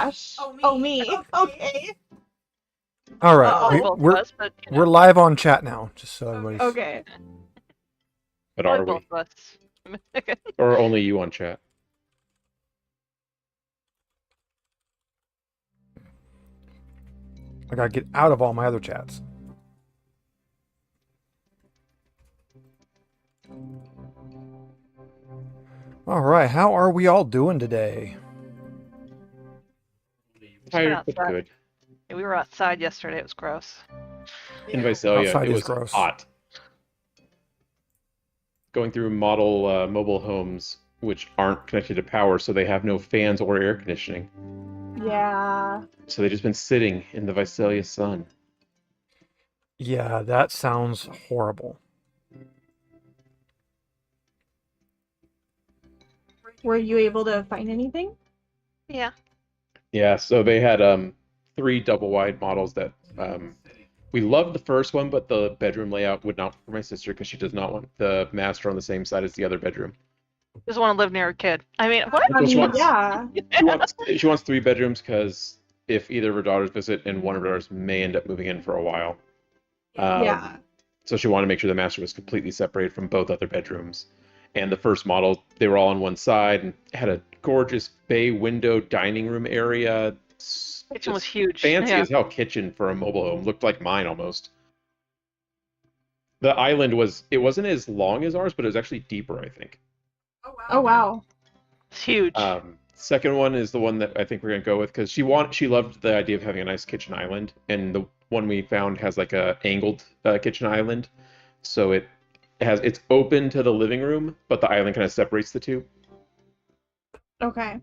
gosh. Oh, me. Okay. All right, Uh-oh. Both of we're us, but you know, we're live on chat now, just so everybody's. Okay. But probably are both we? of us. Or only you on chat? I gotta get out of all my other chats. All right, how are we all doing today? Tired but outside. good. Yeah, we were outside yesterday. It was gross. In Visalia, Outside it is was gross. hot. Going through model mobile homes which aren't connected to power, so they have no fans or air conditioning. Yeah. So they've just been sitting in the Visalia sun. Yeah, that sounds horrible. Were you able to find anything? Yeah. Yeah, so they had 3 double wide models that we loved the first one, but the bedroom layout would not work for my sister because she does not want the master on the same side as the other bedroom. Just want to live near a kid. I mean, what? I She mean, wants- yeah. She wants 3 bedrooms because if either of her daughters visit, and one of her daughters may end up moving in for a while. Yeah. So she wanted to make sure the master was completely separated from both other bedrooms. And the first model, they were all on one side and had a gorgeous bay window dining room area. Kitchen was Just huge. fancy Yeah. as hell kitchen for a mobile home. Looked like mine almost. The island it wasn't as long as ours, but it was actually deeper, I think. Oh, wow. It's huge. Second one is the one that I think we're gonna go with because she loved the idea of having a nice kitchen island, and the one we found has like a angled kitchen island, so it's open to the living room, but the island kind of separates the two. Okay.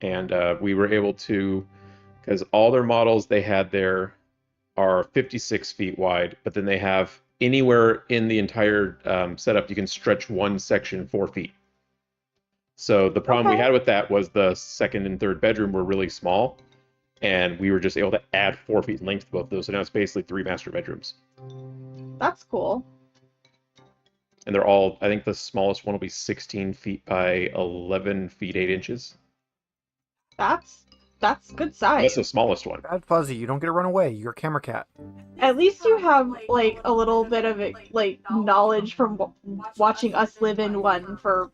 And we were able to, because all their models they had there are 56 feet wide, but then they have anywhere in the entire setup you can stretch one section 4 feet. So the problem we Okay. had with that was the second and third bedroom were really small, and we were just able to add 4 feet in length to both of those. So now it's basically 3 master bedrooms. That's cool. And they're all, I think the smallest one will be 16 feet by 11 feet 8 inches. That's good That's size. the smallest one. Bad Fuzzy, you don't get to run away. You're a camera cat. At least you have like a little bit of like knowledge from watching us live in one for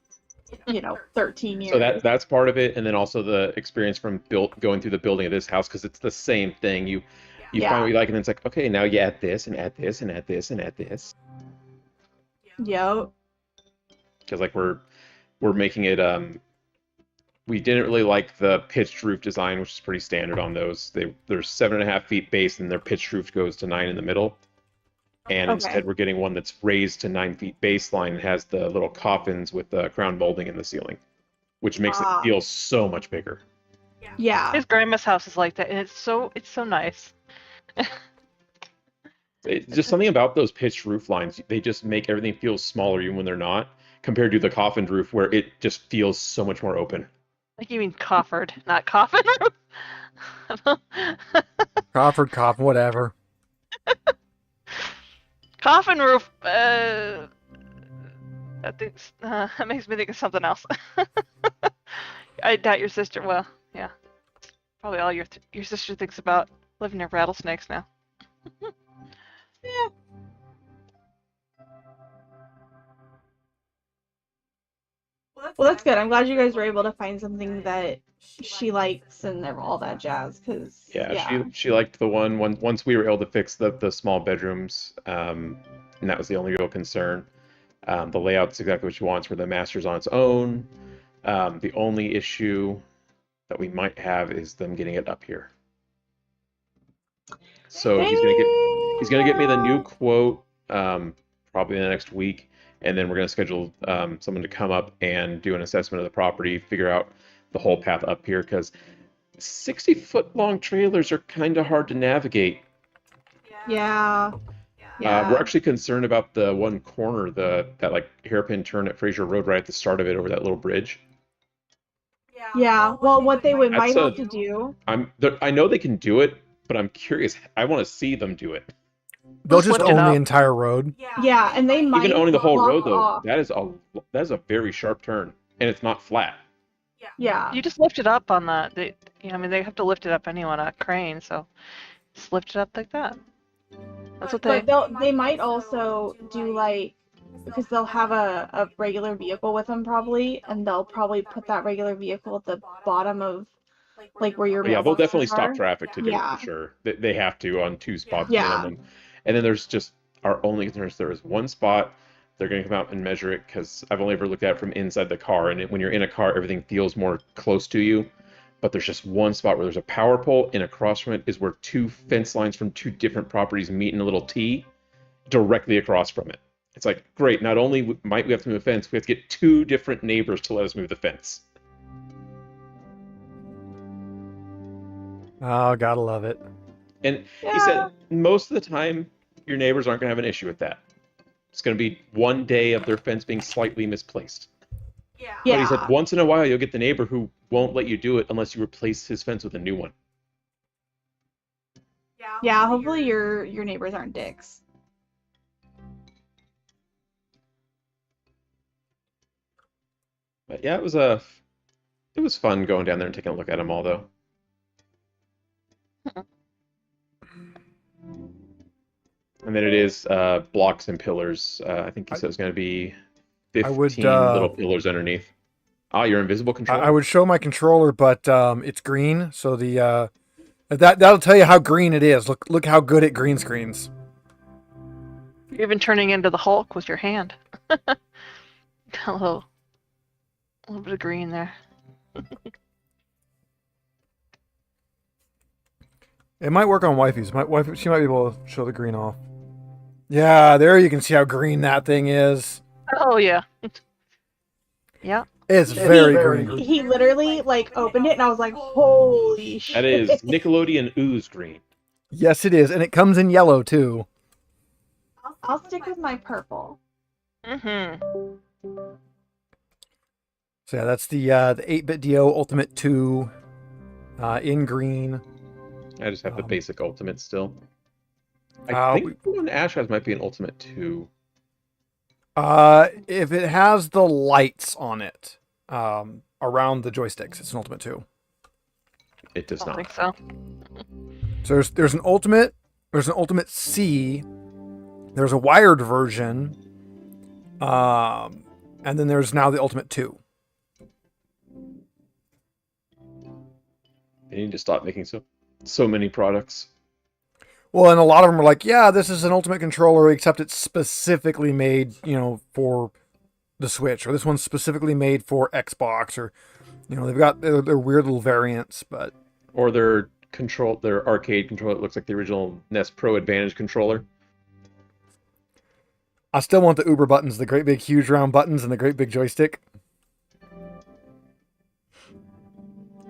13 years. So that's part of it, and then also the experience from going through the building of this house, because it's the same thing. You find what you like, and then it's like, okay, now you add this and add this and add this and add this. Yep. Because like we're making it we didn't really like the pitched roof design, which is pretty standard on those. They're 7.5 feet base, and their pitched roof goes to 9 in the middle. And Okay. instead, we're getting one that's raised to 9 feet baseline and has the little coffins with the crown molding in the ceiling, which makes it feel so much bigger. Yeah. His grandma's house is like that, and it's so nice. It's just something about those pitched roof lines. They just make everything feel smaller, even when they're not, compared to the coffined roof, where it just feels so much more open. Like you mean coffered, not coffin roof. Crawford, whatever. Coffin roof. That makes me think of something else. I doubt your sister. Well, yeah, probably all your sister thinks about living near rattlesnakes now. Yeah. Well, that's good. I'm glad you guys were able to find something that she likes and all that jazz. Cause She liked the one once we were able to fix the small bedrooms, and that was the only real concern. The layout's exactly what she wants, where the master's on its own. The only issue that we might have is them getting it up here. So he's gonna get me the new quote probably in the next week, and then we're gonna schedule someone to come up and do an assessment of the property, figure out the whole path up here, because 60-foot long trailers are kind of hard to navigate. Yeah. We're actually concerned about the one corner, that like hairpin turn at Fraser Road right at the start of it over that little bridge. Yeah. Well, what they might That's have to do. I know they can do it, but I'm curious. I want to see them do it. They'll Just just lift it own the up. entire road. Yeah, and they might Even owning the whole block road though, off. that is a very sharp turn, and it's not flat. Yeah. You just lift it up on the. I mean, they have to lift it up anyway on a crane, so just lift it up like that. That's what they. But they might also do like, because they'll have a regular vehicle with them probably, and they'll probably put that regular vehicle at the bottom of like where your Yeah, they'll mailboxes definitely stop are. traffic to do it Yeah. for sure. They have to on 2 spots Yeah. minimum. And then there's just our only concern is there is 1 spot. They're going to come out and measure it because I've only ever looked at it from inside the car. And when you're in a car, everything feels more close to you. But there's just 1 spot where there's a power pole, and across from it is where 2 fence lines from 2 different properties meet in a little T directly across from it. It's like, great, not only might we have to move a fence, we have to get 2 different neighbors to let us move the fence. Oh, gotta love it. And Yeah. he said most of the time, your neighbors aren't going to have an issue with that. It's going to be 1 day of their fence being slightly misplaced. Yeah. But he said once in a while, you'll get the neighbor who won't let you do it unless you replace his fence with a new one. Yeah, hopefully your neighbors aren't dicks. But yeah, it was fun going down there and taking a look at them all, though. And then it is blocks and pillars. I think he said it's going to be 15 little pillars underneath. Ah, your invisible controller? I would show my controller, but it's green, so the that'll tell you how green it is. Look how good it green screens. You're even turning into the Hulk with your hand. a little bit of green there. It might work on wifey's. My wife, she might be able to show the green off. Yeah, there you can see how green that thing is. Oh yeah. Yeah. It's very green. He literally like opened it and I was like, holy shit. That is Nickelodeon ooze green. Yes, it is, and it comes in yellow too. I'll stick with my purple. Mm-hmm. So yeah, that's the 8-bit DO Ultimate 2 in green. I just have the basic Ultimate still. I think the one Ash has might be an Ultimate 2. If it has the lights on it around the joysticks, it's an Ultimate 2. It does I don't not. think so. So there's an Ultimate, there's an Ultimate C, there's a wired version, and then there's now the Ultimate 2. They need to stop making so many products. Well, and a lot of them are like, yeah, this is an Ultimate controller, except it's specifically made, for the Switch, or this one's specifically made for Xbox, or, they've got their weird little variants, but... Or their arcade controller, it looks like the original NES Pro Advantage controller. I still want the Uber buttons, the great big huge round buttons and the great big joystick.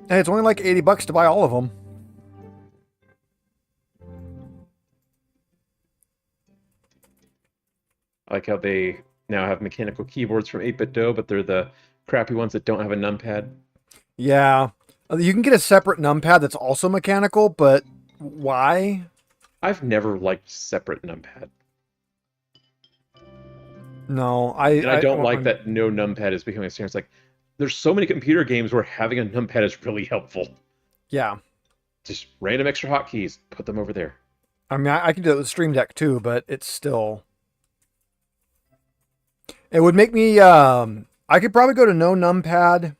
Hey, it's only like $80 to buy all of them. I like how they now have mechanical keyboards from 8-bit Do, but they're the crappy ones that don't have a numpad. Yeah. You can get a separate numpad that's also mechanical, but why? I've never liked separate numpad. No, I don't like that no numpad is becoming a standard. It's like, there's so many computer games where having a numpad is really helpful. Yeah. Just random extra hotkeys, put them over there. I mean, I can do it with Stream Deck too, but it's still... It would make me... I could probably go to no numpad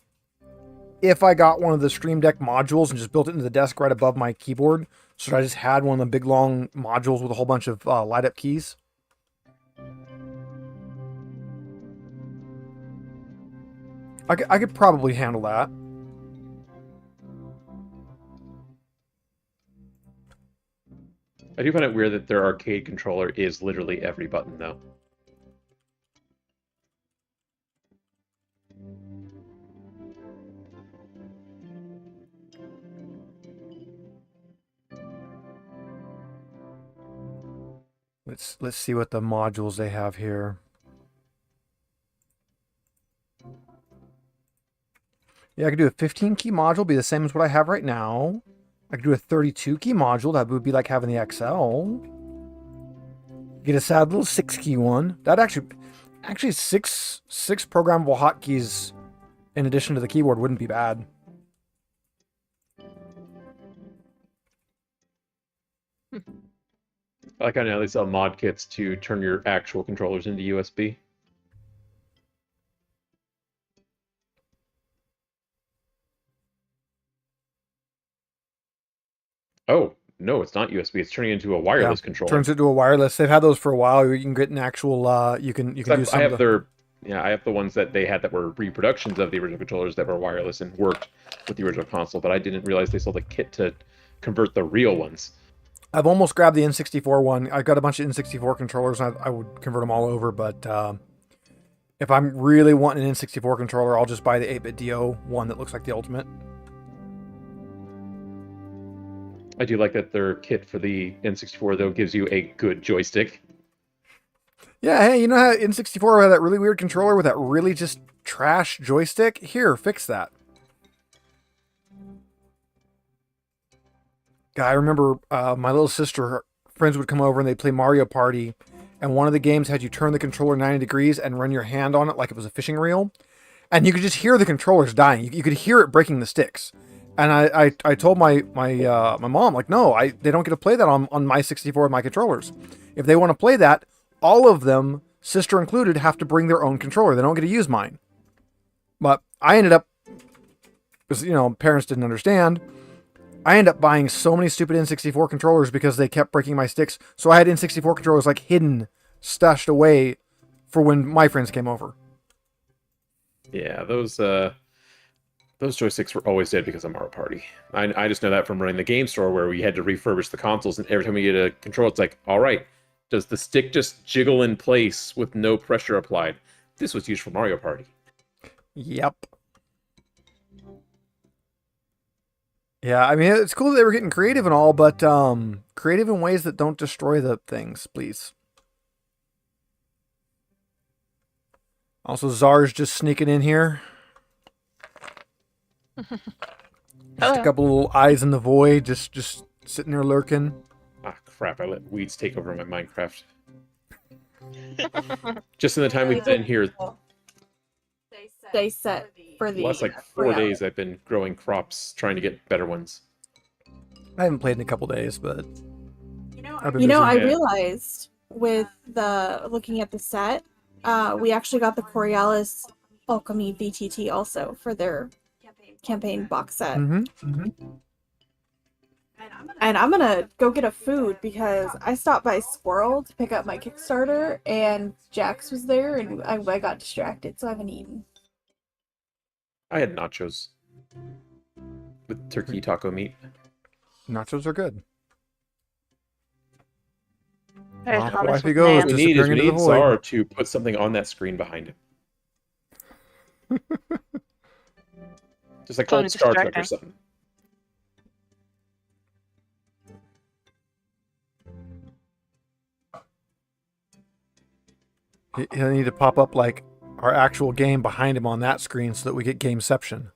if I got one of the Stream Deck modules and just built it into the desk right above my keyboard. So I just had one of the big long modules with a whole bunch of light-up keys. I could probably handle that. I do find it weird that their arcade controller is literally every button, though. Let's see what the modules they have here. Yeah, I could do a 15-key module, be the same as what I have right now. I could do a 32-key module. That would be like having the XL. Get a sad little 6-key one. That actually six programmable hotkeys in addition to the keyboard wouldn't be bad. I like how now they sell mod kits to turn your actual controllers into USB. Oh, no, it's not USB. It's turning into a wireless controller. Turns it into a wireless. They've had those for a while. You can get an actual. You can do some. I have their, I have the ones that they had that were reproductions of the original controllers that were wireless and worked with the original console. But I didn't realize they sold a kit to convert the real ones. I've almost grabbed the N64 one. I've got a bunch of N64 controllers, and I would convert them all over. But if I'm really wanting an N64 controller, I'll just buy the 8-bit DO one that looks like the Ultimate. I do like that their kit for the N64 though gives you a good joystick. Yeah, hey, you know how N64 had that really weird controller with that really just trash joystick? Here, fix that. God, I remember my little sister, her friends would come over and they'd play Mario Party, and one of the games had you turn the controller 90 degrees and run your hand on it like it was a fishing reel, and you could just hear the controllers dying. You could hear it breaking the sticks. And I told my mom, like, no, they don't get to play that on my 64 with my controllers. If they want to play that, all of them, sister included, have to bring their own controller. They don't get to use mine. But I ended up, because, parents didn't understand, I ended up buying so many stupid N64 controllers because they kept breaking my sticks. So I had N64 controllers, like, hidden, stashed away for when my friends came over. Yeah, those joysticks were always dead because of Mario Party. I just know that from running the game store where we had to refurbish the consoles, and every time we get a control, it's like, all right, does the stick just jiggle in place with no pressure applied? This was used for Mario Party. Yep. Yeah, I mean, it's cool that they were getting creative and all, but creative in ways that don't destroy the things, please. Also, Czar's just sneaking in here. Just a couple little eyes in the void, just sitting there lurking. Ah, crap, I let weeds take over my Minecraft. Just in the time we've been here, They set for the the last like 4 days, I've been growing crops, trying to get better ones. I haven't played in a couple days, but I've been You know, busy. I realized with the looking at the set, we actually got the Coriolis Alchemy BTT also for their campaign box set. And I'm gonna go get a food because I stopped by Squirrel to pick up my Kickstarter, and Jax was there, and I got distracted, so I haven't eaten. I had nachos with turkey taco meat. Nachos are good. There's Off hummus life he with goes, man. We need disappearing into the void. Czar to put something on that screen behind him. Just like Totally old Star Trek or distracting. something. He'll need to pop up like our actual game behind him on that screen so that we get gameception.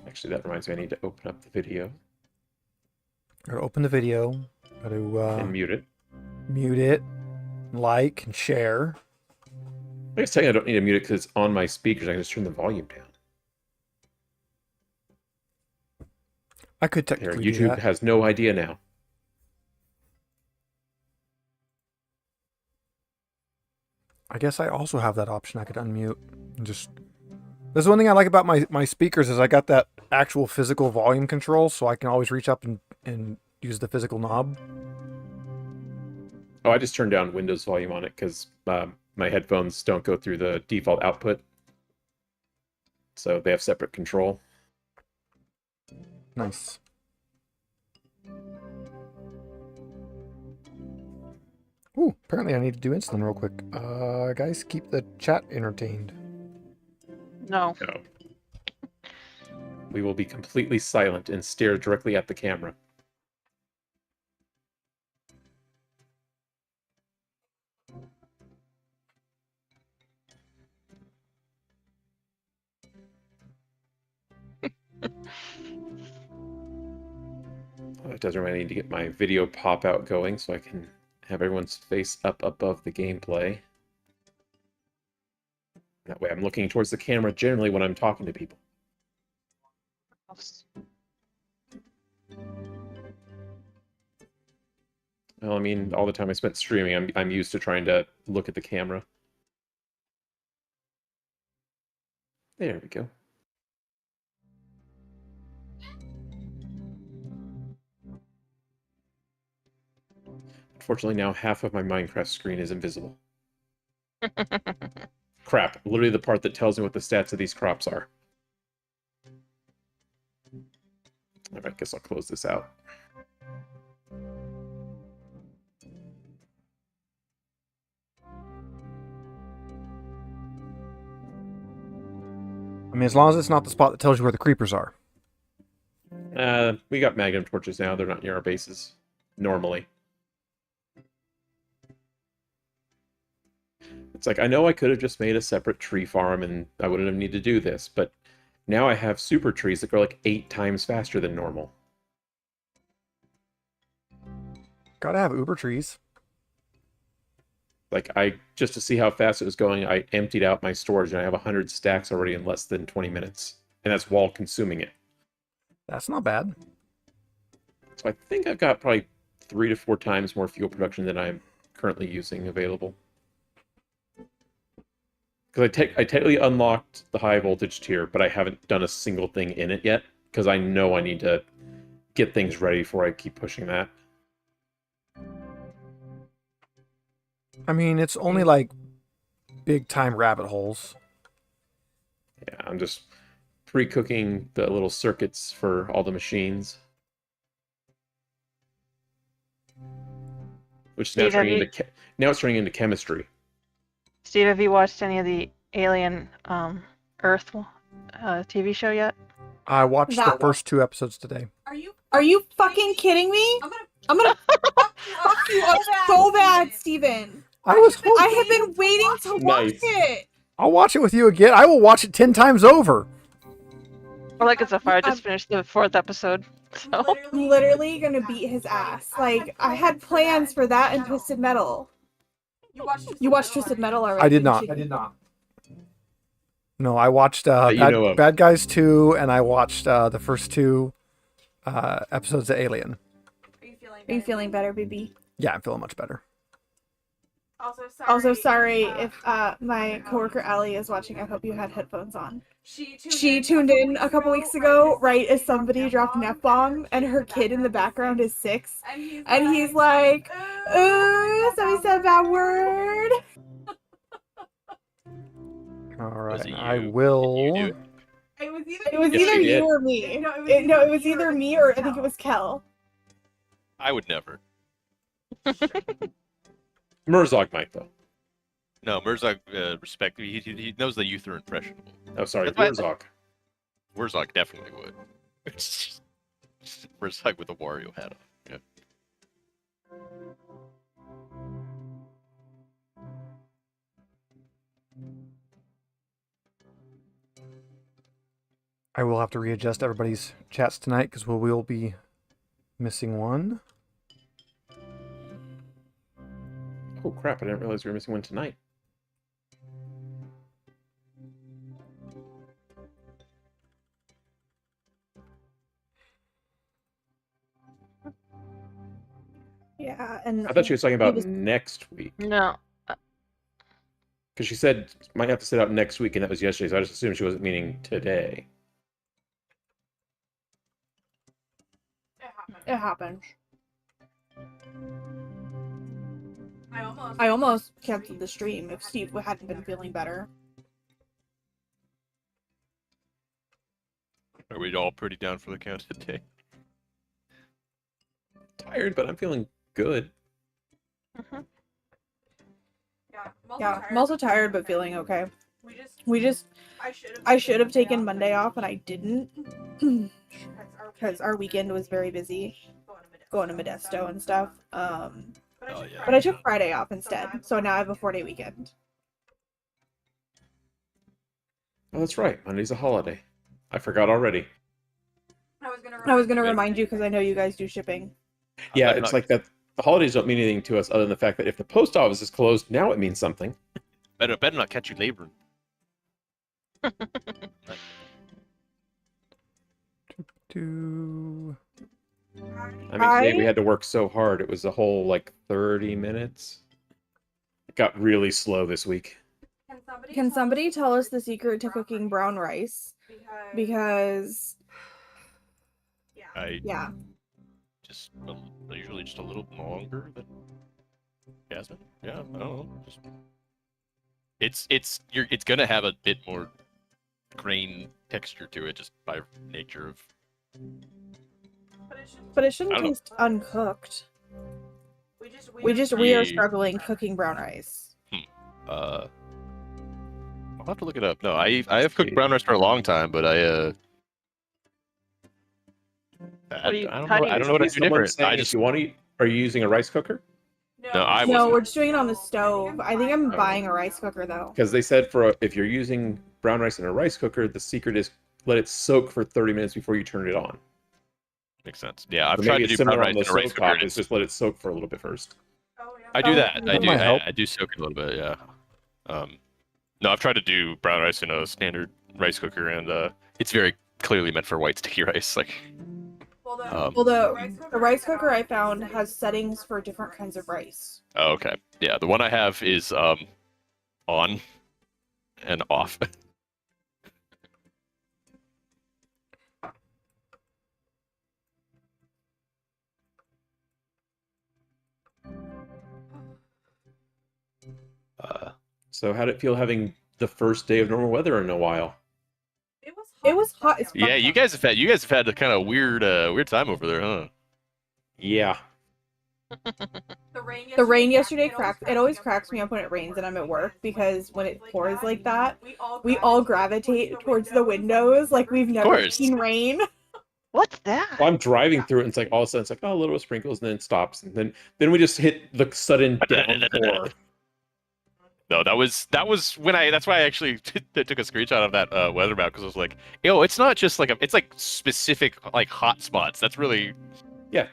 Actually, that reminds me, I need to open up the video Gotta open the video. Gotta and mute it. mute it, like, and share. I guess technically I don't need to mute it because it's on my speakers. I can just turn the volume down. I could There, technically do YouTube that. has no idea now. I guess I also have that option. I could unmute and just. There's one thing I like about my speakers is I got that actual physical volume control, so I can always reach up and use the physical knob. Oh, I just turned down Windows volume on it because my headphones don't go through the default output. So they have separate control. Nice. Ooh, apparently I need to do insulin real quick. Guys, keep the chat entertained. No. No. We will be completely silent and stare directly at the camera. It does remind me to get my video pop out going so I can have everyone's face up above the gameplay. That way I'm looking towards the camera generally when I'm talking to people. Well, I mean, all the time I spent streaming, I'm used to trying to look at the camera. There we go. Unfortunately, now half of my Minecraft screen is invisible. Crap, literally the part that tells me what the stats of these crops are. Alright, I guess I'll close this out. I mean, as long as it's not the spot that tells you where the creepers are. We got magnum torches now. They're not near our bases. Normally. It's like, I know I could have just made a separate tree farm and I wouldn't have needed to do this, but now I have super trees that grow like 8 times faster than normal. Gotta have uber trees. Like, just to see how fast it was going, I emptied out my storage and I have 100 stacks already in less than 20 minutes. And that's while consuming it. That's not bad. So I think I've got probably 3 to 4 times more fuel production than I'm currently using available. Because I technically unlocked the high voltage tier, but I haven't done a single thing in it yet. Because I know I need to get things ready before I keep pushing that. I mean, it's only like big time rabbit holes. Yeah, I'm just pre-cooking the little circuits for all the machines. Which is now it's turning into chemistry. Steve, have you watched any of the Alien Earth TV show yet? I watched the first 2 episodes today. Are you fucking kidding me? I'm gonna fuck you up so bad, Steven. I have been waiting to watch it. I'll watch it with you again. I will watch it 10 times over. I like it so far. I just finished the 4th episode. So. I'm literally gonna beat his ass. Like, I had plans for that and Twisted Metal. You watched Twisted Metal already? I did not. No, I watched Bad Guys 2, and I watched the first 2 episodes of Alien. Are you feeling better, baby? Yeah, I'm feeling much better. Also, sorry if my coworker Allie is watching. I hope you had headphones on. She tuned in a couple weeks ago, right as somebody dropped an F-bomb, and her kid in the background is 6. And he's like, ooh, somebody said a bad word. Alright, I will... It was either you or me. No, it was either me or I think it was Kel. I would never. Murzog might, though. No, Murzog, respect. He knows that youth are impressionable. Oh, sorry, Murzog. Murzog definitely would. Murzog with a Wario hat on. Yeah. I will have to readjust everybody's chats tonight because we will be missing one. Oh crap, I didn't realize we were missing one tonight. Yeah, and I thought she was talking about next week. No. Because she said might have to sit out next week, and that was yesterday, so I just assumed she wasn't meaning today. It happened. I almost canceled the stream if Steve hadn't been feeling better. Are we all pretty down for the count today? Tired, but I'm feeling good. Mm-hmm. Yeah, I'm also tired but feeling okay. I should have taken Monday off and I didn't. Because our weekend was very busy. Going to Modesto and stuff. But I took Friday off instead, so now I have a 4-day weekend. Oh, that's right. Monday's a holiday. I forgot already. I was gonna remind you because I know you guys do shipping. Yeah, it's like that. the holidays don't mean anything to us other than the fact that if the post office is closed, now it means something. Better not catch you laboring. Do... I mean, today we had to work so hard. It was a whole, like, 30 minutes. It got really slow this week. Can somebody tell us the secret to cooking brown rice? Because yeah. Just usually just a little longer than Jasmine. Yeah, I don't know. It's gonna have a bit more grain texture to it just by nature of. But it shouldn't taste uncooked. We are struggling cooking brown rice. I'll have to look it up. No, I have cooked brown rice for a long time, but I don't know what I do different. I just If you want to eat, are you using a rice cooker? No, we're just doing it on the stove. I think I'm buying a rice cooker though. Because they said if you're using brown rice in a rice cooker, the secret is let it soak for 30 minutes before you turn it on. Makes sense. Yeah, I've tried to do brown rice in a rice cooker. It's just let it soak for a little bit first. I do that. That I do soak it a little bit. Yeah. No, I've tried to do brown rice in a standard rice cooker, and it's very clearly meant for white sticky rice. Like. The rice cooker I found has settings for different kinds of rice. Oh, okay. Yeah, the one I have is on and off. So how did it feel having the first day of normal weather in a while? It was hot as fuck. Yeah, you guys have had a kind of weird time over there, huh? Yeah. The rain yesterday cracked. It always cracks me up when it rains and I'm at work because when it pours like that, we all gravitate towards the windows like we've never seen rain. What's that? Well, I'm driving through it and it's like all of a sudden it's like, oh, a little sprinkles, and then it stops, and then we just hit the sudden downpour. No, that was when that's why I actually took a screenshot of that weather map, because I was like, yo, it's not just like it's like specific like hot spots. That's really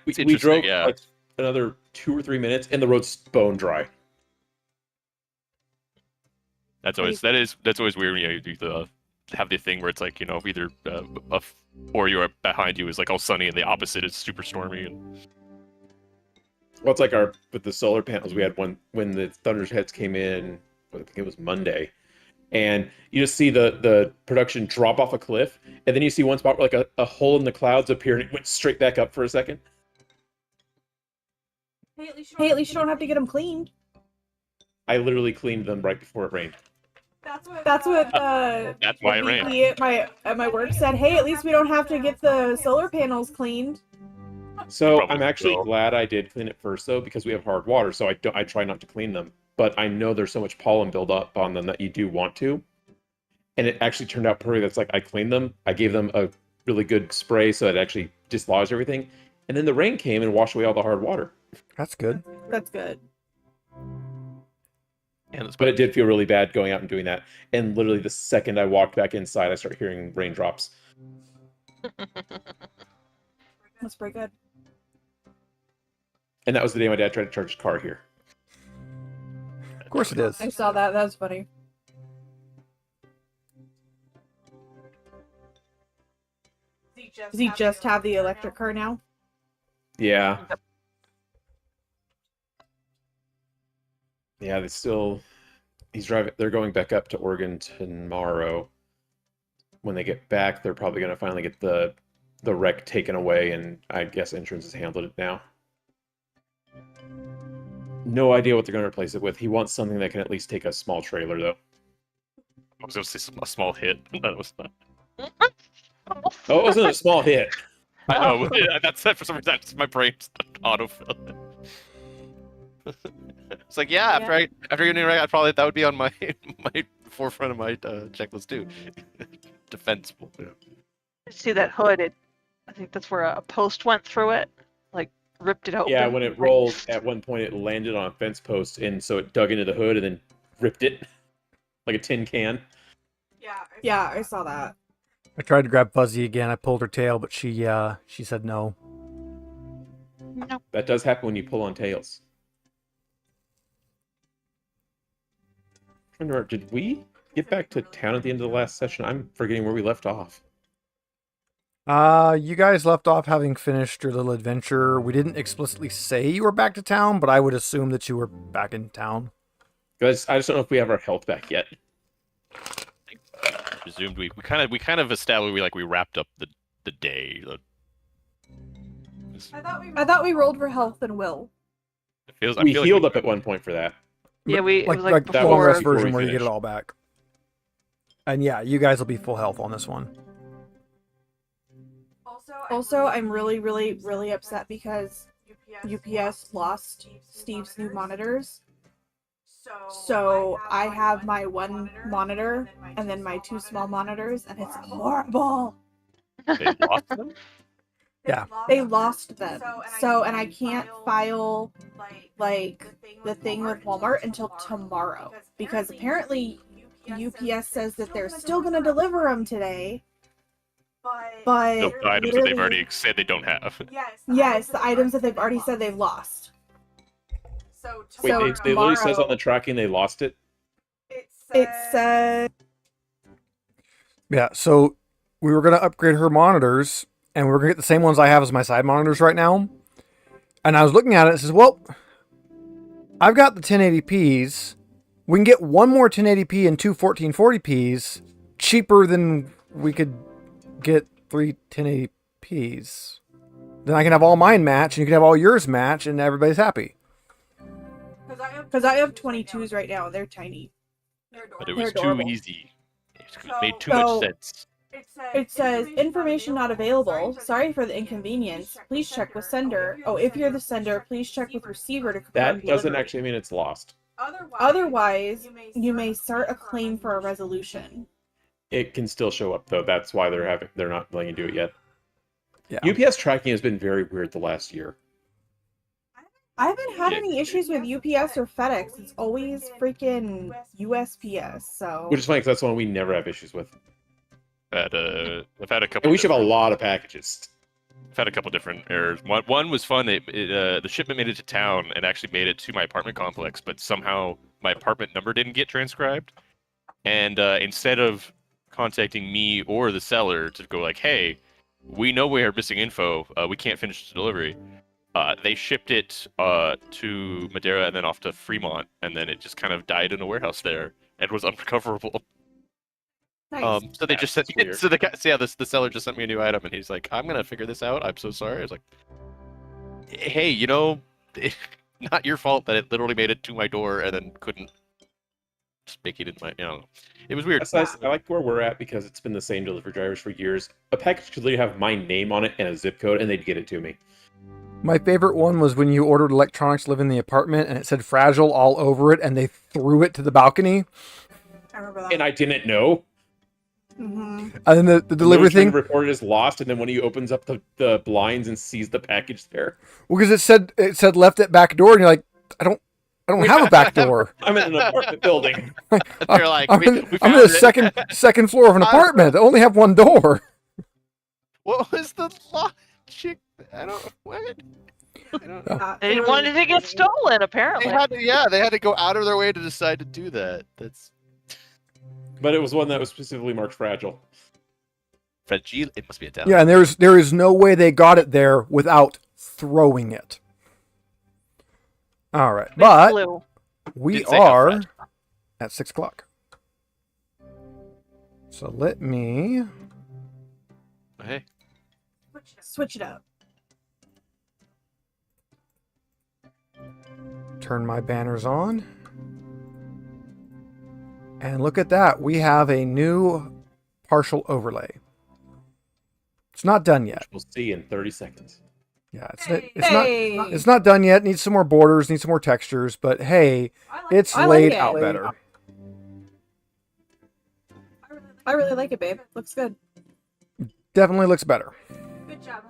we drove like another 2 or 3 minutes and the road's bone dry. That's always weird when you have the thing where it's like, either or you are behind you is like all sunny and the opposite is super stormy. And well, it's like with the solar panels, we had one when the thunderheads came in, I think it was Monday, and you just see the production drop off a cliff, and then you see one spot where like a hole in the clouds appear and it went straight back up for a second. Hey, at least you don't have to get them cleaned. I literally cleaned them right before it rained. That's what that's why it rained. At my work said, hey, at least we don't have to get the solar panels cleaned. So Probably I'm actually glad I did clean it first, though, because we have hard water, so I try not to clean them. But I know there's so much pollen buildup on them that you do want to. And it actually turned out pretty. That's like I cleaned them. I gave them a really good spray so it actually dislodged everything. And then the rain came and washed away all the hard water. That's good. That's good. But it did feel really bad going out and doing that. And literally the second I walked back inside, I started hearing raindrops. That's pretty good. And that was the day my dad tried to charge his car here. Of course it is. I saw that. That was funny. Does he just have the electric car now? Yeah. Yeah, they're going back up to Oregon tomorrow. When they get back, they're probably going to finally get the wreck taken away, and I guess insurance has handled it now. No idea what they're going to replace it with. He wants something that can at least take a small trailer, though. I was going to say a small hit. That was not. Oh, it wasn't a small hit. I know. That's for some reason. My brain's autofill. It's like, after getting right, that would be on my forefront of my checklist too. Defensible. Yeah. See that hood? I think that's where a post went through it, like ripped it open. Yeah, when it rolled, at one point it landed on a fence post, and so it dug into the hood and then ripped it like a tin can. Yeah, I saw that. I tried to grab Fuzzy again. I pulled her tail, but she said no. No. That does happen when you pull on tails. Did we get back to town at the end of the last session? I'm forgetting where we left off. You guys left off having finished your little adventure. We didn't explicitly say you were back to town, but I would assume that you were back in town. Guys, I just don't know if we have our health back yet. I presumed we kind of established we wrapped up the day. I thought we rolled for health and will. We healed up at one point for that. Yeah, it was like the that long before. rest before we version where you get it finished. all back. And yeah, you guys will be full health on this one. Also, I'm really, really, really upset because UPS lost Steve's new monitors. So I have my one monitor and then my two small monitors, and it's horrible. They lost them? Yeah. They lost them. So, and I can't file like the thing with Walmart until tomorrow because apparently UPS says that they're still gonna deliver them today. But The items that they've already said they don't have. yes, the items that they've already said they've lost. Wait, So they literally says tomorrow- on the tracking they lost it? It said Yeah, so we were going to upgrade her monitors, and we are going to get the same ones I have as my side monitors right now. And I was looking at it and it says, well, I've got the 1080p's. We can get one more 1080p and two 1440p's cheaper than we could get three 1080p's. Then I can have all mine match, and you can have all yours match, and everybody's happy. because I have 22s right now. They're tiny. But it They're was too adorable. easy. It made too So- much sense. It says information not available. Sorry for the inconvenience. Please check with sender. Oh, if you're the sender, please check with receiver to confirm That doesn't delivery. actually mean it's lost. Otherwise, you may start a claim for a resolution. It can still show up though. That's why they're not letting you do it yet. Yeah. UPS tracking has been very weird the last year. I haven't had Yeah. any issues with UPS or FedEx. It's always freaking USPS. So Which is funny because that's the one we never have issues with. I've had a couple. And we ship a lot of packages. I've had a couple different errors. One was fun. The shipment made it to town and actually made it to my apartment complex, but somehow my apartment number didn't get transcribed. And instead of contacting me or the seller to go like, "Hey, we know we are missing info. We can't finish the delivery," they shipped it to Madeira and then off to Fremont, and then it just kind of died in a warehouse there and was unrecoverable. nice. So they just sent That's me. weird. So the seller just sent me a new item, and he's like, "I'm gonna figure this out. I'm so sorry." I was like, "Hey, not your fault that it literally made it to my door and then couldn't just make it in my. It was weird." That's nice. I like where we're at because it's been the same delivery drivers for years. A package could literally have my name on it and a zip code, and they'd get it to me. My favorite one was when you ordered electronics to live in the apartment, and it said fragile all over it, and they threw it to the balcony. I remember that. And I didn't know. Mhm. And then the delivery thing, reported as lost, and then when he opens up the blinds and sees the package there, well, because it said left at back door, and you're like, I don't have a back door. I'm in an apartment building. They're like, I'm "We in found the it." second floor of an apartment. I only have one door. What was the logic? I don't. What? I don't know. They wanted to get stolen, They apparently. they had to go out of their way to decide to do that. That's But it was one that was specifically marked fragile. fragile. It must be a down. Yeah, and there is no way they got it there without throwing it. All right, Big but blue. we Didn't say how are fast. at 6:00. So let me Hey, Switch it up. turn my banners on. And look at that. We have a new partial overlay. It's not done yet. We'll see in 30 seconds. Yeah, it's Hey. not it's not done yet. Needs some more borders, needs some more textures, but hey, it's I like laid it. out better. I really like it, babe. Looks good. Definitely looks better.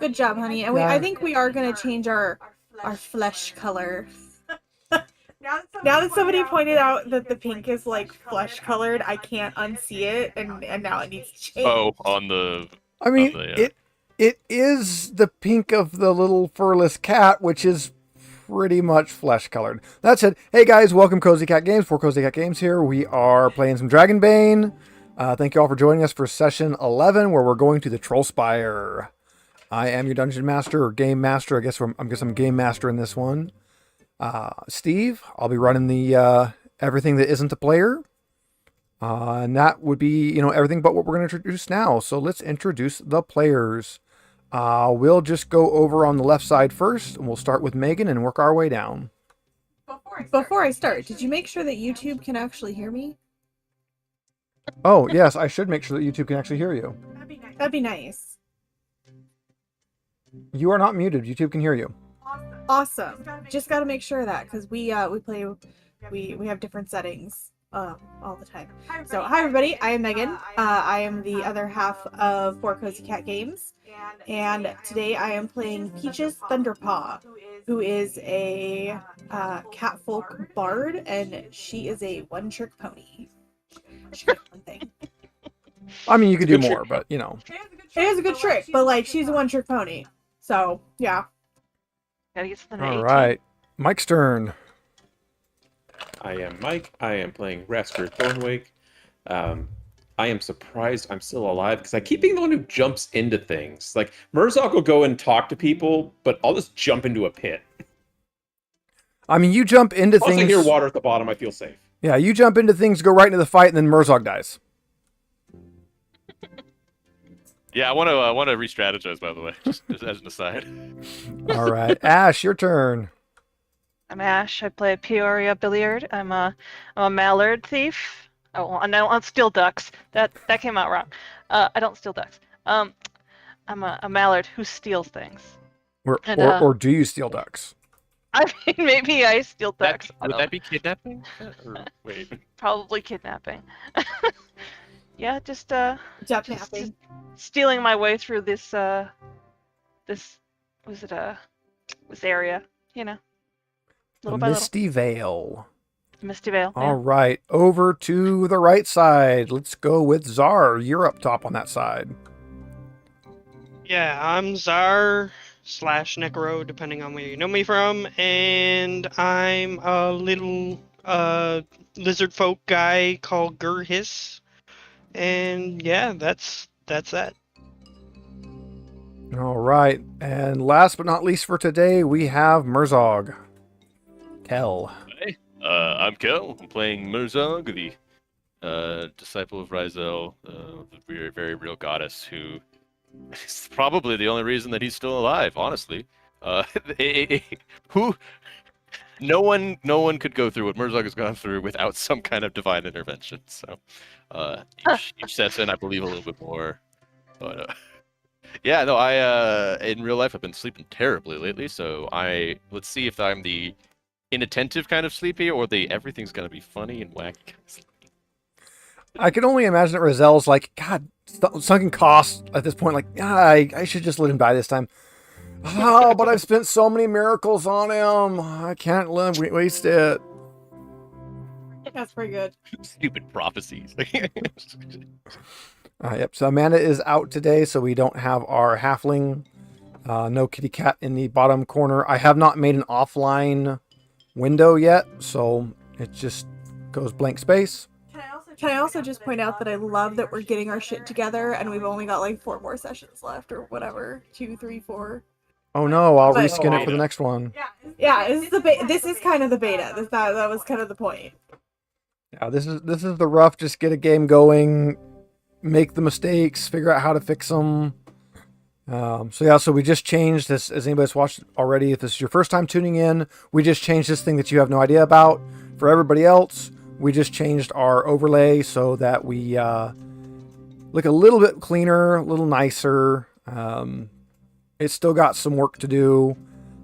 Good job, honey. And I think we are gonna change our flesh color. Now that somebody pointed out that the pink is like flesh colored, I can't unsee it, and now it needs to change. Oh, on the I mean, Oh, yeah. It is the pink of the little furless cat, which is pretty much flesh colored. That's it. Hey guys, welcome Cozy Cat Games. For Cozy Cat Games here. We are playing some Dragonbane. Thank you all for joining us for session 11, where we're going to the Trollspire. I am your dungeon master or game master. I guess I'm game master in this one. Steve, I'll be running the everything that isn't a player. And that would be, everything but what we're going to introduce now. So let's introduce the players. We'll just go over on the left side first, and we'll start with Megan and work our way down. Before I start, did you make sure that YouTube can actually hear me? Oh, yes, I should make sure that YouTube can actually hear you. That'd be nice. You are not muted. YouTube can hear you. Awesome. Just got to make sure of that, because we have different settings all the time. So, hi everybody, I am Megan. I am the other half of For Cozy Cat Games, and today I am playing Peaches Thunderpaw, who is a catfolk bard, and she is a one-trick pony. She does one thing. I mean, you could do more, but She has a good trick, but like, she's a one-trick pony. So, yeah. Gotta get something to all 18. right. Mike's turn. I am Mike. I am playing Rasker Thornwake. I am surprised I'm still alive because I keep being the one who jumps into things. Like, Mirzog will go and talk to people, but I'll just jump into a pit. I mean, you jump into Once things. I hear water at the bottom, I feel safe. Yeah, you jump into things, go right into the fight, and then Mirzog dies. Yeah, I want to re-strategize, by the way, just as an aside. All right. Ash, your turn. I'm Ash. I play Peoria Billiard. I'm a mallard thief. Oh, I don't steal ducks. That came out wrong. I don't steal ducks. I'm a mallard who steals things. Or do you steal ducks? I mean, maybe I steal ducks. Would that be kidnapping? Or, wait. Probably kidnapping. Yeah, just Ducknapping. stealing my way through this area, little by little. Misty Veil. Misty Vale. All right. Over to the right side. Let's go with Czar. You're up top on that side. Yeah, I'm Czar / Necro, depending on where you know me from, and I'm a little lizard folk guy called Gurhis, and yeah, that's that. All right. And last but not least for today, we have Mirzog. Kel. Hey, I'm Kel. I'm playing Mirzog, the disciple of Ryzel, the very, very real goddess who is probably the only reason that he's still alive, honestly. No one could go through what Mirzog has gone through without some kind of divine intervention. So each session, I believe a little bit more. But yeah, no, I in real life I've been sleeping terribly lately. So let's see if I'm the inattentive kind of sleepy or the everything's gonna be funny and wacky kind of sleepy. I can only imagine that Razel's like, God, sunken cost at this point. Like, I should just let him die this time. Oh, but I've spent so many miracles on him. I can't waste it. That's pretty good. Stupid prophecies. Yep. So Amanda is out today, so we don't have our halfling. No kitty cat in the bottom corner. I have not made an offline window yet, so it just goes blank space. Can I also just point out that I love that we're getting our shit together and we've only got like 4 more sessions left or whatever. 2, 3, 4. Oh no, I'll reskin it for the next one. Yeah, this is kind of the beta. That was kind of the point. Yeah, this is the rough. Just get a game going, make the mistakes, figure out how to fix them. So we just changed this. As anybody's watched already, if this is your first time tuning in, we just changed this thing that you have no idea about. For everybody else, we just changed our overlay so that we look a little bit cleaner, a little nicer. It's still got some work to do.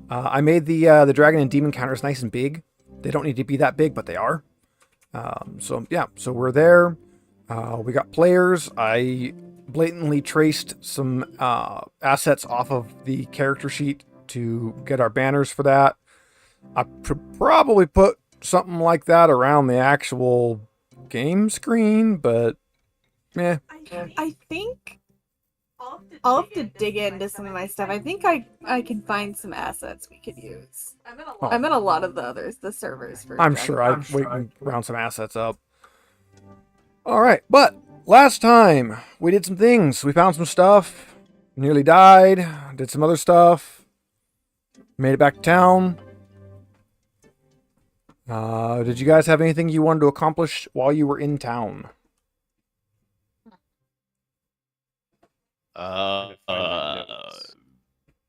I made the dragon and demon counters nice and big. They don't need to be that big, but they are. So we're there. We got players. I blatantly traced some assets off of the character sheet to get our banners for that. I probably put something like that around the actual game screen, but I think I'll have to dig into some of my stuff. I think I can find some assets we could use. I'm in a lot of the others, the servers for. I'm sure I can round some assets up. All right, but last time we did some things. We found some stuff. Nearly died. Did some other stuff. Made it back to town. Did you guys have anything you wanted to accomplish while you were in town?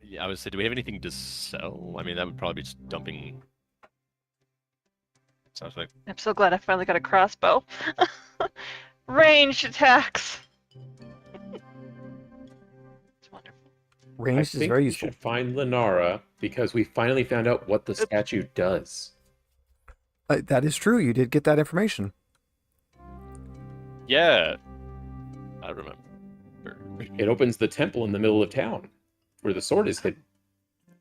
Yeah, I would say, do we have anything to sell? I mean, that would probably be just dumping. Sounds like. I'm so glad I finally got a crossbow. Ranged attacks. It's wonderful. Ranged is think very we useful. should find Lenara because we finally found out what the statue does. That is true. You did get that information. Yeah, I remember. It opens the temple in the middle of town, where the sword is hidden.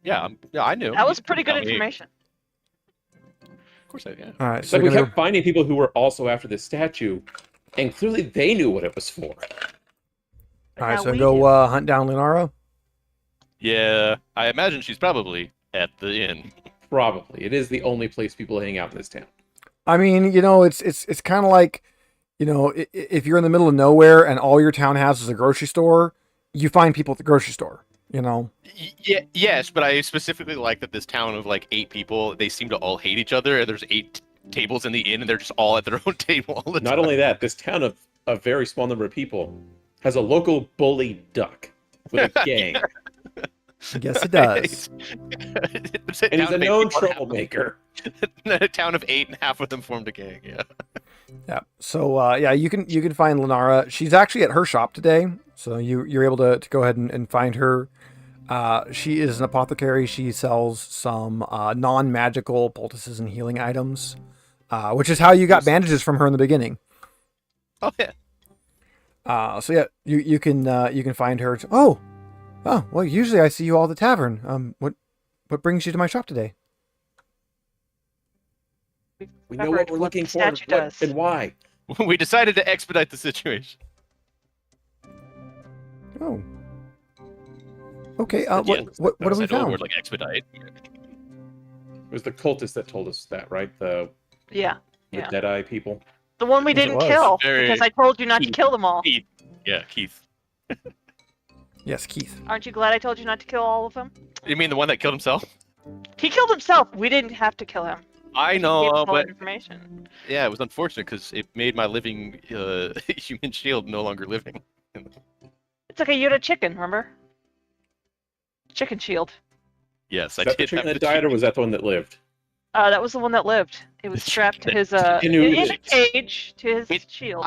Yeah, I knew. That was pretty good Tell me. information. Of course, yeah. All right, It's so like we you're kept finding people who were also after this statue, and clearly they knew what it was for. all right, Now so we go do. hunt down Linara. Yeah, I imagine she's probably at the inn. Probably. It is the only place people hang out in this town. I mean, it's kind of like, if you're in the middle of nowhere and all your town has is a grocery store, you find people at the grocery store. Yeah, yes, but I specifically like that this town of like 8 people, they seem to all hate each other, and there's 8 tables in the inn, and they're just all at their own table all the time. Not only that, this town of a very small number of people has a local bully duck with a gang. Yes, it does. And he's a known troublemaker. A town of 8, and half of them formed a gang. Yeah. Yeah. So you can find Linara. She's actually at her shop today, so you're able to go ahead and find her. She is an apothecary. She sells some non-magical poultices and healing items, which is how you got bandages from her in the beginning. Oh yeah. So yeah, you can find her. Oh, well, usually I see you all at the tavern. What brings you to my shop today? We know what we're looking for and why. We decided to expedite the situation. Oh. Okay. Yeah, What have we I know found? word like expedite. It was the cultist that told us that, right? The Yeah. Deadeye people. The one we Yes, it didn't was. kill Very- because I told you not to kill them all. Keith. Yeah, Keith. Yes, Keith. Aren't you glad I told you not to kill all of them? You mean the one that killed himself? He killed himself. We didn't have to kill him. I He gave us know, all but information. yeah, it was unfortunate because it made my living human shield no longer living. It's okay. You had a chicken, remember? Chicken shield. Yes, Was I that the did. chicken have that the died, or was that the one that lived? That was the one that lived. It was strapped to his Chicken in a noodles. cage to his It- shield.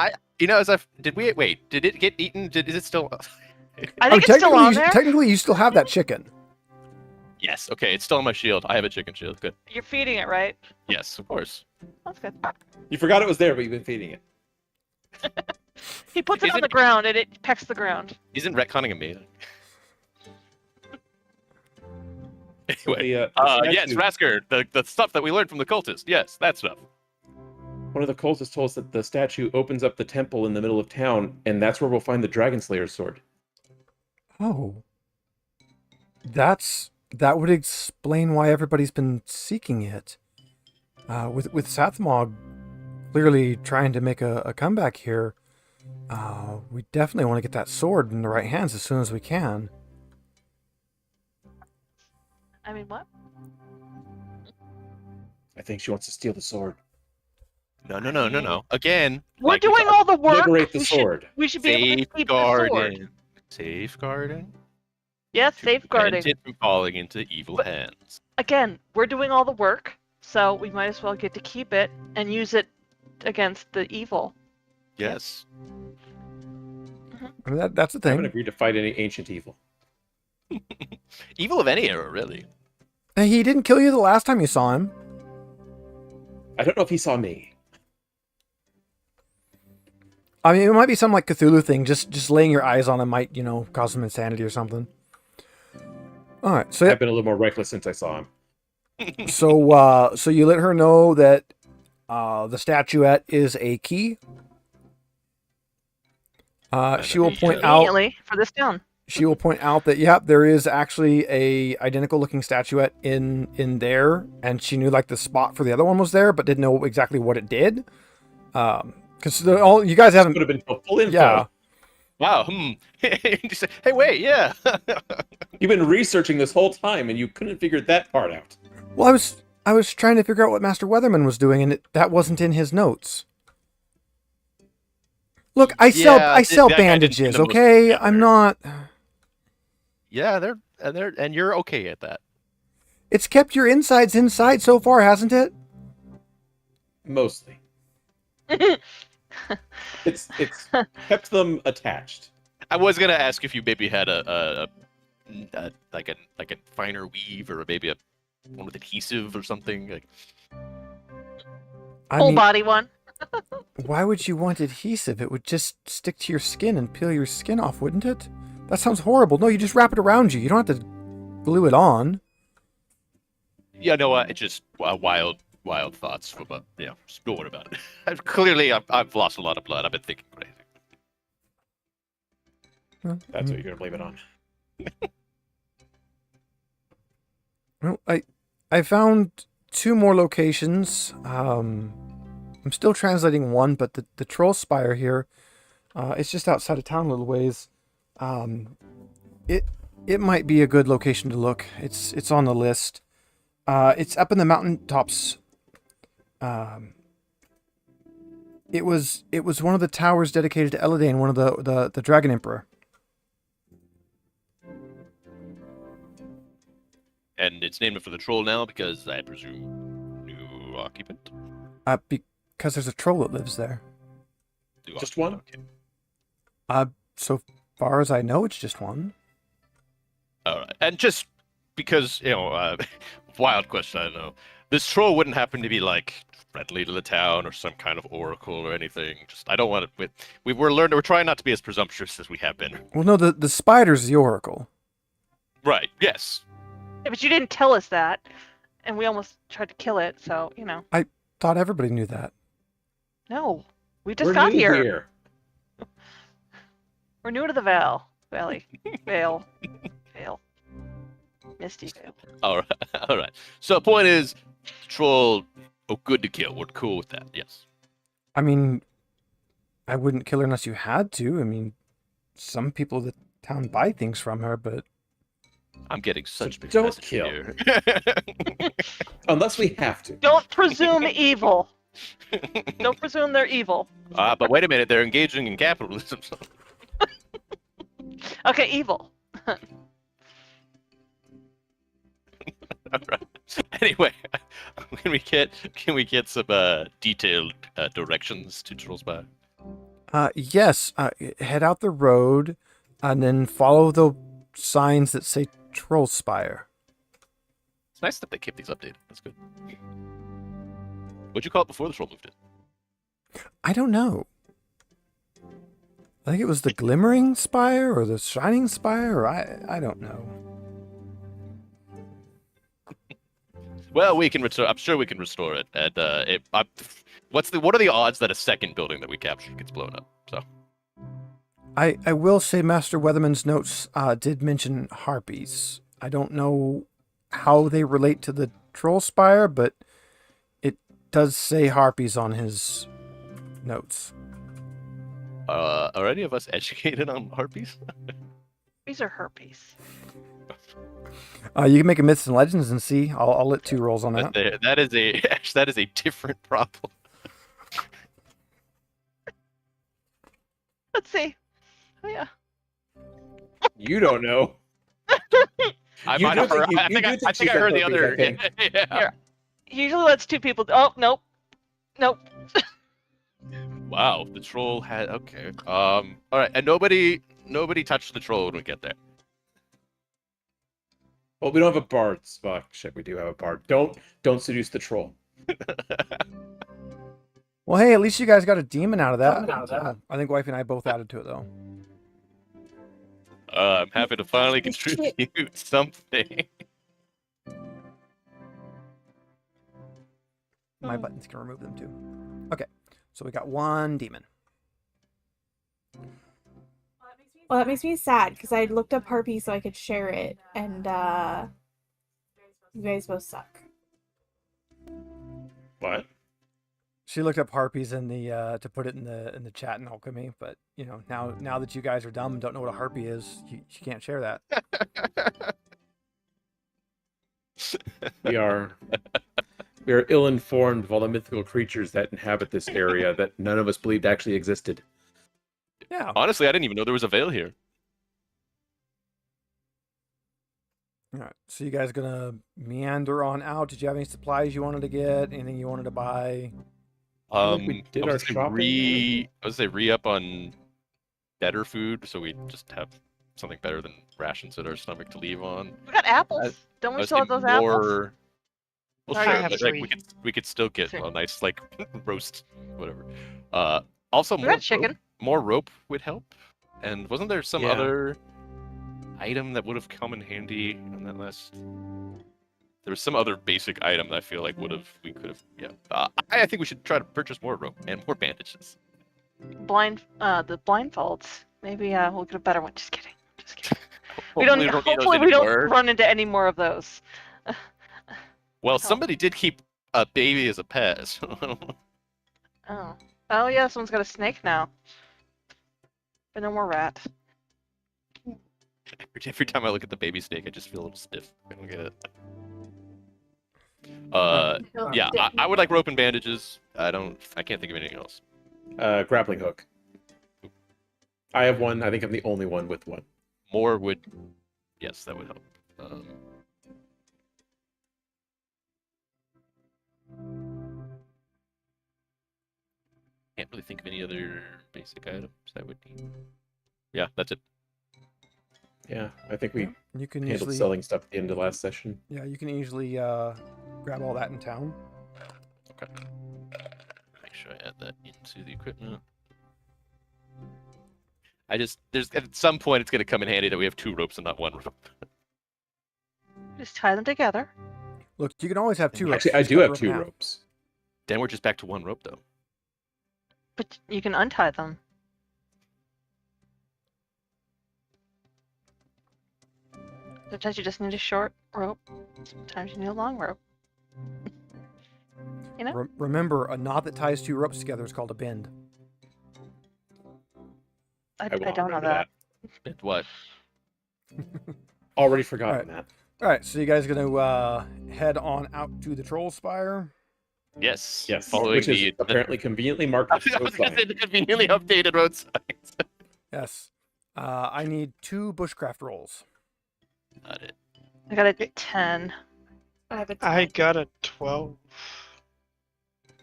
as I did we wait? Did it get eaten? Is it still? I think it's still on there. Technically, you still have that chicken. Yes. Okay, it's still on my shield. I have a chicken shield. Good. You're feeding it, right? Yes, of course. That's good. You forgot it was there, but you've been feeding it. He puts it on Isn't- the ground and it pecks the ground. Isn't retconning amazing? Anyway, The yes, statue- Rasker, the stuff that we learned from the cultist. Yes, that stuff. One of the cultists told us that the statue opens up the temple in the middle of town, and that's where we'll find the Dragon Slayer's sword. Oh. That would explain why everybody's been seeking it. With Sathmog clearly trying to make a comeback here, we definitely want to get that sword in the right hands as soon as we can. I mean, what? I think she wants to steal the sword. No. Again, We're like we doing talked- all the work. Liberate the we sword. We should be able to keep the sword. Safeguarding. Safeguarding. Yes, To prevent safeguarding. it from falling into evil But- hands. Again, we're doing all the work, so we might as well get to keep it and use it against the evil. Yes. I mean, that's the I haven't thing. agreed to fight any ancient evil. Evil of any era, really. And he didn't kill you the last time you saw him. I don't know if he saw me. I mean, it might be some like Cthulhu thing. Just laying your eyes on him might, cause some insanity or something. All right, so I've been a little more reckless since I saw him. so you let her know that the statuette is a key. She will point out. Conveniently for this town. she will point out that yep, there is actually a identical looking statuette in there, and she knew like the spot for the other one was there, but didn't know exactly what it did. Because all you guys haven't Would have been full info. Yeah. Wow. You say, hey, wait, yeah. You've been researching this whole time, and you couldn't figure that part out. Well, I was trying to figure out what Master Weatherman was doing, and that wasn't in his notes. Look, I sell Yeah, that guy didn't bandages, send them okay? together. I'm not. Yeah, and you're okay at that. It's kept your insides inside so far, hasn't it? Mostly. It's kept them attached. I was gonna ask if you maybe had a like a finer weave or maybe one with adhesive or something. Like, I Whole mean, body one. why would you want adhesive? It would just stick to your skin and peel your skin off, wouldn't it? That sounds horrible. No, you just wrap it around you. You don't have to glue it on. yeah, no, it's just wild thoughts. But yeah, just don't worry about it. Clearly, I've lost a lot of blood. I've been thinking crazy. That's what you're gonna blame it on. Well, I found 2 more locations. I'm still translating one, but the troll spire here, it's just outside of town a little ways. It might be a good location to look. It's on the list. It's up in the mountaintops. It was one of the towers dedicated to Eladane, one of the Dragon Emperor. And it's named for the troll now because I presume new occupant. Because there's a troll that lives there. New Just occupant, one? okay. So far as I know, it's just one. All right, and just because wild question, I don't know. This troll wouldn't happen to be like friendly to the town or some kind of oracle or anything. Just I don't want it. We're trying not to be as presumptuous as we have been. Well, no, the spider's the oracle. Right. Yes. Yeah, but you didn't tell us that, and we almost tried to kill it. So Thought everybody knew that. no, we just We're got new here. We're new to the Valley. Vale. Misty Viel. All right. All right. So the point is, troll. Oh, good to kill. We're cool with that. Yes. I mean, I wouldn't kill her unless you had to. I mean, some people in the town buy things from her, but I'm getting such So big don't messages kill. here. Unless we have to. Don't presume evil. Don't presume they're evil. But wait a minute. They're engaging in capitalism. So. Okay, evil. All right. Anyway, can we get some detailed directions to Troll's Spire? yes, head out the road and then follow the signs that say Troll Spire. It's nice that they keep these updated. That's good. What'd you call it before the troll moved in? I don't know. I think it was the Glimmering Spire or the Shining Spire, or I don't know. Well, we can restore. I'm sure we can restore it. And what are the odds that a second building that we captured gets blown up? So I will say Master Weatherman's notes did mention harpies. I don't know how they relate to the Troll Spire, but it does say harpies on his notes. are any of us educated on harpies? These are herpes. You can make a myths and legends and see. I'll let 2 rolls on that. That is a different problem. Let's see. Oh yeah. You don't know. I You might do have heard. think you- I you think do I think think I she's heard a the herpes, other. I think. Yeah. Here. Usually lets 2 people. Oh nope. Wow, the troll had okay. All right, and nobody touched the troll when we get there. Well, we don't have a bard. Fuck, shit, we do have a bard. Don't seduce the troll. Well, hey, at least you guys got a demon out of that. I think Wifey and I both added to it, though. I'm happy to finally contribute something. My buttons can remove them, too. Okay, so we got 1 demon. Well, that makes me sad because I looked up Harpy so I could share it, and you guys both suck. What? She looked up harpies in the to put it in the chat in alchemy, but you know now that you guys are dumb and don't know what a harpy is, you can't share that. We are ill-informed of all the mythical creatures that inhabit this area that none of us believed actually existed. Yeah. Honestly, I didn't even know there was a veil here. All right. So you guys gonna meander on out? Did you have any supplies you wanted to get? Anything you wanted to buy? We did our shopping. I would say re-up on better food, so we just have something better than rations at our stomach to leave on. We got apples. Don't we still have those apples? Well, I sure, have but, three. like, we could still get Sure. a nice like roast, whatever. Also We more got chicken. more rope would help. And wasn't there some Yeah. other item that would have come in handy on that list? There was some other basic item that I feel like we could have. Yeah, I think we should try to purchase more rope and more bandages. The blindfolds. Maybe we'll get a better one. Just kidding. Just kidding. We don't. Hopefully need those Hopefully, we don't anymore. run into any more of those. Well, somebody did keep a baby as a pet. So Oh. Oh yeah, someone's got a snake now. But no more rat. every time I look at the baby snake, I just feel a little stiff. I don't get it. Yeah, I would like rope and bandages. I can't think of anything else. Grappling hook. I have one. I think I'm the only one with one. More would, yes, that would help. Can't really think of any other basic items I would need. Yeah, that's it. Yeah, I think we You can handled easily selling stuff at the end of last session. Yeah, you can easily grab all that in town. Okay. Make sure I add that into the equipment. There's at some point it's gonna come in handy that we have 2 ropes and not 1 rope. Just tie them together. Look, you can always have 2 ropes. Actually, I Just do cut the have rope 2 in half. ropes. Then we're just back to 1 rope though. But you can untie them. Sometimes you just need a short rope. Sometimes you need a long rope. You know? Remember, a knot that ties 2 ropes together is called a bend. I will don't know remember that. And what? Already forgotten Alright. that. All right, so you guys gonna head on out to the Troll Spire? Yes. Yes, Following which is the apparently conveniently marked I as was road gonna say sign. the conveniently updated road signs. Yes. I need 2 bushcraft rolls. Got it. I got a 10. I have a I got a 12.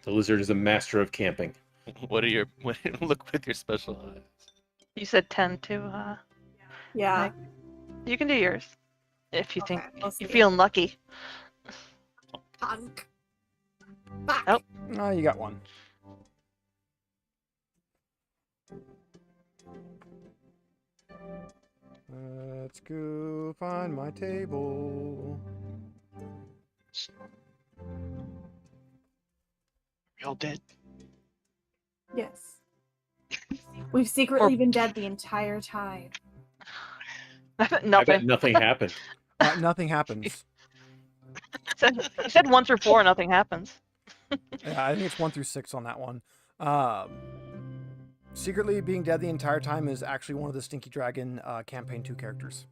The lizard is a master of camping. What are your look with your special eyes? You said 10 too. Yeah. You can do yours if you think Okay, I'll see. you're feeling lucky. Punk. Fuck. Oh. Oh, you got 1. Let's go find my table. We all dead. Yes. We've secretly been dead the entire time. I bet Nothing. nothing happened. Nothing happens. You said 1 through 4, nothing happens. Yeah, I think it's 1 through 6 on that one. Secretly being dead the entire time is actually one of the Stinky Dragon campaign 2 characters.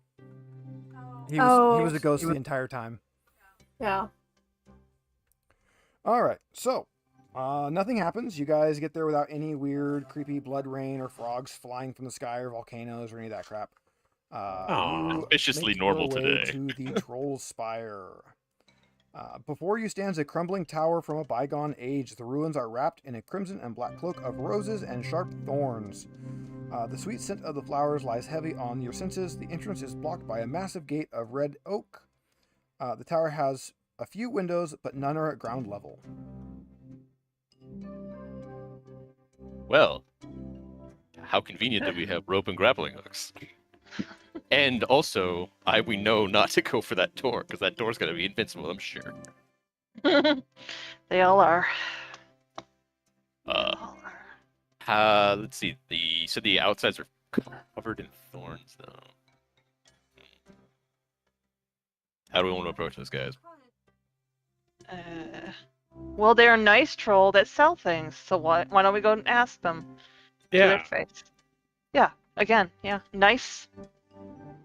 He was a ghost the entire time. Yeah. All right, so nothing happens. You guys get there without any weird, creepy blood rain or frogs flying from the sky or volcanoes or any of that crap. You Suspiciously make your normal way today. to the Troll Spire. Before you stands a crumbling tower from a bygone age. The ruins are wrapped in a crimson and black cloak of roses and sharp thorns. The sweet scent of the flowers lies heavy on your senses. The entrance is blocked by a massive gate of red oak. The tower has a few windows, but none are at ground level. Well, how convenient that we have rope and grappling hooks. And also, we know not to go for that door, because that door's going to be invincible, I'm sure. They all are. Let's see. So the outsides are Covered in thorns, though. How do we want to approach this, guys? Well, they're a nice troll that sell things, so why don't we go and ask them to their face? Yeah, again, yeah, nice.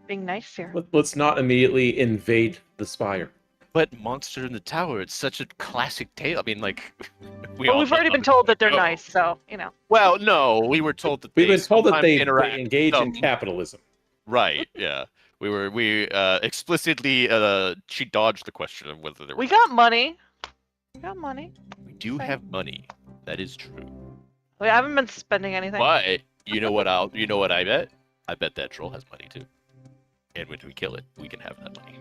Being nice here. Let's not immediately invade the spire. But Monster in the Tower, it's such a classic tale. I mean, like, We've already been told that they're nice, so, you know. Well, no, we were told that We've been told that they interact engage in capitalism. Right, yeah. We explicitly, she dodged the question of whether there We got money. We got money. We do have money. That is true. We haven't been spending anything. But, you know what I bet? I bet that troll has money, too. And when we kill it, we can have that money.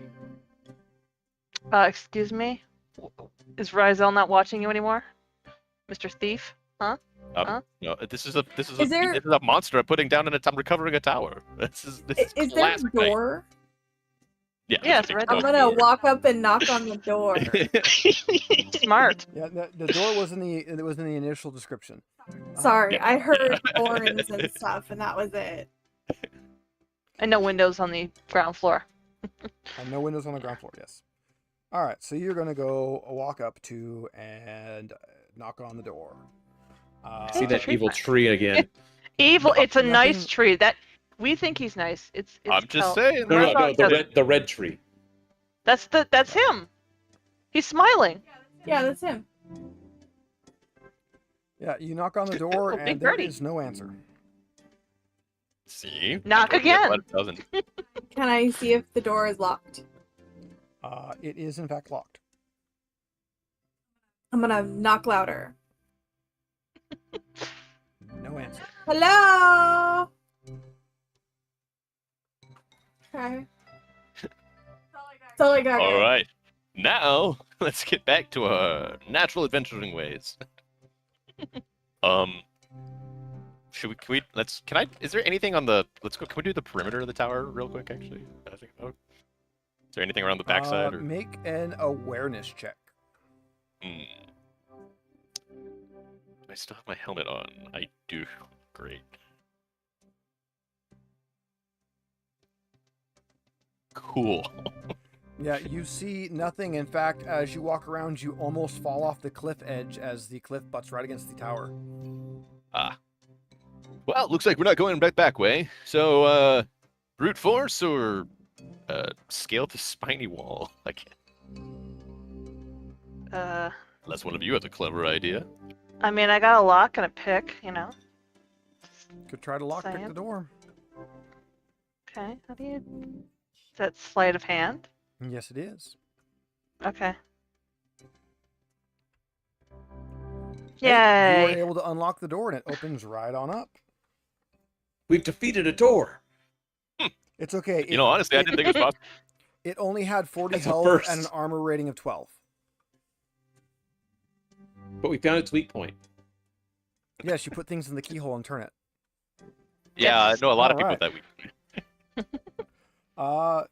Excuse me? Is Ryzel not watching you anymore? Mr. Thief? Huh? No, this is a monster I'm putting down I'm recovering a tower. This is Is there a door? Yeah, it's red. I'm gonna walk up and knock on the door. Smart. Yeah, the door was in the initial description. Sorry, I heard horns and stuff, and that was it. And no windows on the ground floor. No windows on the ground floor. Yes. All right, so you're gonna go walk up to and knock on the door. See that evil tree again. Evil. It's a nothing- nice tree. That we think he's nice. It's I'm just saying. No, the red tree. That's him. He's smiling. Yeah, that's him. Yeah, you knock on the door Big and there birdie. is no answer. See? Knock again. Can I see if the door is locked? It is in fact locked. I'm gonna knock louder. No answer. Hello? Okay. That's all I got. All right. Now, let's get back to our natural adventuring ways. Is there anything on the, can we do the perimeter of the tower real quick, actually? Is there anything around the backside? Make an awareness check. Do I still have my helmet on? I do. Great. Cool. Yeah, you see nothing. In fact, as you walk around, you almost fall off the cliff edge as the cliff butts right against the tower. Well, looks like we're not going back way. So, brute force or scale to spiny wall? Unless one of you has a clever idea. I mean, I got a lock and a pick, you know. Could try to lockpick Saying. the door. Okay. How do you? Is that sleight of hand? Yes, it is. Okay. Hey, you were Yay! able to unlock the door and it opens right on up. We've defeated a door. It's okay. You know, honestly, I didn't think it was possible. It only had 40 That's a health first. and an armor rating of 12. But we found its weak point. Yes, you put things in the keyhole and turn it. Yeah, I know a lot of people Alright. that we.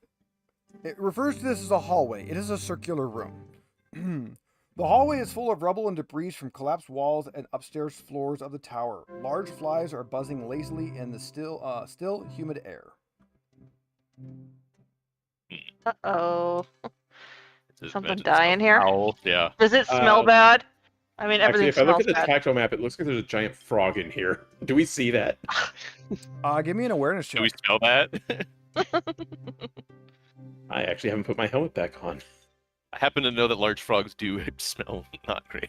It refers to this as a hallway. It is a circular room. The hallway is full of rubble and debris from collapsed walls and upstairs floors of the tower. Large flies are buzzing lazily in the still humid air. Uh-oh. Just Something imagine die in here? owl. Yeah. Does it smell bad? I mean, everything Actually, if I look smells at the bad. tactile map, it looks like there's a giant frog in here. Do we see that? Give me an awareness Do we check. smell that? I actually haven't put my helmet back on. I happen to know that large frogs do smell not great.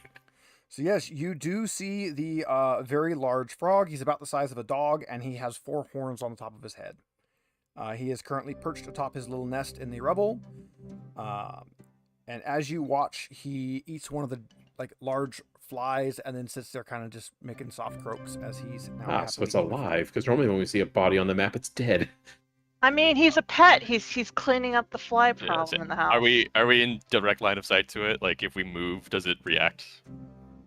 So yes, you do see the very large frog. He's about the size of a dog, and he has 4 horns on the top of his head. He is currently perched atop his little nest in the rubble. And as you watch, he eats one of the large flies and then sits there kind of just making soft croaks as he's now So it's happily- alive, because normally when we see a body on the map, it's dead. I mean, he's a pet. He's cleaning up the fly Yeah, problem in the house. Are we in direct line of sight to it? Like, if we move, does it react?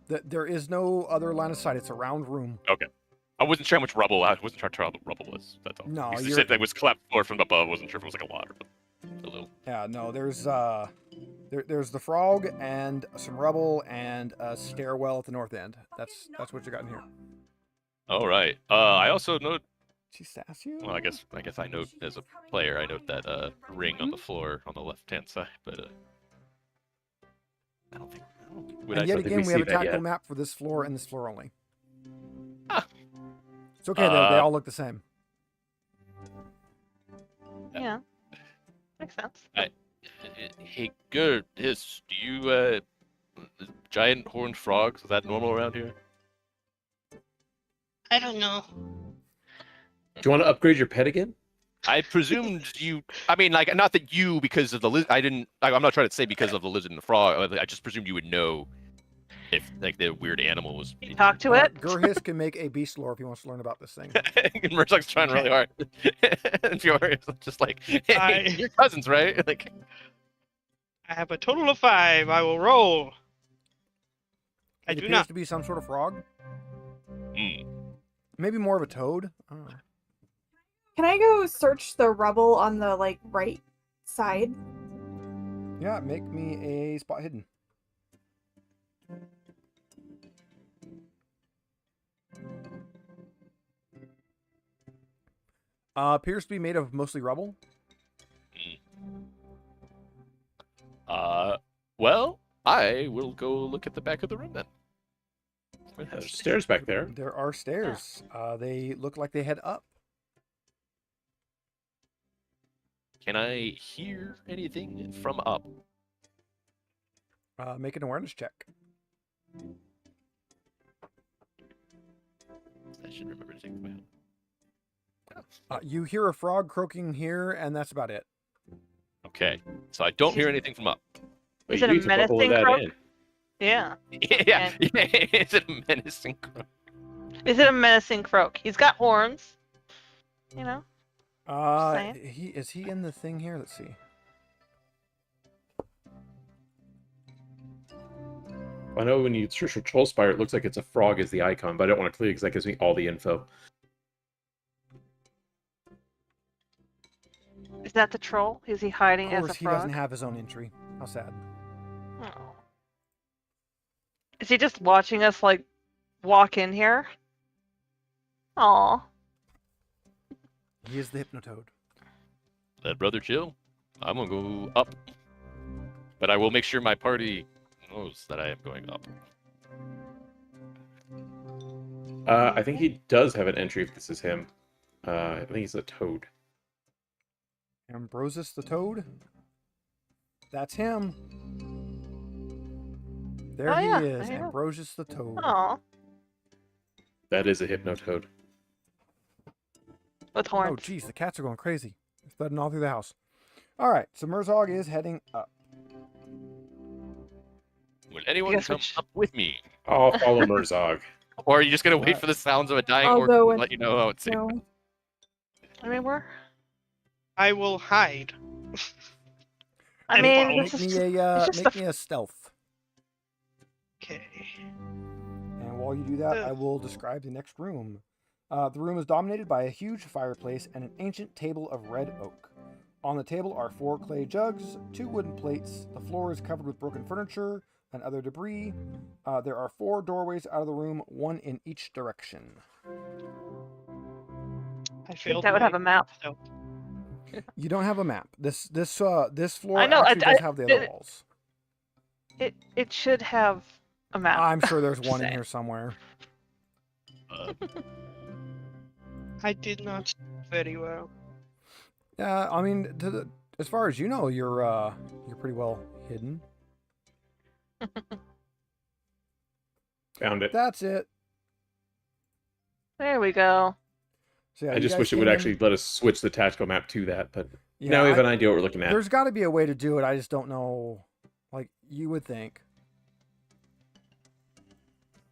There is no other line of sight. It's a round room. Okay. I wasn't sure how much rubble. I wasn't sure how the rubble was. That's all. No, Because you you're- said that was collapsed floor from above. I wasn't sure if it was like a lot or a little. Yeah, no, there's the frog and some rubble and a stairwell at the north end. That's what you got in here. All right. I also She sass you? Well, I guess I note as a player, I note that ring on the floor on the left-hand side, but I don't think. Would And I? yet don't think again, we we have a see that tactical yet. map for this floor and this floor only. Ah. It's okay, though. They all look the same. Yeah. Makes sense. Hey, good. Do you giant horned frogs? Is that normal around here? I don't know. Do you want to upgrade your pet again? I presumed you. I mean, like, not that you because of the lizard. I didn't. I'm not trying to say because of the lizard and the frog. I just presumed you would know if like the weird animal was. You talk to it. Gurhis can make a beast lore if he wants to learn about this thing. Murzac's trying really hard. And Fiore is just like, hey, you're cousins, right? Like, I have a total of 5. I will roll. I It do appears not. to be some sort of frog. mm, Maybe more of a toad. I don't know. Can I go search the rubble on the like right side? Yeah, make me a spot hidden. Appears to be made of mostly rubble. well, I will go look at the back of the room then. There's stairs back there. There are stairs. They look like they head up. Can I hear anything from up? Make an awareness check. I should remember to take them out. You hear a frog croaking here, and that's about it. Okay, so I don't hear anything from up. Is Wait, it you a need to bubble menacing that croak? in. Yeah. yeah, is it a menacing croak? Is it a menacing croak? He's got horns. You know. saying. Is he in the thing here? Let's see. I know when you search for Troll Spire, it looks like it's a frog as the icon, but I don't want to click because that gives me all the info. Is that the troll? Is he hiding Of as a course, he frog? doesn't have his own entry. How sad. Oh. Is he just watching us like walk in here? Aw. He is the Hypnotoad. Let brother chill. I'm gonna go up, but I will make sure my party knows that I am going up. I think he does have an entry if this is him. I think he's a toad. Ambrosis the Toad. That's him. There Oh, he yeah, is, there you go. Ambrosius the Toad. Aw. That is a Hypnotoad. With Oh, horns. geez, the cats are going crazy. They're thudding all through the house. All right, so Murzog is heading up. Will anyone Guess come which- up with me? I'll follow Murzog. Or are you just gonna wait for the sounds of a dying I'll orc go to with- let you know how it's safe? No. I mean, we're. I will hide. I And mean, follow. this Make is me just a stealth. Okay. And while you do that, I will describe the next room. The room is dominated by a huge fireplace and an ancient table of red oak. On the table are 4 clay jugs, 2 wooden plates. The floor is covered with broken furniture and other debris. There are 4 doorways out of the room, 1 in each direction. I I think failed. that would my have a map. stealth. You don't have a map. This floor I know, actually does I- have the other it- walls. It should have a map. I'm sure there's Just one in saying. here somewhere. I did not stealth very well. Yeah, I mean, as far as you know, you're pretty well hidden. Found it. That's it. There we go. So, yeah, I you just guys wish it would came in- actually let us switch the tactical map to that, but Yeah, now we have an idea what we're looking at. There's got to be a way to do it. I just don't know. Like you would think.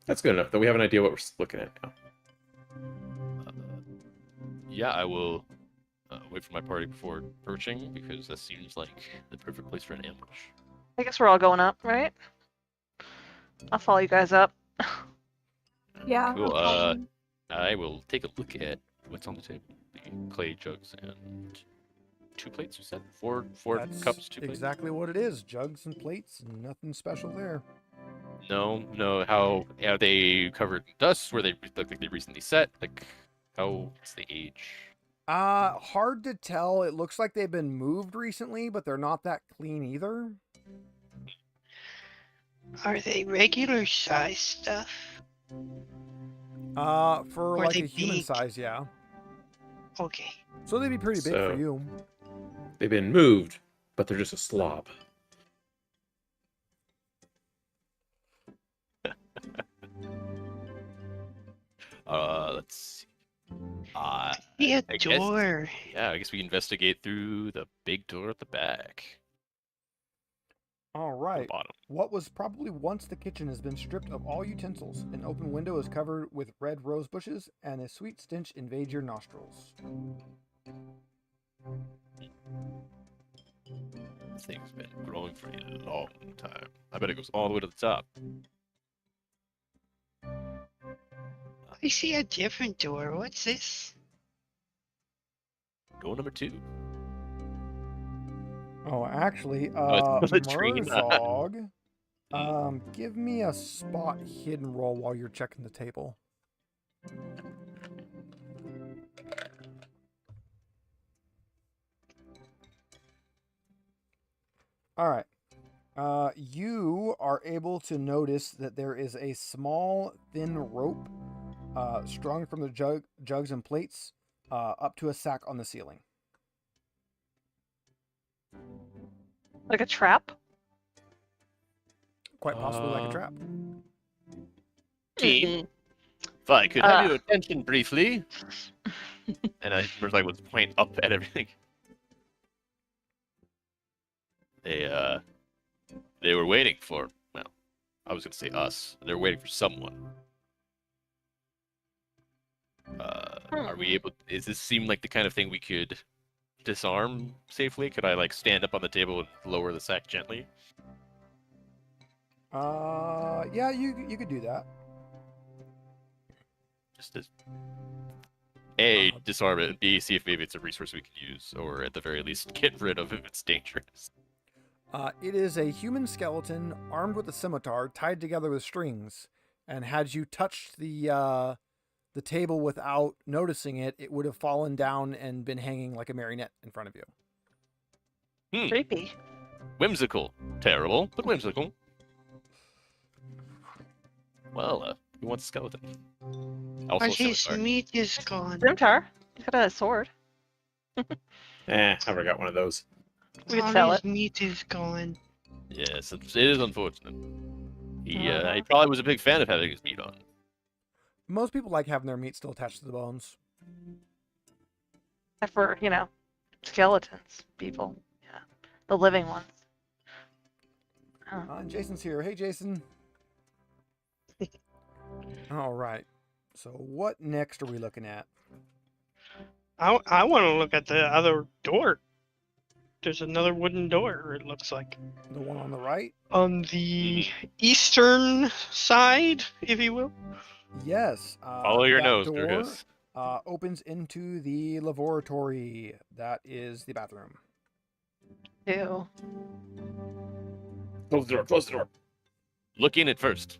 That's good enough, though. We have an idea what we're looking at now. Yeah, I will wait for my party before approaching because that seems like the perfect place for an ambush. I guess we're all going up, right? I'll follow you guys up. Yeah. Cool. I'll- I will take a look at what's on the table. The clay jugs and 2 plates. You said 4 That's cups, 2 plates. exactly what it is. Jugs and plates, and nothing special there. No. How are they covered in dust? Were they look like they recently set? Like What's the age? Hard to tell. It looks like they've been moved recently, but they're not that clean either. Are they regular size stuff? For Or like they a human big? size, yeah. Okay. So they'd be pretty big for So- you. They've been moved, but they're just a slob. Let's see. Be a I guess- door. Yeah, I guess we investigate through the big door at the back. All The right. bottom. What was probably once the kitchen has been stripped of all utensils. An open window is covered with red rose bushes, and a sweet stench invades your nostrils. This thing's been growing for a long time. I bet it goes all the way to the top. I see a different door. What's this? Door number 2. Oh, actually, it's the latrine. Murzog, give me a spot hidden roll while you're checking the table. All right. You are able to notice that there is a small, thin rope strung from the jugs and plates up to a sack on the ceiling. Like a trap? Quite possibly like a trap. Team. If I could have your attention briefly. And I was like, would point up at everything. They were waiting for, well, I was gonna say us. They were waiting for someone. Are we able? Does this seem like the kind of thing we could disarm safely? Could I like stand up on the table and lower the sack gently? Yeah, you could do that. Just to A, disarm it, and B, see if maybe it's a resource we can use, or at the very least get rid of if it's dangerous. It is a human skeleton armed with a scimitar tied together with strings, and had you touched the table without noticing it, it would have fallen down and been hanging like a marionette in front of you. Creepy. Whimsical. Terrible, but whimsical. Well, who wants a skeleton? Also a But his scimitar. meat is gone. Scimitar. He's got a sword. I never got one of those. We could All sell his it. meat is gone. Yes, it is unfortunate. He probably was a big fan of having his meat on. Most people like having their meat still attached to the bones. Except for, skeletons, people. Yeah. The living ones. Oh. And Jason's here. Hey, Jason. All right. So what next are we looking at? I want to look at the other door. There's another wooden door, it looks like. The one on the right? On the eastern side, if you will. Yes. Follow your that nose, door, Gurgis. opens into the laboratory. That is the bathroom. Ew. Close the door. Close the door. Look in it first.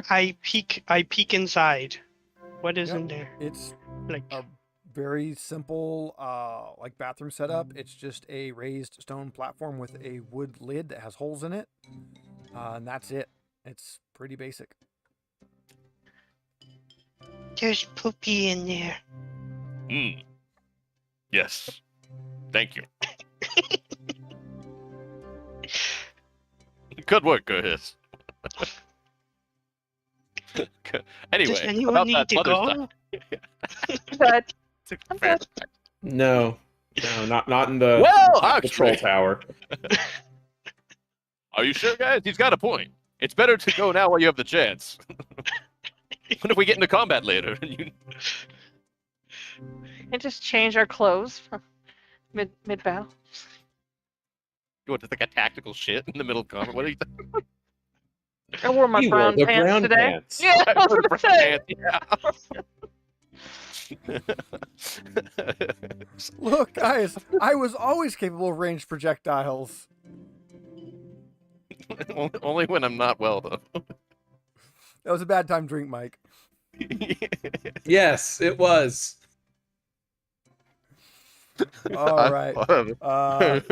I peek inside. What is Yep. in there? It's Like a very simple like bathroom setup. It's just a raised stone platform with a wood lid that has holes in it. And that's it. It's pretty basic. there's poopy in there. Yes. Thank you. Good work, Gurgis. Anyway, Does anyone about need that to other go? stuff. But It's fair. No, not in the Well, patrol actually, tower. are you sure, guys? He's got a point. It's better to go now while you have the chance. What if we get into combat later? And you... and just change our clothes from mid bow. You want to like a tactical shit in the middle of combat? What are you? I wore my You wore brown the pants brown today. pants. Yeah, I was gonna say. Look, guys, I was always capable of ranged projectiles. Only when I'm not well, though. That was a bad time drink, Mike. Yes, it was. All right.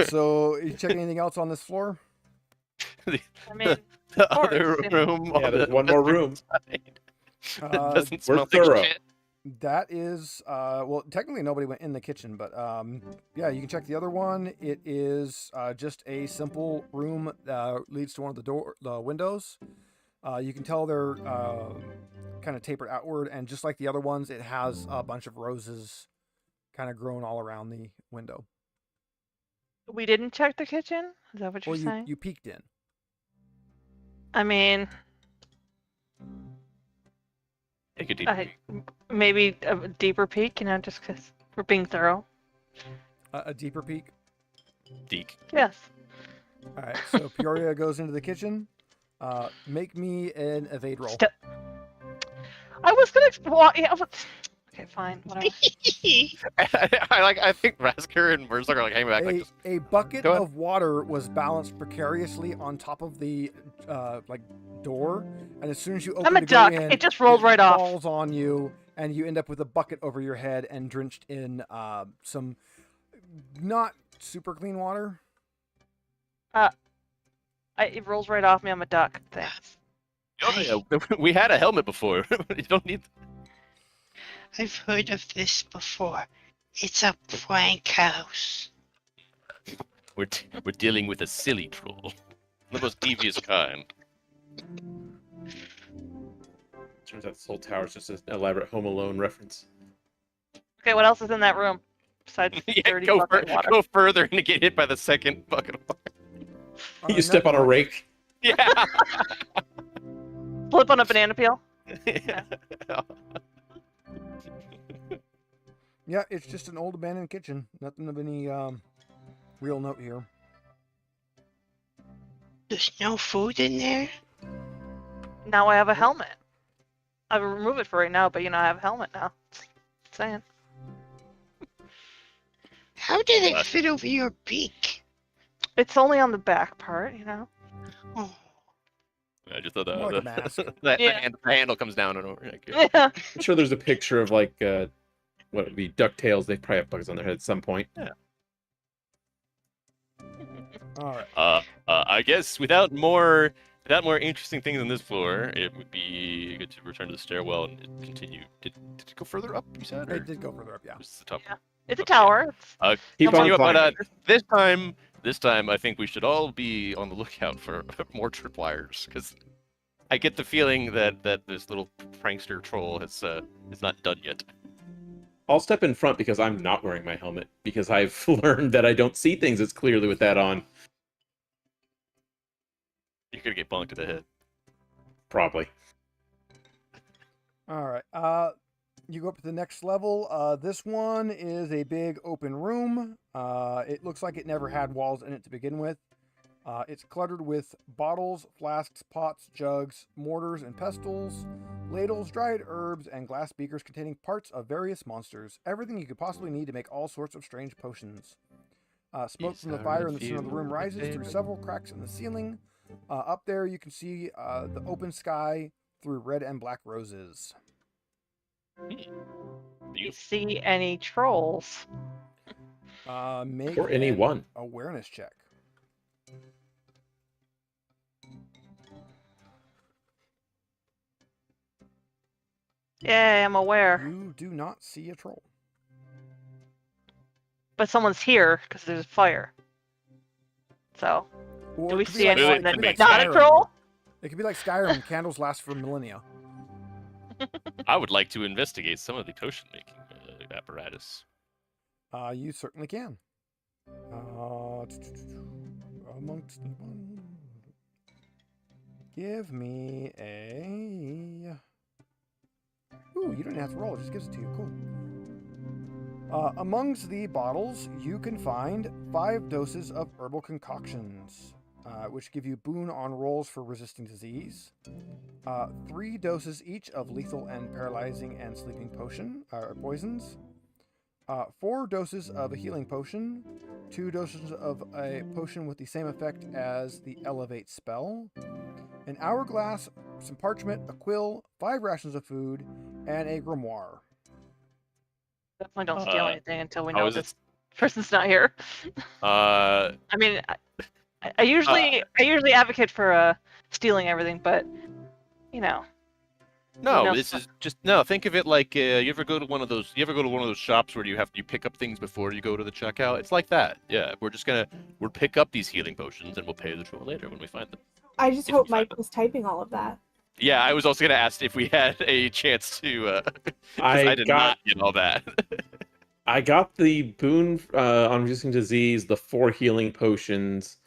So you check anything else on this floor? I mean, The of course, other you know. room. Yeah, on there's the one more western room. side. It Uh, doesn't we're smell thorough. like shit. That is, well, technically nobody went in the kitchen, but yeah, you can check the other one. It is just a simple room that leads to one of the windows. You can tell they're kind of tapered outward, and just like the other ones, it has a bunch of roses kind of grown all around the window. We didn't check the kitchen? Is that what you're Well, saying? you peeked in. I mean, Take a deep peek. maybe a deeper peek, just because we're being thorough. A deeper peek. Deek. Yes. All right, so Peoria goes into the kitchen. Make me an evade roll. I was gonna. Well, yeah, okay, fine, whatever. I think Rasker and Mercer are like hanging back. Like, A bucket Go ahead. of water was balanced precariously on top of the door, and as soon as you open I'm a to duck. go in, It just rolled right off. falls on you, and you end up with a bucket over your head and drenched in some not super clean water. It rolls right off me. I'm a duck. Thanks. oh, yeah, we had a helmet before. You don't need. I've heard of this before. It's a prank house. We're dealing with a silly troll, the most devious kind. Turns out this whole tower is just an elaborate Home Alone reference. Okay, what else is in that room besides Yeah, dirty go, bucket water? go further and get hit by the second bucket of water. You step on a rake. Yeah. Flip on a banana peel. Yeah. Yeah, it's just an old abandoned kitchen. Nothing of any real note here. There's no food in there? Now I have a helmet. I will remove it for right now, but I have a helmet now. Just saying. How did it fit over your beak? It's only on the back part, Oh, I just thought More like a mask. the handle comes down and over. Like, Yeah. I'm sure there's a picture of like what would be DuckTales. They probably have bugs on their head at some point. Yeah. All right. I guess without more interesting things on this floor, it would be good to return to the stairwell and continue. Did it go further up? You said, or It did go further up, yeah. just the top? Yeah. It's a Okay. tower. Keep on Continue up, climbing. but this time, I think we should all be on the lookout for more tripwires, because I get the feeling that this little prankster troll is not done yet. I'll step in front because I'm not wearing my helmet because I've learned that I don't see things as clearly with that on. You're gonna get bonked to the head. Probably. All right. You go up to the next level. This one is a big open room. It looks like it never had walls in it to begin with. It's cluttered with bottles, flasks, pots, jugs, mortars and pestles, ladles, dried herbs, and glass beakers containing parts of various monsters. Everything you could possibly need to make all sorts of strange potions. Smoke from the fire in the center of the room rises through several cracks in the ceiling. Up there you can see the open sky through red and black roses. Do you see any trolls? Make Or anyone. an awareness check. Yeah, I'm aware. You do not see a troll. But someone's here because there's a fire. So, Or do it we could be see like- anyone it could be that's like not a Skyrim. troll? It could be like Skyrim. Candles last for millennia. I would like to investigate some of the potion making apparatus. You certainly can. Amongst the give me a. Ooh, you don't have to roll. It just gives it to you. Cool. Amongst the bottles, you can find 5 doses of herbal concoctions, which give you boon on rolls for resisting disease. 3 doses each of lethal and paralyzing and sleeping potion poisons. 4 doses of a healing potion. 2 doses of a potion with the same effect as the elevate spell. an hourglass, some parchment, a quill, 5 rations of food, and a grimoire. Definitely don't steal anything until we know is it- this person's not here. I mean, I usually advocate for stealing everything, but you know. No, know this stuff. is just no. Think of it like you ever go to one of those shops where you pick up things before you go to the checkout. It's like that. Yeah, we'll pick up these healing potions and we'll pay the troll later when we find them. I just If hope we find Mike was typing all of that. Yeah, I was also gonna ask if we had a chance to. 'Cause I did not get all that. I got the boon on reducing disease, the 4 healing potions,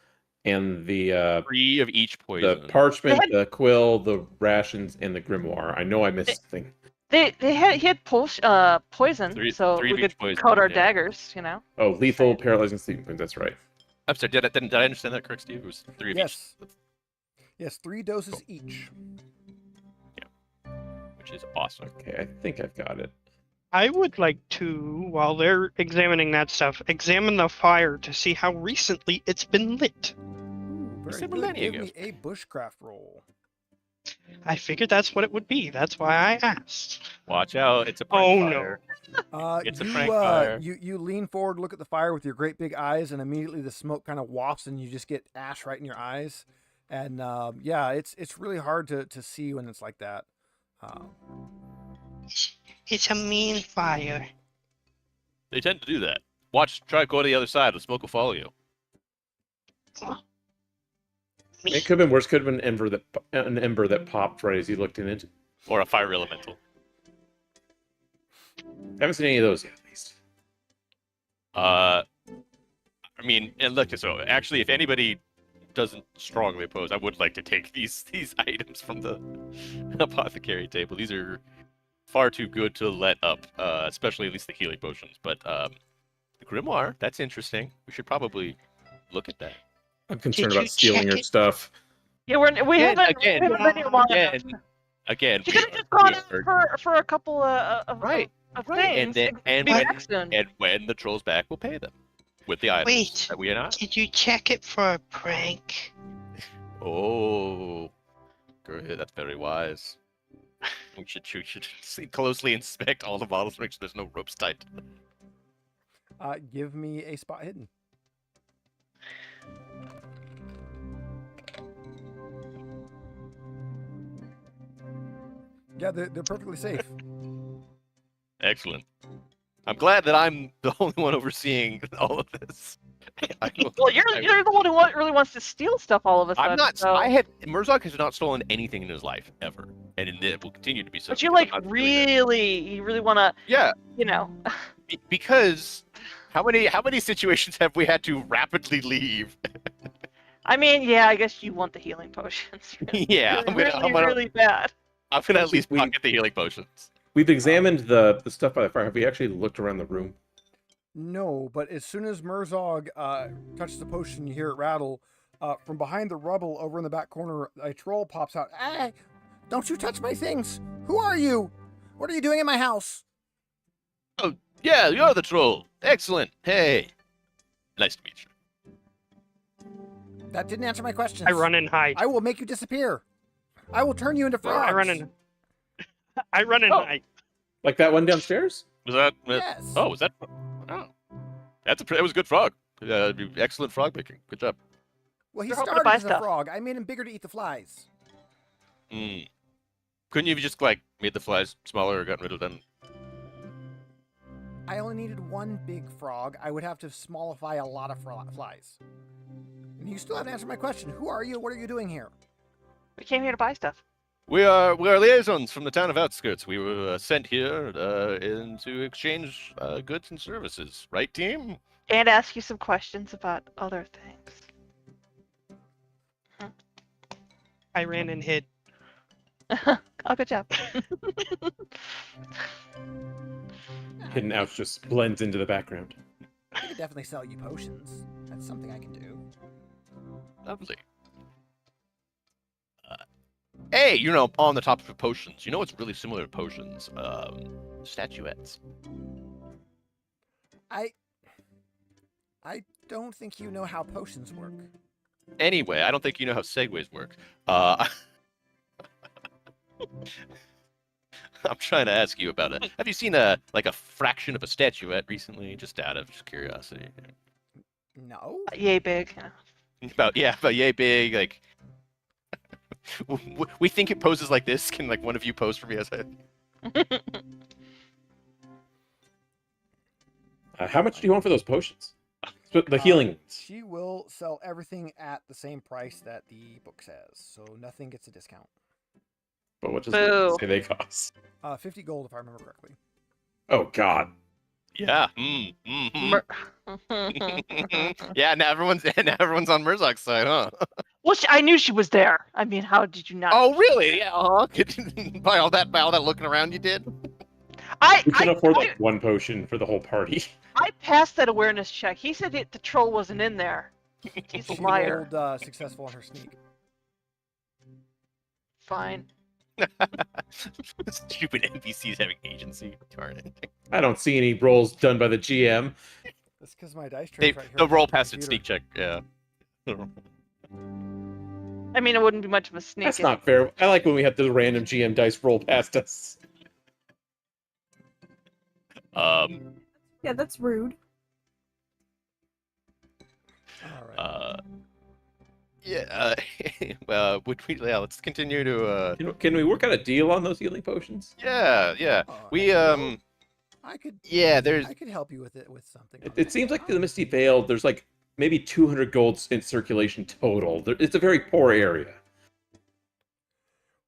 and the 3 of each poison. the parchment, the quill, the rations, and the grimoire. I know I missed something. He had poison, so three we of each could poison, coat our yeah. daggers, you know. Oh, lethal, paralyzing, sleeping points. That's right. I'm sorry. Did I understand that correct, Steve? It was 3 of Yes. Yes, 3 doses each. each, which is awesome. Okay, I think I've got it. I would like to, while they're examining that stuff, examine the fire to see how recently it's been lit. Ooh, very said good. millennia Give me ago. a bushcraft roll. I figured that's what it would be. That's why I asked. Watch out! It's a prank Oh, fire. It's a you, prank fire. You lean forward, look at the fire with your great big eyes, and immediately the smoke kind of wafts, and you just get ash right in your eyes. And yeah, it's really hard to see when it's like that. It's a mean fire. They tend to do that. Try to go to the other side. The smoke will follow you. It could have been worse. Could have been an ember that popped right as you looked in it. Or a fire elemental. Haven't seen any of those yet, at least. I mean, and look, so actually, if anybody doesn't strongly oppose, I would like to take these items from the apothecary table. These are far too good to let up, especially at least the healing potions. But the grimoire, that's interesting. We should probably look at that. I'm concerned Did about you stealing check your it? stuff. Yeah, we haven't been here long enough. Again, She could have just gone out for a couple of Right. of And things. then, Be back soon. and when the troll's back, we'll pay them with the items Wait. that we are not. Did you check it for a prank? Oh, that's very wise. We should closely inspect all the bottles, make sure there's no ropes tied to them. Give me a spot hidden. Yeah, they're perfectly safe. Excellent. I'm glad that I'm the only one overseeing all of this. Well, you're the one who really wants to steal stuff all of a sudden. I'm not. So. Merzog has not stolen anything in his life ever, and it will continue to be so. But you because like I'm not doing that. you really want to. Yeah. You know. Because how many situations have we had to rapidly leave? I mean, yeah, I guess you want the healing potions. Yeah, really bad. I'm gonna at least pocket the healing potions. We've examined the stuff by the fire. Have we actually looked around the room? No, but as soon as Merzog touches the potion, you hear it rattle. From behind the rubble over in the back corner, a troll pops out. Hey, don't you touch my things! Who are you? What are you doing in my house? Oh, yeah, you're the troll. Excellent. Hey, nice to meet you. That didn't answer my questions. I run and hide. I will make you disappear. I will turn you into frogs. I run and hide. Like that one downstairs? Was that? Yes. Oh, was that? Oh, that was a good frog. Excellent frog picking. Good job. Well, he You're hoping to started buy as a stuff. frog. I made him bigger to eat the flies. Mm. Couldn't you have just like made the flies smaller or gotten rid of them? I only needed one big frog. I would have to smallify a lot of flies. And you still haven't answered my question. Who are you? What are you doing here? We came here to buy stuff. We are liaisons from the town of Outskirts. We were sent here to exchange goods and services. Right, team? And ask you some questions about other things. I ran and hid. Oh, good job. Hidden Ouch just blends into the background. I could definitely sell you potions. That's something I can do. Lovely. Hey, on the topic of potions, what's really similar to potions? Statuettes. I don't think you know how potions work. Anyway, I don't think you know how segues work. I'm trying to ask you about it. Have you seen a fraction of a statuette recently? Just out of curiosity. No. Yay big. About yay big. Like we think it poses like this. Can like one of you pose for me as a? How much do you want for those potions? The healing ones. She will sell everything at the same price that the book says, so nothing gets a discount. But what does Boo. it say they cost? 50 gold, if I remember correctly. Oh God. Yeah. Yeah. Now everyone's on Murzok's side, huh? Well, I knew she was there. I mean, how did you not? Oh, really? Yeah. By all that looking around you did. We can afford like one potion for the whole party. I passed that awareness check. He said the troll wasn't in there. He's a She liar. rolled successful on her sneak. Fine. Stupid NPCs having agency. Darn it. I don't see any rolls done by the GM. That's because my dice trays right here. They'll roll on the past it computer. sneak check. Yeah. I mean, it wouldn't be much of a sneak. That's not fair. I like when we have the random GM dice roll past us. Yeah, that's rude. All right. Yeah. Well, let's continue to. Can we work out a deal on those healing potions? Yeah. We I could. Yeah, there's. I could help you with something. It seems like the Misty Veil. There's like maybe 200 golds in circulation total. It's a very poor area.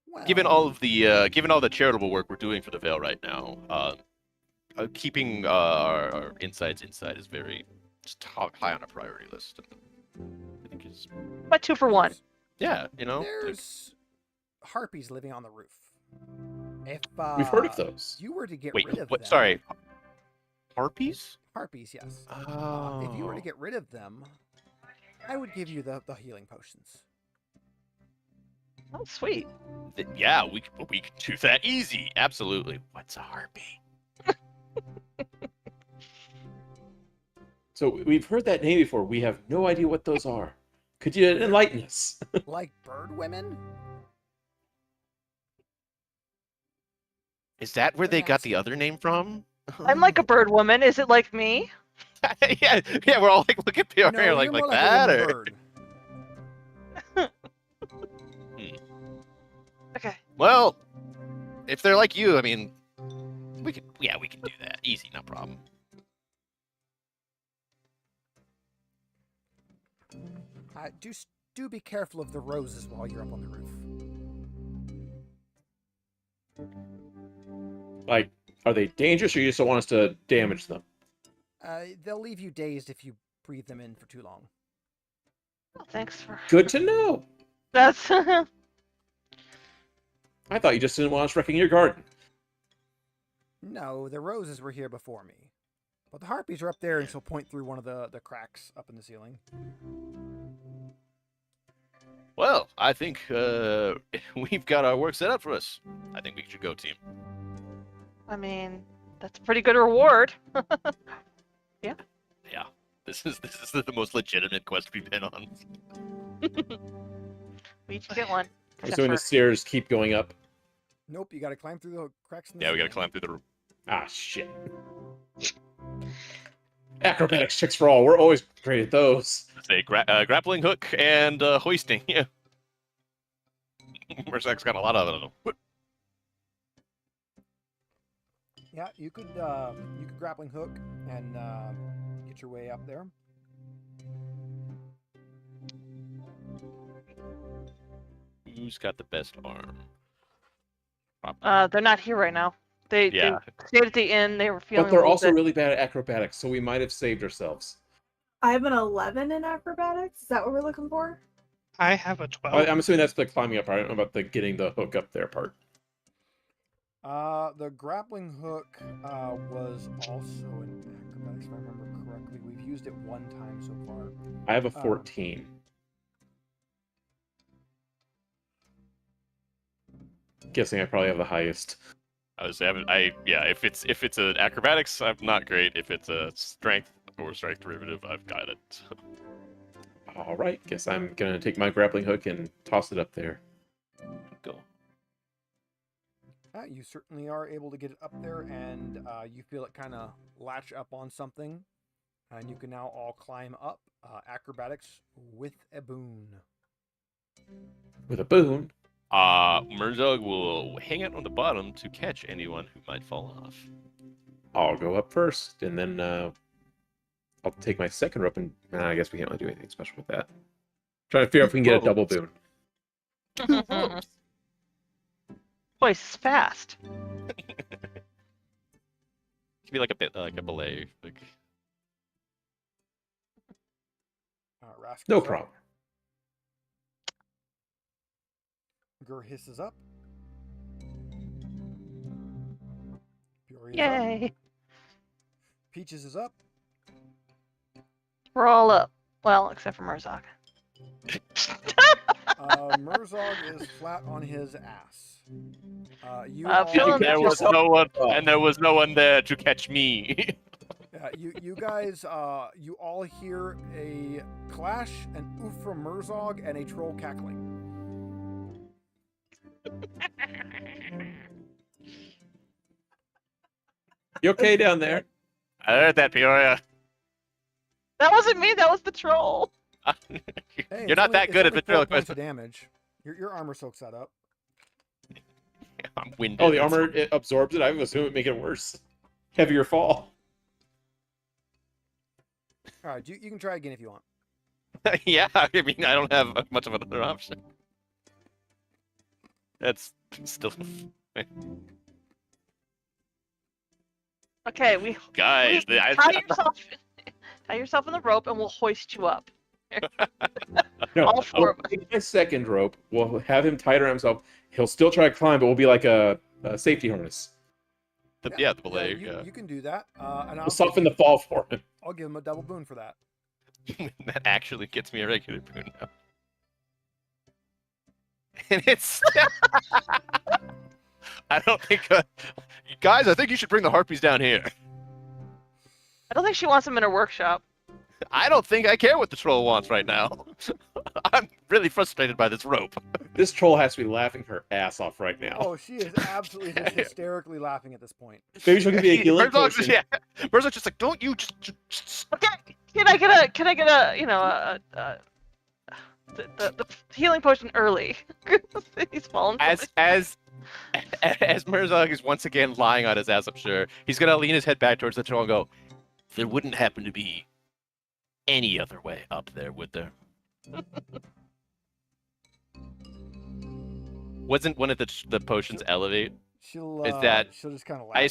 Well, Given all the charitable work we're doing for the Veil right now, keeping our insides inside is very just high on a priority list. I think is. But 2 for 1. Yeah, you know. there's harpies living on the roof. If We've heard of those. you were to get Wait, rid of what? them, Sorry. Harpies? harpies, yes. Oh. If you were to get rid of them, I would give you the healing potions. Oh, sweet. Yeah, we can do that easy. Absolutely. What's a harpy? So we've heard that name before. We have no idea what those are. Could you enlighten us? Like bird women? Is that where they got the other name from? I'm like a bird woman. Is it like me? yeah, we're all like, look at Peoria, No, like you're more that, a or bird. Okay. well, if they're like you, I mean, we can do that, easy, no problem. Do be careful of the roses while you're up on the roof. Like, are they dangerous, or you just don't want us to damage them? They'll leave you dazed if you breathe them in for too long. Well, thanks for Good to know. that's. I thought you just didn't want us wrecking your garden. No, the roses were here before me. But the harpies are up there, and she'll point through one of the cracks up in the ceiling. Well, I think we've got our work set up for us. I think we should go, team. I mean, that's a pretty good reward. Yeah, this is the most legitimate quest we've been on. We each get one. I'm assuming the stairs keep going up. Nope, you gotta climb through the cracks in the Yeah, we gotta ceiling. climb through the roof. Ah, shit. Acrobatics checks for all. We're always great at those. Say grappling hook and hoisting. Yeah. Murzok's got a lot of them. Yeah, you could grappling hook and get your way up there. Who's got the best arm? They're not here right now. They stayed at the inn. They were feeling. But they're a little also bit... really bad at acrobatics, so we might have saved ourselves. I have an 11 in acrobatics. Is that what we're looking for? I have a 12. I'm assuming that's the climbing up part. I don't know about the getting the hook up there part. The grappling hook was also in acrobatics, if I remember correctly. We've used it one time so far. I have a 14. Guessing I probably have the highest. I was having, if it's an acrobatics, I'm not great. If it's a strength or strength derivative, I've got it. All right, guess I'm gonna take my grappling hook and toss it up there. Go. You certainly are able to get it up there, and you feel it kind of latch up on something, and you can now all climb up. Acrobatics with a boon. With a boon. Murzog will hang out on the bottom to catch anyone who might fall off. I'll go up first, and then I'll take my second rope, and I guess we can't really do anything special with that. Trying to figure out if we can get a double boon. Voice is fast. It could be like a bit like a belay. Like... Rascal's No up. problem. Gur hisses up. Fury is up. Yay! Peaches is up. We're all up. Well, except for Murzog. Murzog is flat on his ass. You feeling all, There was no one, and there was no one there to catch me. you guys, you all hear a clash, an oof from Murzog, and a troll cackling. You okay down there? I heard that, Peoria. That wasn't me. That was the troll. Hey, You're it's not only- that it's good at only 4 ventriloquist. points of damage. Your armor soaks that up. I'm winded. Oh, the armor it absorbs it. I would assume it would make it worse. Heavier fall. All right, you can try again if you want. Yeah, I mean, I don't have much of another option. That's still... Okay, we Guys, tie yourself in the rope, and we'll hoist you up. No, All four of I'll take my second rope. We'll have him tied around himself. He'll still try to climb, but we'll be like a safety harness. the belay. You can do that. And We'll soften the fall for him. I'll give him a double boon for that. That actually gets me a regular boon now. And it's... I don't think... guys, I think you should bring the harpies down here. I don't think she wants them in her workshop. I don't think I care what the troll wants right now. I'm really frustrated by this rope. This troll has to be laughing her ass off right now. Oh, she is absolutely just hysterically laughing at this point. Maybe she'll give me a healing Murzog's potion. Murzog's just like, don't you just... Okay, can I get a you know the healing potion early? He's fallen. As Murzog is once again lying on his ass, I'm sure he's gonna lean his head back towards the troll and go, "There wouldn't happen to be any other way up there, would there?" Wasn't one of the potions elevate? She'll she'll just kind of laugh. I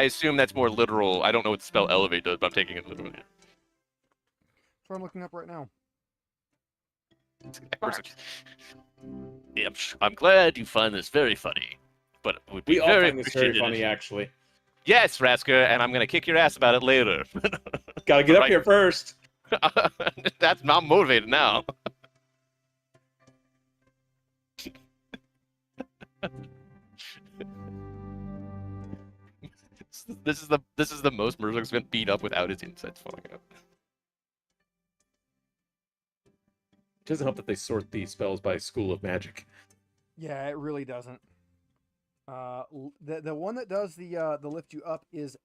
assume that's more literal. I don't know what the spell elevate does, but I'm taking it literally. That's what I'm looking up right now. Yeah, I'm glad you find this very funny, but it would be We all very find this very appreciated funny, if- actually. Yes, Rasker, and I'm gonna kick your ass about it later. Gotta get up Right. here first. That's not motivated now. This is the most Murzog's been beat up without his insides falling out. It doesn't help that they sort these spells by school of magic. Yeah, it really doesn't. The one that does the lift you up is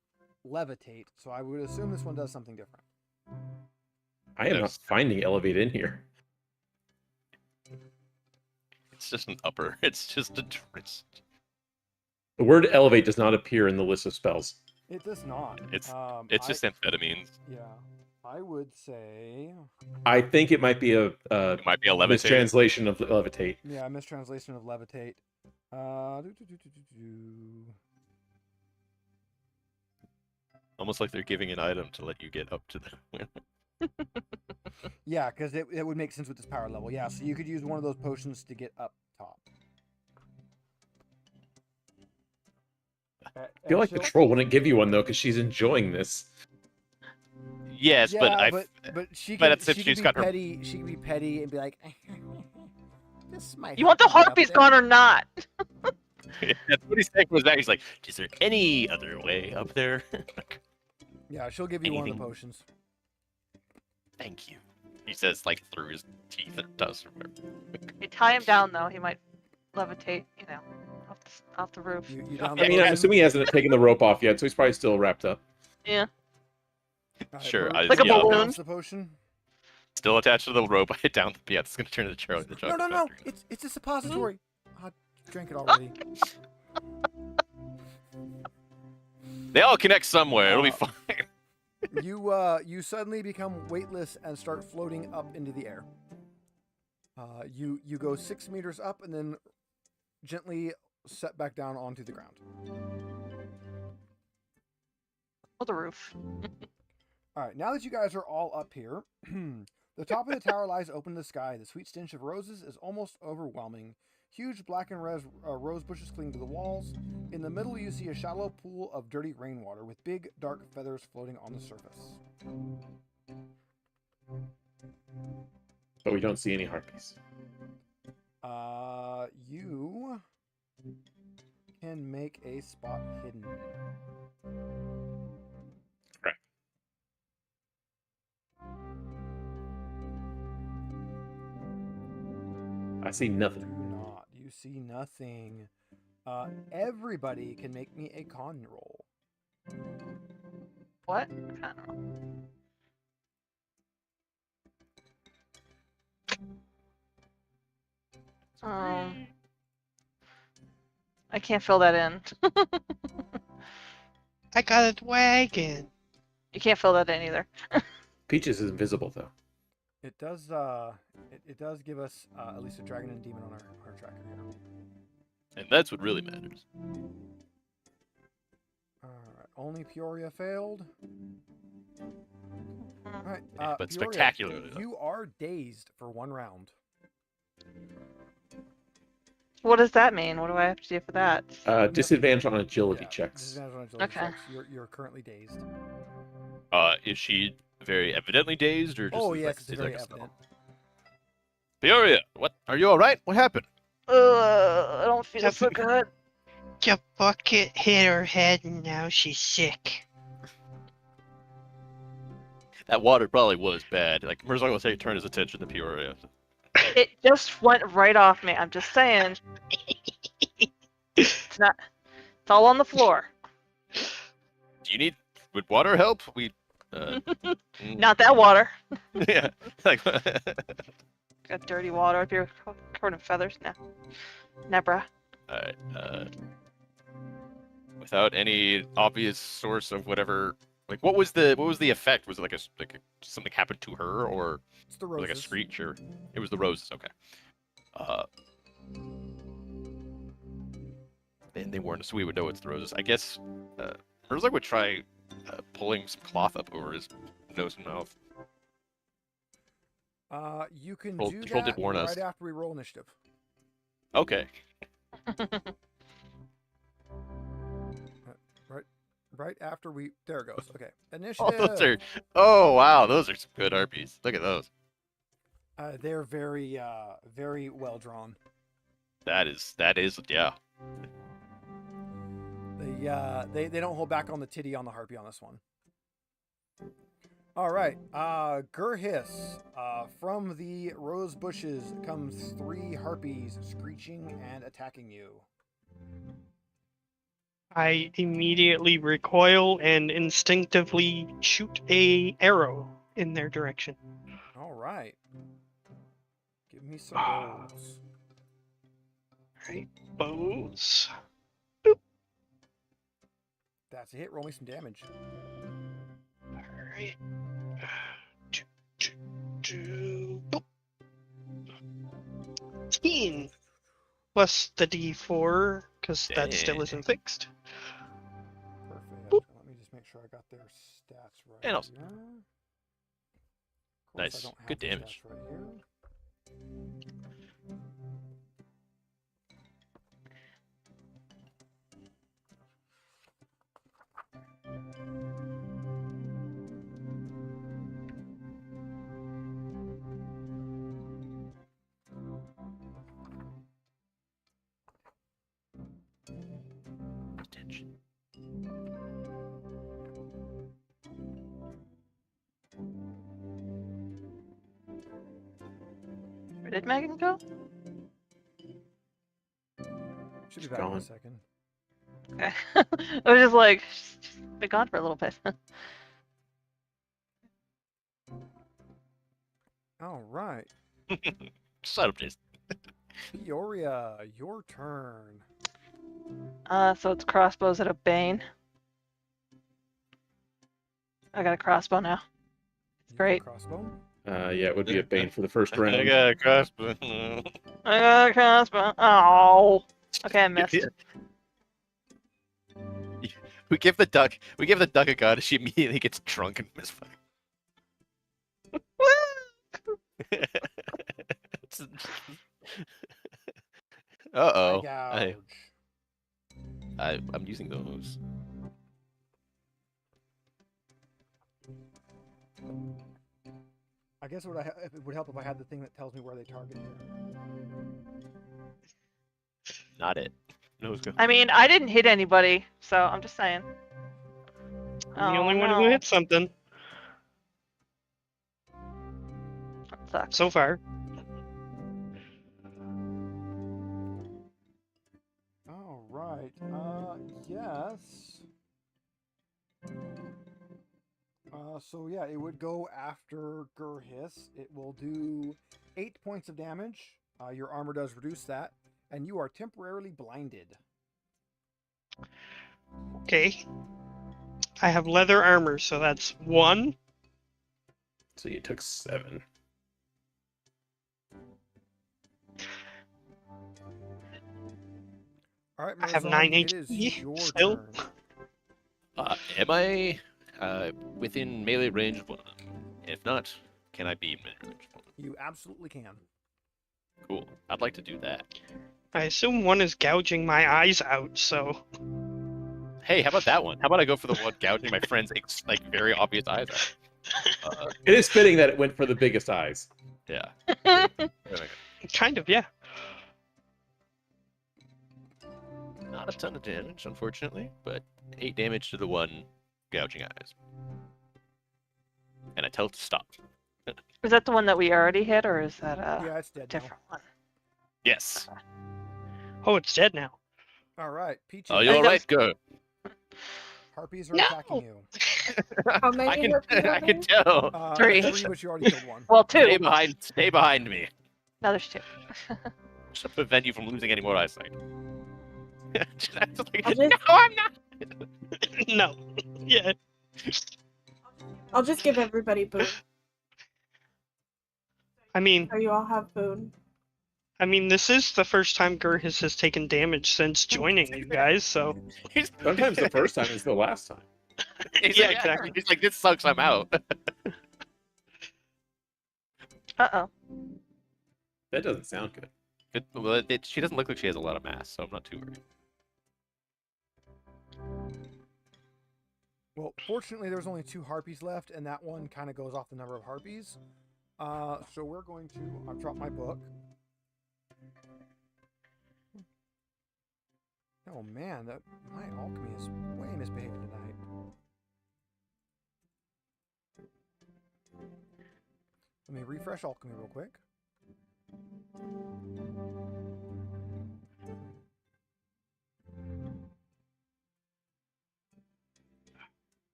levitate, so I would assume this one does something different. I am not finding elevate in here. It's just an upper. It's just a twist. The word elevate does not appear in the list of spells. It does not. It's I- just amphetamines. Yeah, I would say. I think it might be a It might be a levitate. mistranslation of levitate. Yeah, mistranslation of levitate. Almost like they're giving an item to let you get up to the. Yeah, because it would make sense with this power level. Yeah, so you could use one of those potions to get up top. I feel like the troll wouldn't give you one though, because she's enjoying this. Yes, Yeah, but she but could, it's if she she's could be got her- petty. She could be petty and be like, "This might." You want the help me up harpies there." gone or not? that's what he's saying was that he's like, is there any other way up there? Yeah, she'll give you one of the Anything- potions. Thank you. He says like through his teeth or does. Or whatever. You tie him down though, he might levitate, off the roof. You down I the mean, I'm potion? assuming he hasn't taken the rope off yet, so he's probably still wrapped up. Yeah. All Sure, Bert, I- Like a yeah, balloon. bounce the potion. Still attached to the rope. I hit down. Yeah, it's gonna turn into Charlie the No, Chocolate no, no! Factory. It's a suppository. I drank it already. They all connect somewhere. It'll be fine. You suddenly become weightless and start floating up into the air. You go 6 meters up and then gently set back down onto the ground. Or the roof. All right, now that you guys are all up here, the top of the tower lies open to the sky. The sweet stench of roses is almost overwhelming. Huge black and red rose bushes cling to the walls. In the middle, you see a shallow pool of dirty rainwater with big, dark feathers floating on the surface. But we don't see any harpies. You can make a spot hidden. Correct. I see nothing. Do not. You see nothing. Everybody can make me a con roll. What? I don't know. I can't fill that in. I got a wagon. You can't fill that in either. Peaches is invisible though. It does. It does give us at least a dragon and demon on our tracker here. And that's what really matters. All right. Only Peoria failed. All right. Yeah, but Peoria, spectacularly. you are dazed for 1 round. What does that mean? What do I have to do for that? Disadvantage on agility Yeah, checks. disadvantage on agility Okay. checks. You're currently dazed. Is she very evidently dazed, or just Oh like, yes, it's seems very like a evident. Peoria, what? Are you all right? What happened? I don't feel so Definitely. good. The bucket hit her head and now she's sick. That water probably was bad. Like Mirzog will say, he turned his attention to Peoria. It just went right off me. I'm just saying. It's not. It's all on the floor. Would water help? Not that water. Yeah. Like, Got dirty water up here, covered in feathers. Nah. Nebra. Alright, without any obvious source of whatever, like, what was the effect? Was it like something happened to her, or It's the was it roses. like a screech, or it was the roses? Okay. And they warned us, so we would know it's the roses. I guess Herzog would try pulling some cloth up over his nose and mouth. You can Troll- do Troll that did warn right us. after we roll initiative. Okay. Right after we. There it goes. Okay. Oh, Initiative. those are. Oh wow, those are some good harpies. Look at those. They're very well drawn. That is. Yeah. They don't hold back on the titty on the harpy on this one. All right. Gurhis. From the rose bushes comes 3 harpies screeching and attacking you. I immediately recoil and instinctively shoot a arrow in their direction. All right. Give me some rolls. Right, bows. That's a hit. Roll me some damage. Alright. Boop. 18 plus the d4, because that still isn't fixed. Perfect. Boop. Let me just make sure I got their stats right. And also- here. Of course, Nice. I don't have Good the damage. stats right here. Attention. Where did Megan go? Should be She's back in a gone. second. Okay. I was just like, she's been gone for a little bit. All right. Son of this. Peoria, your turn. So it's crossbows at a bane. I got a crossbow now. You got a Great. crossbow. Yeah, it would be a bane for the first round. I got a crossbow. I got a crossbow. Oh. Okay, I missed. We give the duck a gun. She immediately gets drunk and misfire. Uh-oh. Gouge. I'm using those. I guess it would help if I had the thing that tells me where they targeted. Not it. No, it's good. I mean, I didn't hit anybody, so I'm just saying. I'm the Oh, only one who no. hit something That sucks. so far. All right. Yes. So yeah, it would go after Gurhis. It will do 8 points of damage. Your armor does reduce that, and you are temporarily blinded. Okay. I have leather armor, so that's 1. So you took 7. All right, I have Mirzon, 9 it is HP your still. turn. Am I within melee range of one of them? If not, can I be in melee range of one of them? You absolutely can. Cool. I'd like to do that. I assume one is gouging my eyes out, so Hey, how about that one? How about I go for the one gouging my friend's like very obvious eyes out? It is fitting that it went for the biggest eyes. Yeah. kind of, yeah. Not a ton of damage, unfortunately, but 8 damage to the one gouging eyes. And I tell it to stop. Is that the one that we already hit, or is that a Yeah, it's dead now. different one? Yes. Oh, it's dead now. All right, Peaches. Oh, you're right. Go. Harpies are No! attacking you. How many I can. harpies are I can tell. 3. 3, but you already killed one. Well, 2. Stay behind me. Now there's 2. Just to prevent you from losing any more eyesight. Just like, I'll just- no, I'm not. No. Yeah. I'll just give everybody boon. I mean, So you all have boon. this is the first time Gurhis has taken damage since joining you guys, so Sometimes the first time is the last time. Yeah, exactly. He's like, this sucks. I'm out. Uh-oh. That doesn't sound good. Well, she doesn't look like she has a lot of mass, so I'm not too worried. Well, fortunately, there's only 2 harpies left, and that one kind of goes off the number of harpies. So we're going to... I've dropped my book. Oh man, my alchemy is way misbehaving tonight. Let me refresh alchemy real quick.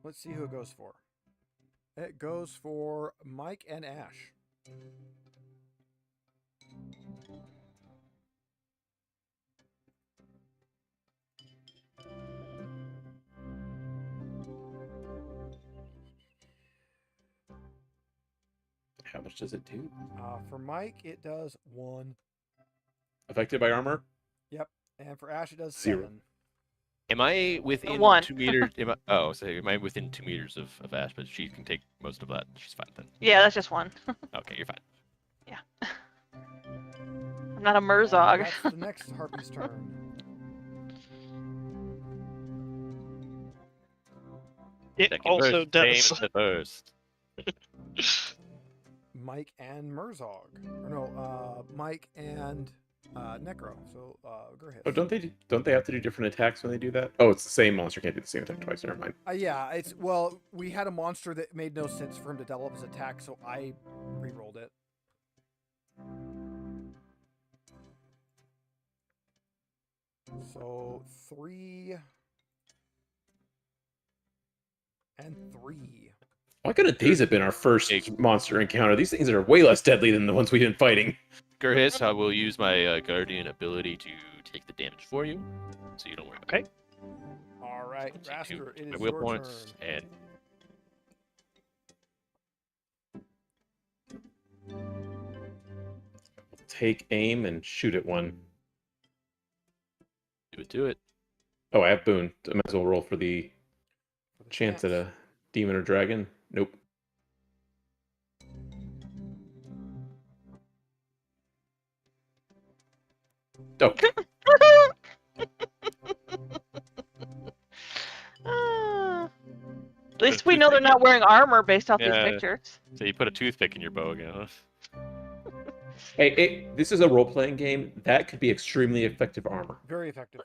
Let's see who it goes for. It goes for Mike and Ash. How much does it do? For Mike, it does 1. Affected by armor? Yep. And for Ash, it does 0. 7. Am I within 1. 2 meters? Am I within 2 meters of Ash? But she can take most of that. She's fine then. Yeah, that's just 1. Okay, you're fine. I'm not a Murzog. That's the next harpy's turn. it Second also verse, same does. as the first. Mike and Murzog. Or no, Mike and Necro. So Gurhis. Oh, don't they have to do different attacks when they do that? Oh, it's the same monster. Can't do the same attack twice. Never mind. Yeah, it's we had a monster that made no sense for him to double up his attack, so I re-rolled it. So 3 and 3. Why couldn't these have been our first monster encounter? These things are way less deadly than the ones we've been fighting. Gurhis, I will use my guardian ability to take the damage for you, so you don't worry. Okay. All right, Rasker, it is wheel your points turn. and Take aim and shoot at one. do it. Oh, I have boon. I might as well roll for the chance at a demon or dragon. Nope. Okay. At least we know they're not wearing armor based off these Yeah. pictures. So you put a toothpick in your bow again. Hey, this is a role-playing game. That could be extremely effective armor. Very effective.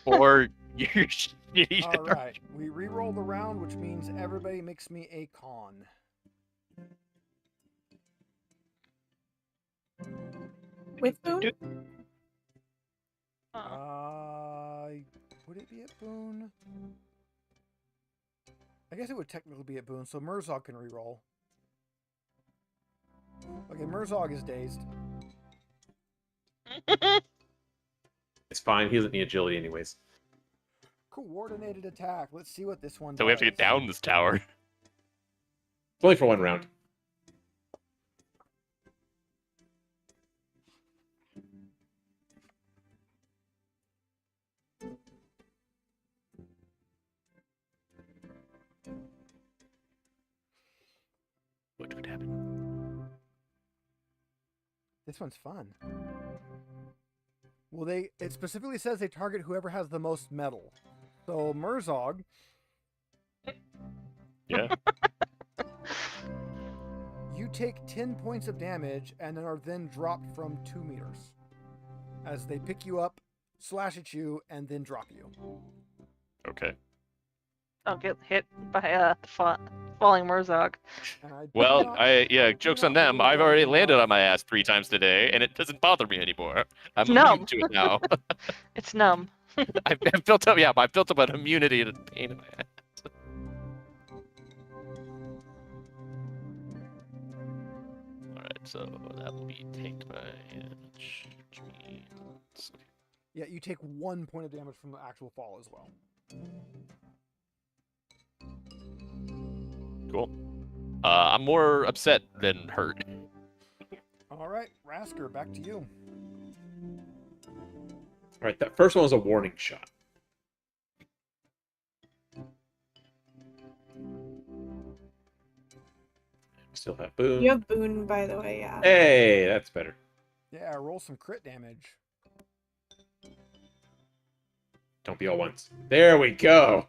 Or you're All right, we re-roll the round, which means everybody makes me a con. With boon? Would it be at boon? I guess it would technically be at boon, so Mirzog can re-roll. Okay, Mirzog is dazed. It's fine. He doesn't need agility anyways. Coordinated attack. Let's see what this one does. So we have to get down this tower. It's only for one round. What would happen? This one's fun. Well, it specifically says they target whoever has the most metal. So Mirzog. Yeah. You take 10 points of damage and then are then dropped from 2 meters. As they pick you up, slash at you, and then drop you. Okay. I'll get hit by falling Murzog. Well, jokes on them. I've already landed on my ass 3 times today, and it doesn't bother me anymore. I'm immune to it now. It's numb. I've built up an immunity to the pain in my ass. Alright, so that will be tanked by Yeah, you take 1 point of damage from the actual fall as well. Cool. I'm more upset than hurt. All right, Rasker, back to you. All right, that first one was a warning shot. Still have boon. You have boon, by the way, yeah. Hey, that's better. Yeah, roll some crit damage. Don't be all once. There we go.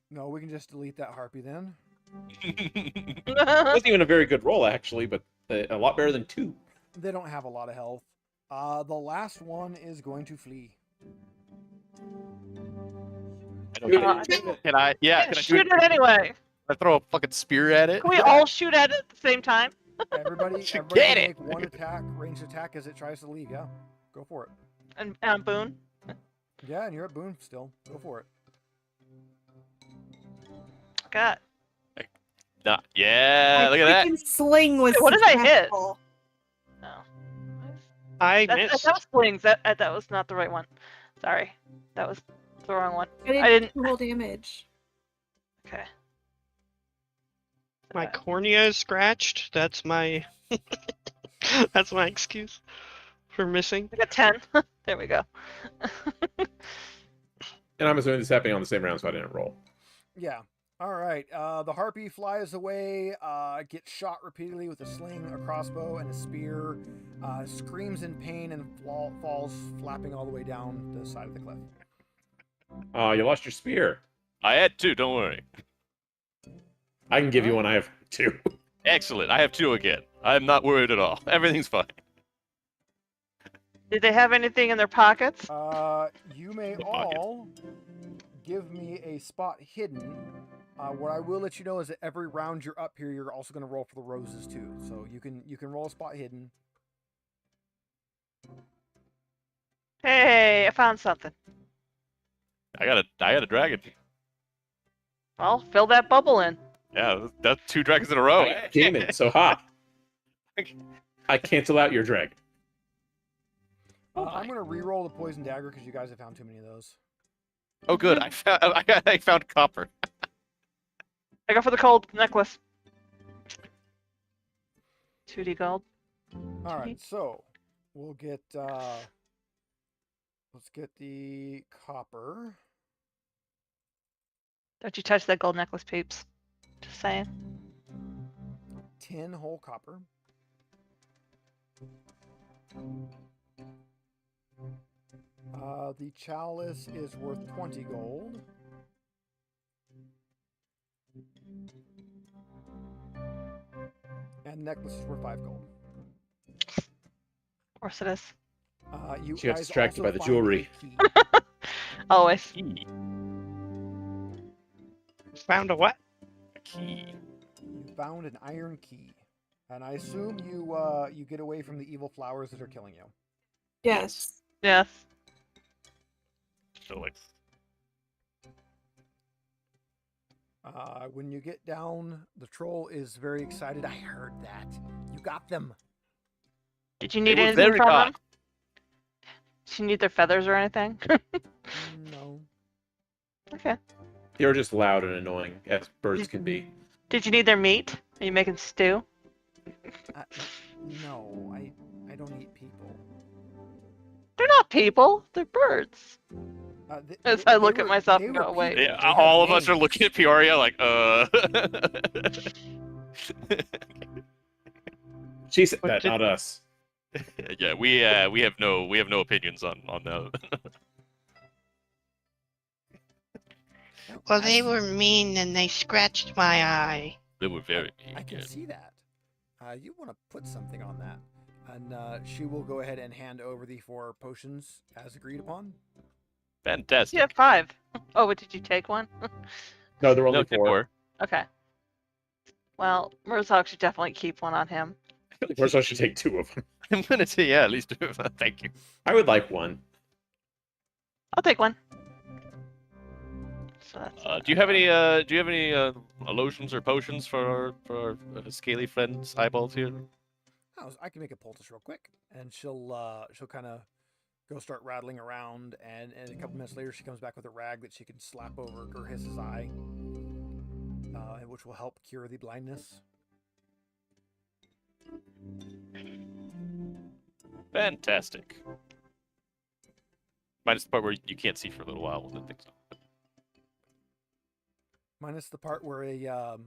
No, we can just delete that harpy then. It wasn't even a very good roll, actually, but a lot better than 2. They don't have a lot of health. The last one is going to flee. Can I shoot it anyway. I throw a fucking spear at it? Can we all shoot at it at the same time? Everybody Get can it! make one attack, ranged attack, as it tries to leave. Yeah, go for it. And Boone? Yeah, and you're at Boone still. Go for it. God. Nah. Yeah, look at that. Freaking sling was What did I hit? successful. No. I That missed. was slings. That was not the right one. Sorry. That was the wrong one. I I didn't. roll damage. Okay. My cornea is scratched. That's my that's my excuse for missing. I got 10. There we go. And I'm assuming this is happening on the same round, so I didn't roll. Yeah. All right. The harpy flies away, gets shot repeatedly with a sling, a crossbow, and a spear, screams in pain, and falls flapping all the way down the side of the cliff. Oh, you lost your spear. I had 2, don't worry. I can give you one. I have 2. Excellent. I have 2 again. I'm not worried at all. Everything's fine. Did they have anything in their pockets? You may The pocket. all give me a spot hidden. What I will let you know is that every round you're up here, you're also going to roll for the roses too. So you can roll a spot hidden. Hey, I found something. I got a dragon. Well, fill that bubble in. Yeah, that's 2 dragons in a row. Damn it! So ha! I cancel out your dragon. I'm going to re-roll the poison dagger because you guys have found too many of those. Oh, good. I found copper. I go for the cold necklace. 2D gold. All right, so we'll get. Let's get the copper. Don't you touch that gold necklace, peeps. Just saying. 10 whole copper. The chalice is worth 20 gold. And necklace is worth 5 gold. Of course it is. You She got guys distracted also by the find jewelry. a key. Always. Key. Found a what? A key. You found an iron key, and I assume you get away from the evil flowers that are killing you. Yes. Yes. So like, When you get down, the troll is very excited. I heard that. You got them. Did you need were anything very from hot. them? Did you need their feathers or anything? No. Okay. They were just loud and annoying, as birds can be. Did you need their meat? Are you making stew? No, I don't eat people. They're not people. They're birds. As I look at myself they and were go, wait. people. yeah, They had all of us are names. looking at Peoria like, She said What that, did- not us. Yeah, we have no opinions on that. Well, they were mean and they scratched my eye. They were very I can good. see that. You want to put something on that. And she will go ahead and hand over the 4 potions as agreed upon. Fantastic. You have 5. Oh, but did you take one? No, there were only No, 4. Okay. Well, Murzock should definitely keep one on him. First, I should take 2 of them. I'm gonna say yeah, at least 2. Thank you. I would like one. I'll take one. So that's Do you have any lotions or potions for our scaly friend's eyeballs here? I can make a poultice real quick, and she'll kind of go start rattling around, and a couple minutes later she comes back with a rag that she can slap over Gurhiss's eye, which will help cure the blindness. Fantastic. Minus the part where you can't see for a little while when the thing's on. Minus the part where a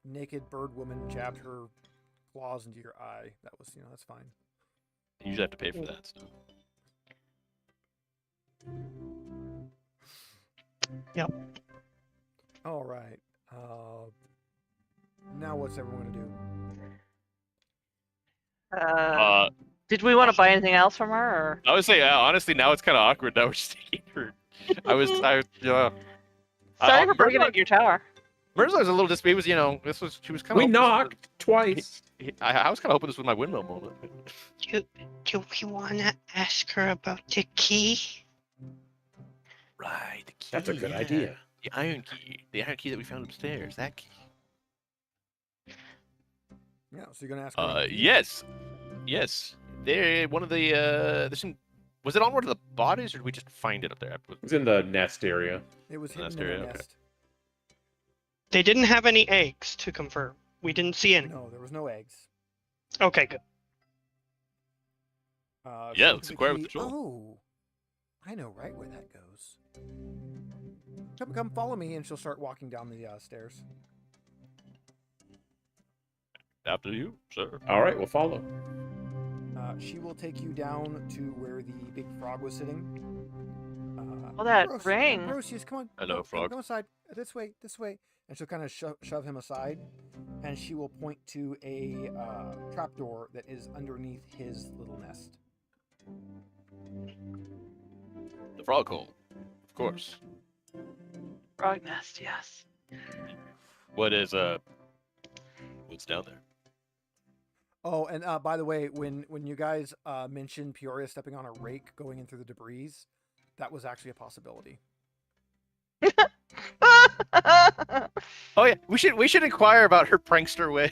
naked bird woman jabbed her claws into your eye. That was, that's fine. You usually have to pay for that stuff. Yep. All right. Now what's everyone gonna do? Did we want to buy anything else from her? Or? I would say, honestly, now it's kind of awkward. Now we're just taking her. Sorry for breaking into your tower. Mirza was a little dismayed. She was kind of. We knocked twice. I was kind of hoping this was my windmill moment. Do we want to ask her about the key? Right, the key. That's a good idea. The iron key that we found upstairs. That key. Yeah. So you're gonna ask. her? Yes. There, one of the there's some. Was it on one of the bodies, or did we just find it up there? It was in the nest area. It was hidden Nest in the area, okay. nest. They didn't have any eggs, to confirm. We didn't see any. No, there was no eggs. Okay, good. Yeah, she'll let's take inquire the with the key. troll. Oh, I know right where that goes. Come follow me, and she'll start walking down the stairs. After you, sir. All right, we'll follow. She will take you down to where the big frog was sitting. Oh, that Bros, ring. Brosius, come on. Hello, Go frog. inside. This way, this way. And she'll kind of shove him aside, and she will point to a trapdoor that is underneath his little nest. The frog hole, of course. Frog nest, yes. What is what's down there? Oh, and by the way, when you guys mentioned Peoria stepping on a rake going in through the debris, that was actually a possibility. Oh yeah, we should inquire about her prankster way.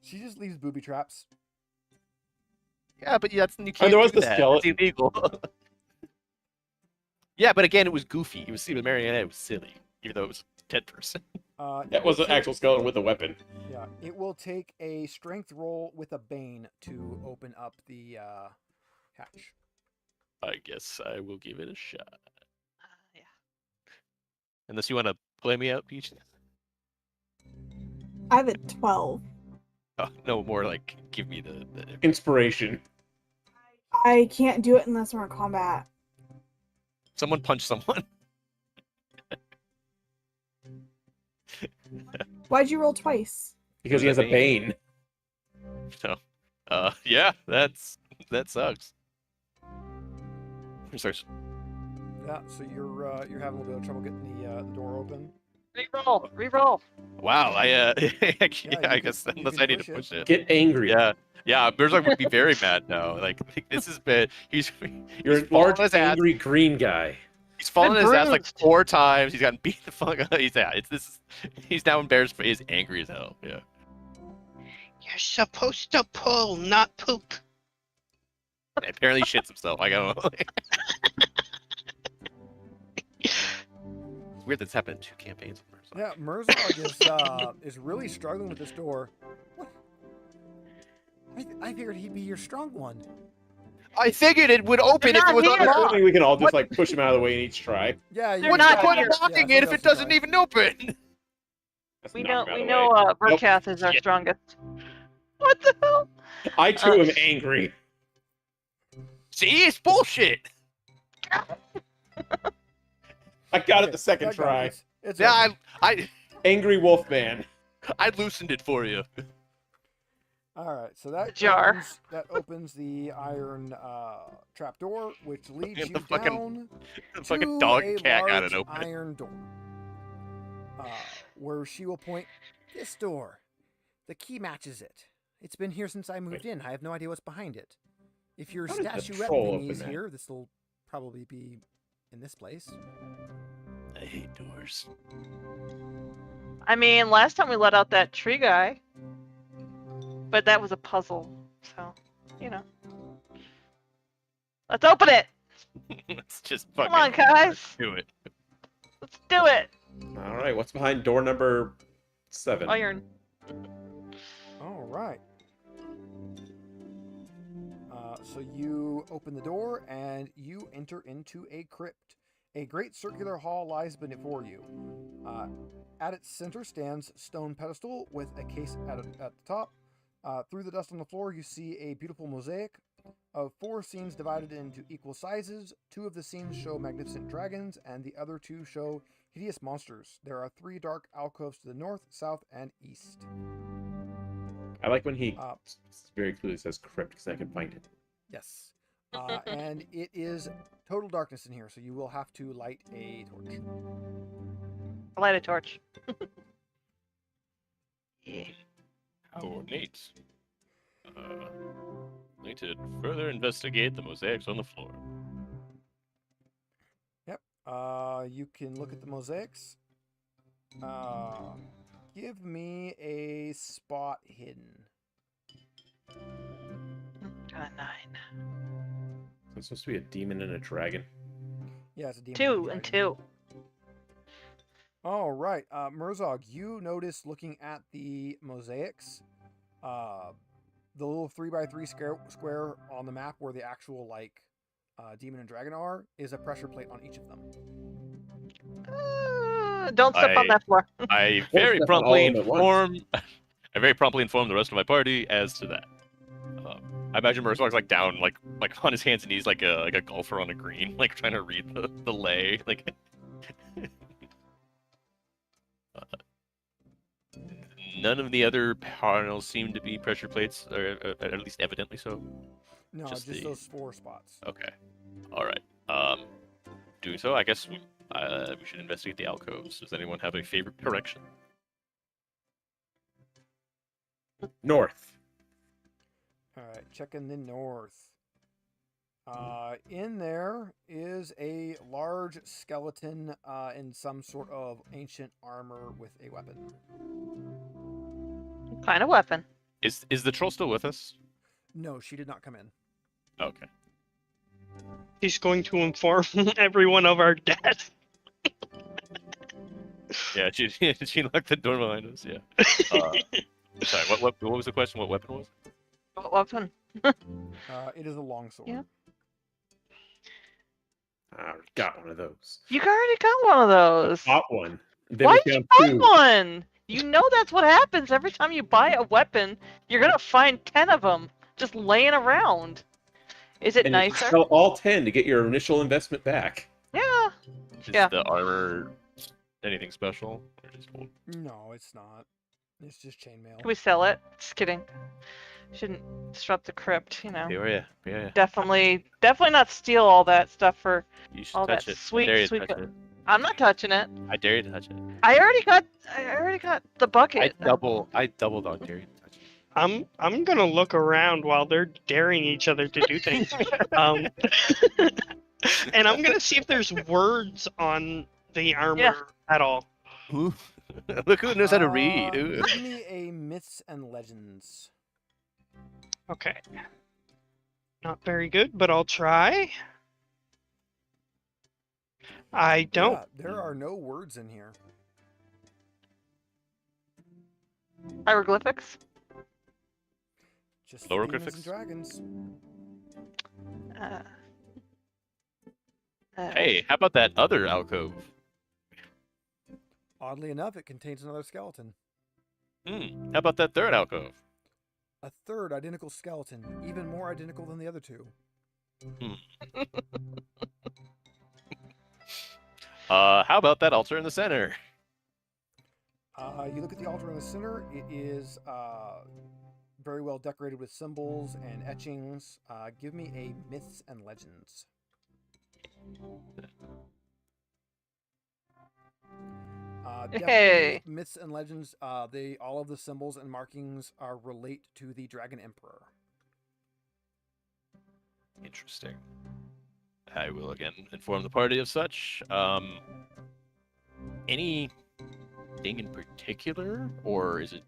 She just leaves booby traps. Yeah, but that's you can't. there was do the that. skeleton. It's illegal. Yeah, but again, it was goofy. It was Marionette. It was silly, even though it was a dead person. That was an actual skeleton with a weapon. Yeah, it will take a strength roll with a bane to open up the hatch. I guess I will give it a shot. Yeah. Unless you want to play me out, Peach. I have a 12. Oh, no, more like give me the Inspiration. I can't do it unless we're in combat. someone punch someone. Why'd you roll twice? Because he has a bane. So, yeah, that sucks. Sorry. Yeah, so you're having a little bit of trouble getting the door open. Reroll. Wow, I you guess can unless I need to push push it. Get angry. Yeah, Berzog would be very mad now. Like this is bad. You're he's an large, fallen his ass. angry green guy. He's fallen Been his ass like bruised. 4 times. He's gotten beat the fuck up. He's now embarrassed, but he's angry as hell. Yeah. You're supposed to pull, not poop. And apparently he shits himself. I don't know. It's weird that's happened in 2 campaigns. Yeah, Mirzog is really struggling with this door. What? I figured he'd be your strong one. I figured it would open if it was not here. I unlocked. think we can all just like push him out of the way in each try. Yeah, They're What's the not point here. of locking Yeah, it if it doesn't try. even open? Let's We knock know him out of the way. Verkath is our Shit. strongest. What the hell? I too am angry. See, it's bullshit. I got it Okay, the second I got try. it. It's Yeah, open. Angry Wolfman. I loosened it for you. All right, so that Jar. opens the iron trapdoor, which leads And you the fucking- down The fucking to dog a and cat got large it open. iron door, where she will point this door. The key matches it. It's been here since I moved in. I have no idea what's behind it. If your How does the statuette troll thingy is open that? here, this will probably be in this place. I hate doors. I mean, last time we let out that tree guy, but that was a puzzle. So, you know. Let's open it. Let's just fucking Come on, guys. do it. Let's do it. All right, what's behind door number 7? Iron. All right. So you open the door and you enter into a crypt. A great circular hall lies before you. At its center stands stone pedestal with a case at the top. Through the dust on the floor, you see a beautiful mosaic of 4 scenes divided into equal sizes. 2 of the scenes show magnificent dragons, and the other 2 show hideous monsters. There are 3 dark alcoves to the north, south, and east. I like when he very clearly says crypt because I can find it. Yes. And it is total darkness in here, so you will have to light a torch. Light a torch. How ornate. Need to further investigate the mosaics on the floor. Yep. You can look at the mosaics. Give me a spot hidden. Got a 9. So it's supposed to be a demon and a dragon. Yeah, it's a demon. 2 dragon. and 2. All right, Mirzog, you notice looking at the mosaics, the little 3x3 square on the map where the actual demon and dragon are is a pressure plate on each of them. Don't step on that floor. I Or very step on promptly all of them at once. inform the rest of my party as to that. I imagine Mirth like down, like on his hands and knees, like a golfer on a green, like trying to read the lay, like. None of the other panels seem to be pressure plates, or at least evidently so. No, just those 4 spots. Okay. All right. Doing so, I guess we should investigate the alcoves. Does anyone have a favorite direction? North. All right, checking the north. In there is a large skeleton in some sort of ancient armor with a weapon. What kind of weapon? Is the troll still with us? No, she did not come in. Okay. He's going to inform everyone of our death. Yeah, she locked the door behind us. Yeah. Sorry. What was the question? What weapon was it? What weapon? It is a longsword. Yeah. I got one of those. You already got one of those. Bought one. Then Why'd we you found buy 2. one? You know that's what happens every time you buy a weapon. You're gonna find 10 of them just laying around. Is it And you nicer? sell all 10 to get your initial investment back. Yeah. Is Yeah. the armor anything special? Or just old? No, it's not. It's just chainmail. Can we sell it? Just kidding. Shouldn't disrupt the crypt, you know. Yeah. Definitely not steal all that stuff for You should all touch that it. sweet, I dare you to sweet. touch it. I'm not touching it. I dare you to touch it. I already got the bucket. I double dog dare you to touch it. I'm gonna look around while they're daring each other to do things. And I'm gonna see if there's words on the armor at all. Ooh. Look who knows how to read. Ooh. Give me a myths and legends. Okay. Not very good, but I'll try. I don't. Yeah, there are no words in here. Hieroglyphics. Just Lower demons graphics? and dragons. Hey, how about that other alcove? Oddly enough, it contains another skeleton. How about that third alcove? A third identical skeleton, even more identical than the other 2. How about that altar in the center? You look at the altar in the center. It is very well decorated with symbols and etchings. Give me a myths and legends. Definitely Hey. myths and legends. All of the symbols and markings relate to the Dragon Emperor. Interesting. I will again inform the party of such. Anything in particular, or is it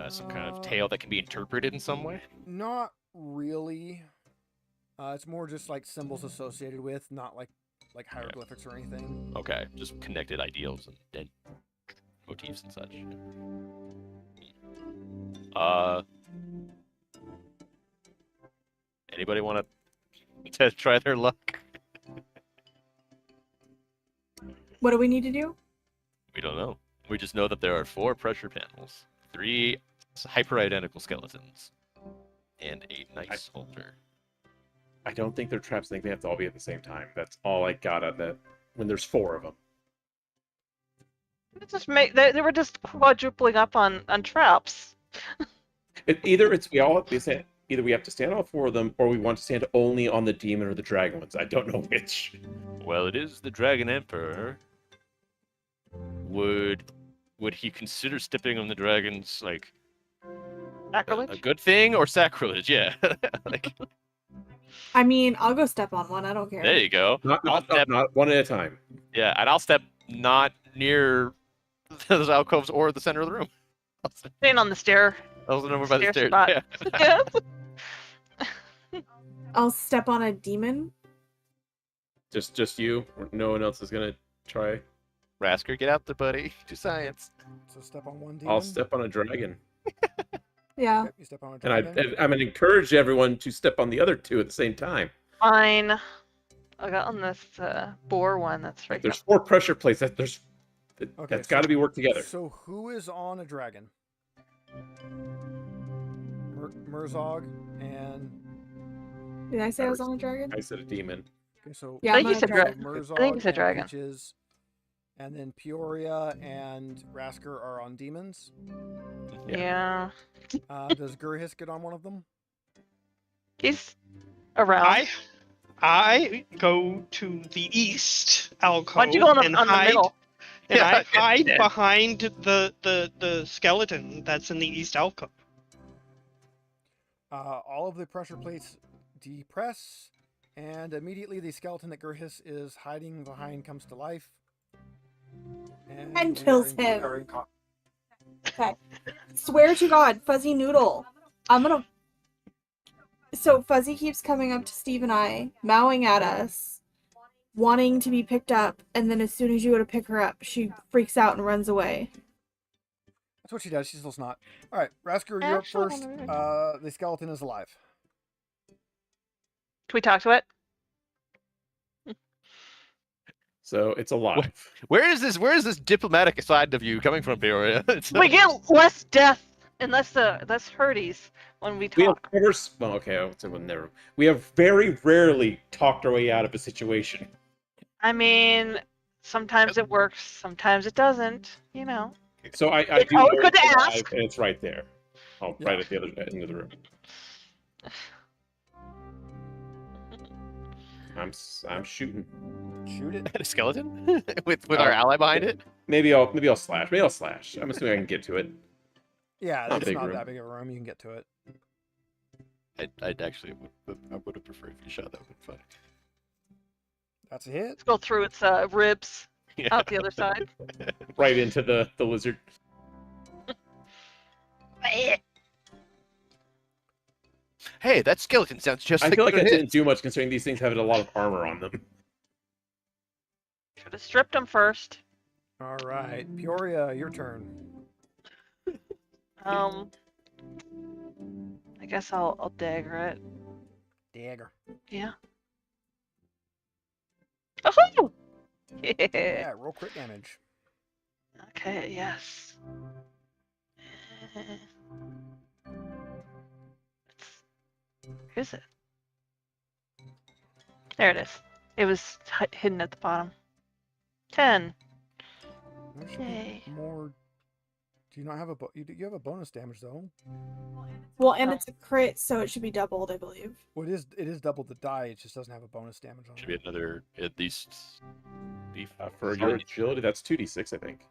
some kind of tale that can be interpreted in some way? Not really. It's more just like symbols associated with, not like hieroglyphics or anything. Okay, just connected ideals and motifs and such. Anybody want to try their luck? What do we need to do? We don't know. We just know that there are 4 pressure panels, 3 hyper-identical skeletons, and a nice altar. I don't think they're traps. I think they have to all be at the same time. That's all I got at that. When there's 4 of them. They were just quadrupling up on traps. Either we have to stand all 4 of them, or we want to stand only on the demon or the dragon ones. I don't know which. Well, it is the Dragon Emperor. Would he consider stepping on the dragons like Sacrilege? a good thing or sacrilege? Yeah. Like, I mean, I'll go step on one. I don't care. there you go. Not one at a time. Yeah, and I'll step not near those alcoves or the center of the room. Staying on the stair. I'll stand over by the Stair stairs. spot. Yeah. I'll step on a demon. Just you. No one else is gonna try. Rasker, get out there, buddy. Do science. So step on one demon. I'll step on a dragon, Yeah. Yep, you step on a and dragon. I'm gonna encourage everyone to step on the other 2 at the same time. Fine. I got on this boar one. That's right. There's 4 pressure plates. That's Okay, got to be worked together. So who is on a dragon? Murzog, and Did I say I was on a dragon? I said a demon. okay, so Yeah, I I'm think on you a said dragon. Murzog I think you said and dragon. Peaches, and then Peoria and Rasker are on demons. Yeah. Does Gurhis get on one of them? He's around. I go to the east alcove Why'd you go and on the hide, middle? and Yeah, I hide yeah. behind the skeleton that's in the east alcove. All of the pressure plates depress, and immediately the skeleton that Gurhis is hiding behind comes to life. And we kills are in him. Okay. Swear to God, Fuzzy Noodle. I'm gonna. So Fuzzy keeps coming up to Steve and I, mowing at us, wanting to be picked up, and then as soon as you go to pick her up, she freaks out and runs away. That's what she does. She's still snot. All right, Rasker, you're up first. The skeleton is alive. Can we talk to it? So it's alive. Where is this diplomatic side of you coming from, Peoria? We get less death and less hurties when we We have talk. never. Well, okay, I would say we'll never. We have very rarely talked our way out of a situation. I mean, sometimes it works, sometimes it doesn't. You know. So I It's do always know good to it's alive, ask. and it's right there. Oh, Yeah. right at the other end of the room. I'm shooting. Shoot it. a skeleton with our ally behind it. Maybe I'll slash. Maybe I'll slash. I'm assuming I can get to it. Yeah, Not it's big not room. that big of a room. You can get to it. I'd actually I would have preferred if you shot. That would have been funny. That's a hit. Let's go through its ribs Yeah. out the other side. Right into the lizard. Hey, that skeleton sounds just I like feel like good that hit. didn't do much considering these things have a lot of armor on them. Should have stripped him first. All right, Peoria, your turn. I guess I'll dagger it. Dagger. Yeah. Oh! Yeah. Yeah, roll crit damage. Okay. Yes. Where is it? There it is. It was hidden at the bottom. 10. There should be Yay. more. Do you not have a you have a bonus damage though? Well, and it's a crit, so it should be doubled, I believe. Well, it is double the die. It just doesn't have a bonus damage on Should be it. another at least. For your agility, that's 2d6, I think.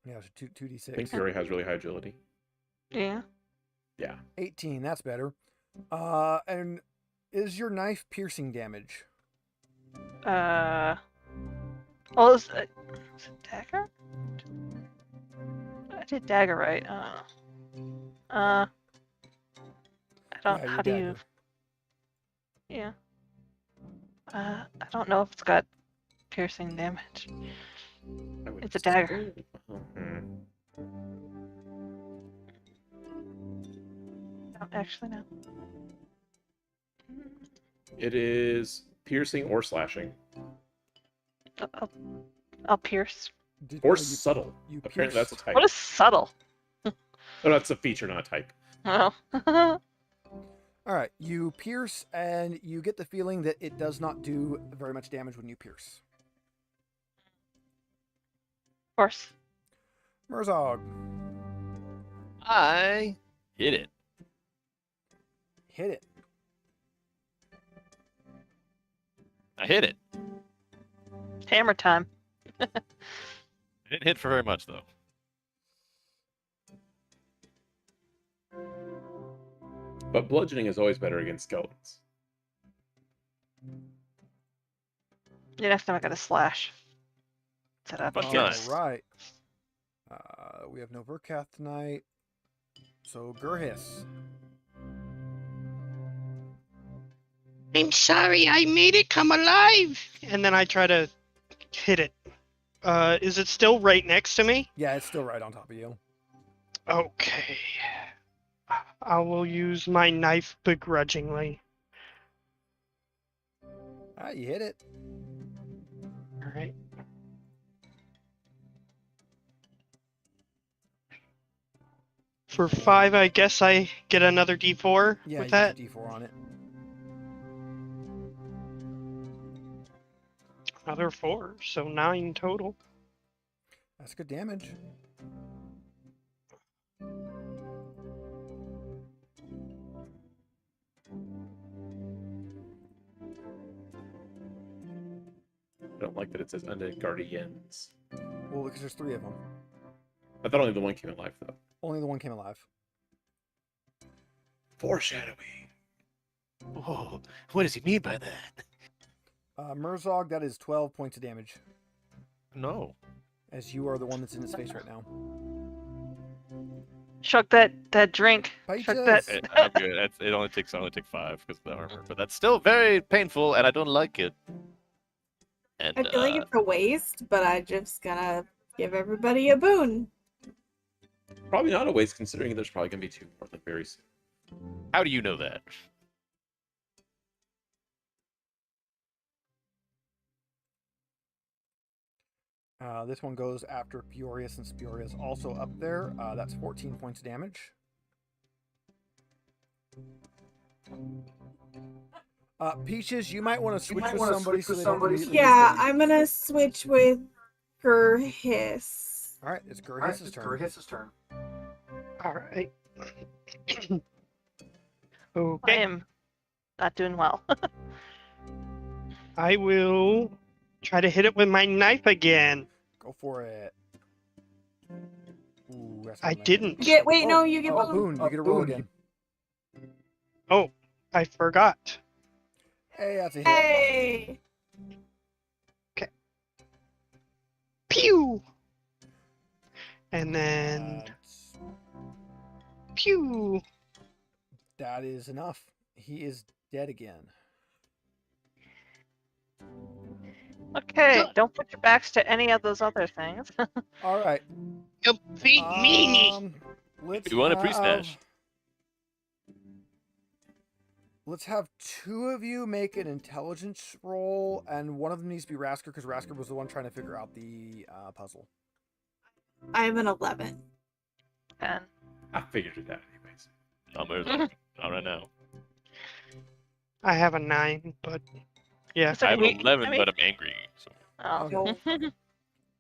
Yeah, it's 2d6. I think Fury has really high agility. Yeah. Yeah. 18. That's better. And is your knife piercing damage? Oh, is it dagger? I did dagger right. I don't. Yeah, How do you? dagger. Yeah. I don't know if it's got piercing damage. I would It's a dagger. Hmm. I don't actually know. It is piercing or slashing. I'll pierce. Or you subtle. you Apparently that's a pierce. type. What is subtle? Oh, that's a feature, not a type. Oh. All right, you pierce, and you get the feeling that it does not do very much damage when you pierce. Of course. Murzog, I hit it. hit it. I hit it. Hammer time. It didn't hit for very much though. But bludgeoning is always better against skeletons. Yeah, next time I got a slash. Set up. But All yes. right. We have no Verkath tonight. So Gurhis. I'm sorry, I made it come alive. And then I try to hit it. Is it still right next to me? Yeah, it's still right on top of you. Okay. I will use my knife begrudgingly. You hit it. Alright. For 5, I guess I get another D4 Yeah, with you that. get D4 on it. Another 4, so 9 total. That's good damage. I don't like that it says undead guardians. Well, because there's 3 of them. I thought only the one came alive though. Only the one came alive. Foreshadowing. Whoa, what does he mean by that? Murzog, that is 12 points of damage. No. As you are the one that's in his face right now. Chug that drink. Chug that. Peaches! I'm good. It only takes 5 because of the armor, but that's still very painful, and I don't like it. And I feel like it's a waste, but I'm just gonna give everybody a boon. Probably not a waste, considering there's probably gonna be 2 more like very soon. how do you know that? This one goes after Peoria, since Peoria is also up there. That's 14 points of damage. Peaches, you might want to switch with somebody so they don't immediately Yeah, get I'm gonna switch with Gurhiss. All right, it's Gurhiss's turn. Alright. I Okay. am not doing well. I will try to hit it with my knife again. Go for it. Ooh, that's I not nice. didn't. You get Oh, boon. boon. You get a roll again. Oh, I forgot. Hey, that's a hit. Hey! Pew! And then pew! That is enough. He is dead again. Okay, don't put your backs to any of those other things. All right. Defeat me! Let's You want a have- pre-smash? Let's have 2 of you make an intelligence roll, and one of them needs to be Rasker, because Rasker was the one trying to figure out the puzzle. I'm an 11. And I figured it out anyways. Not right now. I have a 9, but yeah. So I have we- 11, I mean- but I'm angry. So.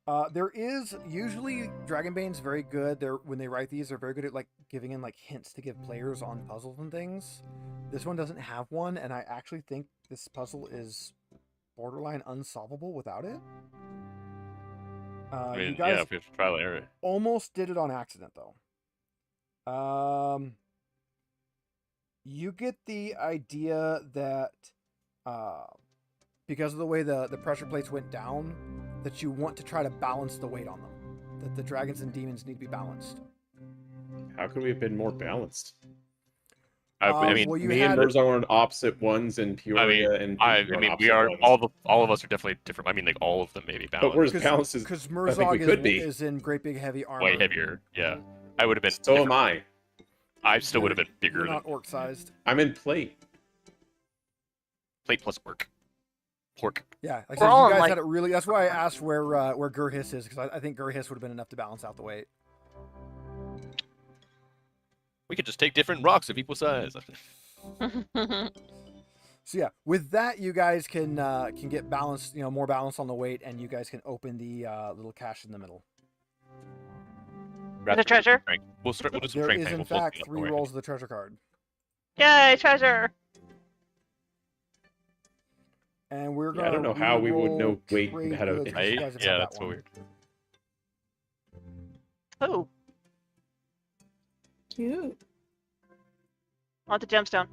oh. There is usually Dragonbane's very good. When they write these, they're very good at like giving in like hints to give players on puzzles and things. This one doesn't have one, and I actually think this puzzle is borderline unsolvable without it. I mean, You guys yeah, if it's trial and error. almost did it on accident though. You get the idea that because of the way the pressure plates went down, that you want to try to balance the weight on them. That the dragons and demons need to be balanced. How could we have been more balanced? I mean, well, you Me had and Mirza are on opposite ones, and Peoria and I Peach are on mean, we opposite are ones. all of us are definitely different. I mean, like all of them maybe But balanced. we're as balanced as because I think Murzog we could be. is in great big heavy armor. way heavier. Yeah, I would have been. So am different. I. I still would have been bigger You're than not orc sized. I'm in plate. plate plus work. Pork. Yeah, like I We're said, all you guys like- had it really. That's why I asked where Gurhiss is, because I think Gurhiss would have been enough to balance out the weight. We could just take different rocks of equal size. So yeah, with that, you guys can get balance, more balance on the weight, and you guys can open the little cache in the middle. The treasure? We'll do some There strength is thing. in We'll fuck fact it up, 3 don't worry. rolls of the treasure card, Yay, treasure! and we're Yeah, gonna. I don't know how we would know weight trade how to- goods, 'cause you guys have Yeah, had that's that so one. weird. Oh, Cute. want the gemstone.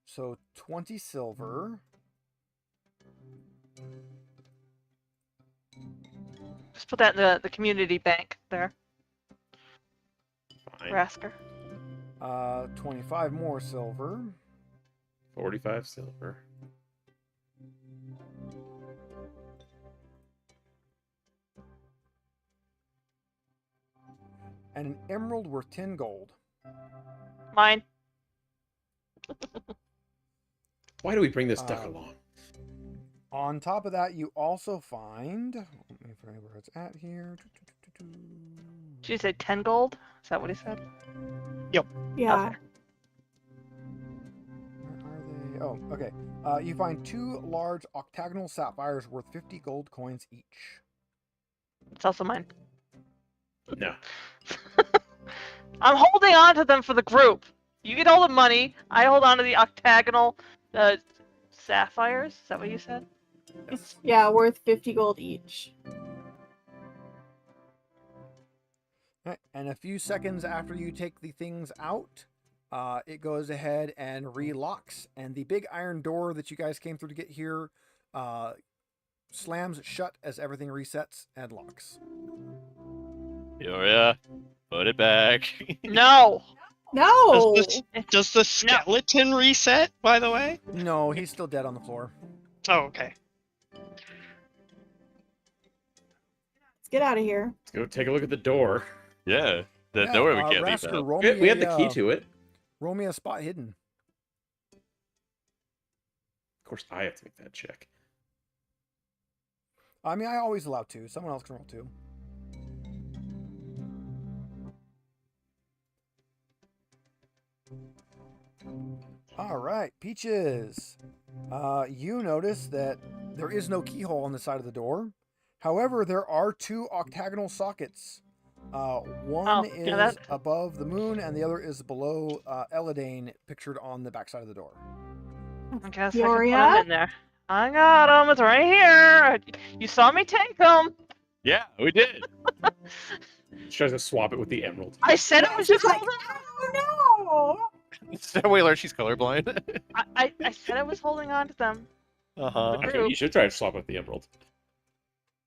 So 20 silver. Just put that in the community bank there, Fine. Rasker. 25 more silver. 45 silver. And an emerald worth 10 gold. Mine. Why do we bring this duck Um, along? On top of that, you also find. Let me find where it's at here. Did you say 10 gold? Is that what he said? Yeah. Okay. Where are they? Oh, okay. You find 2 large octagonal sapphires worth 50 gold coins each. It's also mine. No. I'm holding on to them for the group. You get all the money. I hold on to the octagonal sapphires. Is that what you said? Yeah, worth 50 gold each. Right, and a few seconds after you take the things out, it goes ahead and relocks, and the big iron door that you guys came through to get here slams shut as everything resets and locks. Peoria, put it back. No. No! Does the skeleton reset, by the way? No, he's still dead on the floor. Oh, okay. Let's get out of here. Let's go take a look at the door. Yeah, the Yeah, door we can't leave Rasker, out. roll me We had a, the key to it. Roll me a spot hidden. Of course, I have to make that check. I mean, I always allow 2. Someone else can roll 2. All right, Peaches. You notice that there is no keyhole on the side of the door. However, there are 2 octagonal sockets. One is above the moon, and the other is below Eladane, pictured on the backside of the door. I guess Peoria? I can put them in there. I got them. It's right here. You saw me take them. Yeah, we did. She tries to swap it with the emerald. I said it was just like, holding. oh So we learned she's colorblind. I said I was holding on to them. Uh-huh. The Okay, group. you should try to swap with the emerald.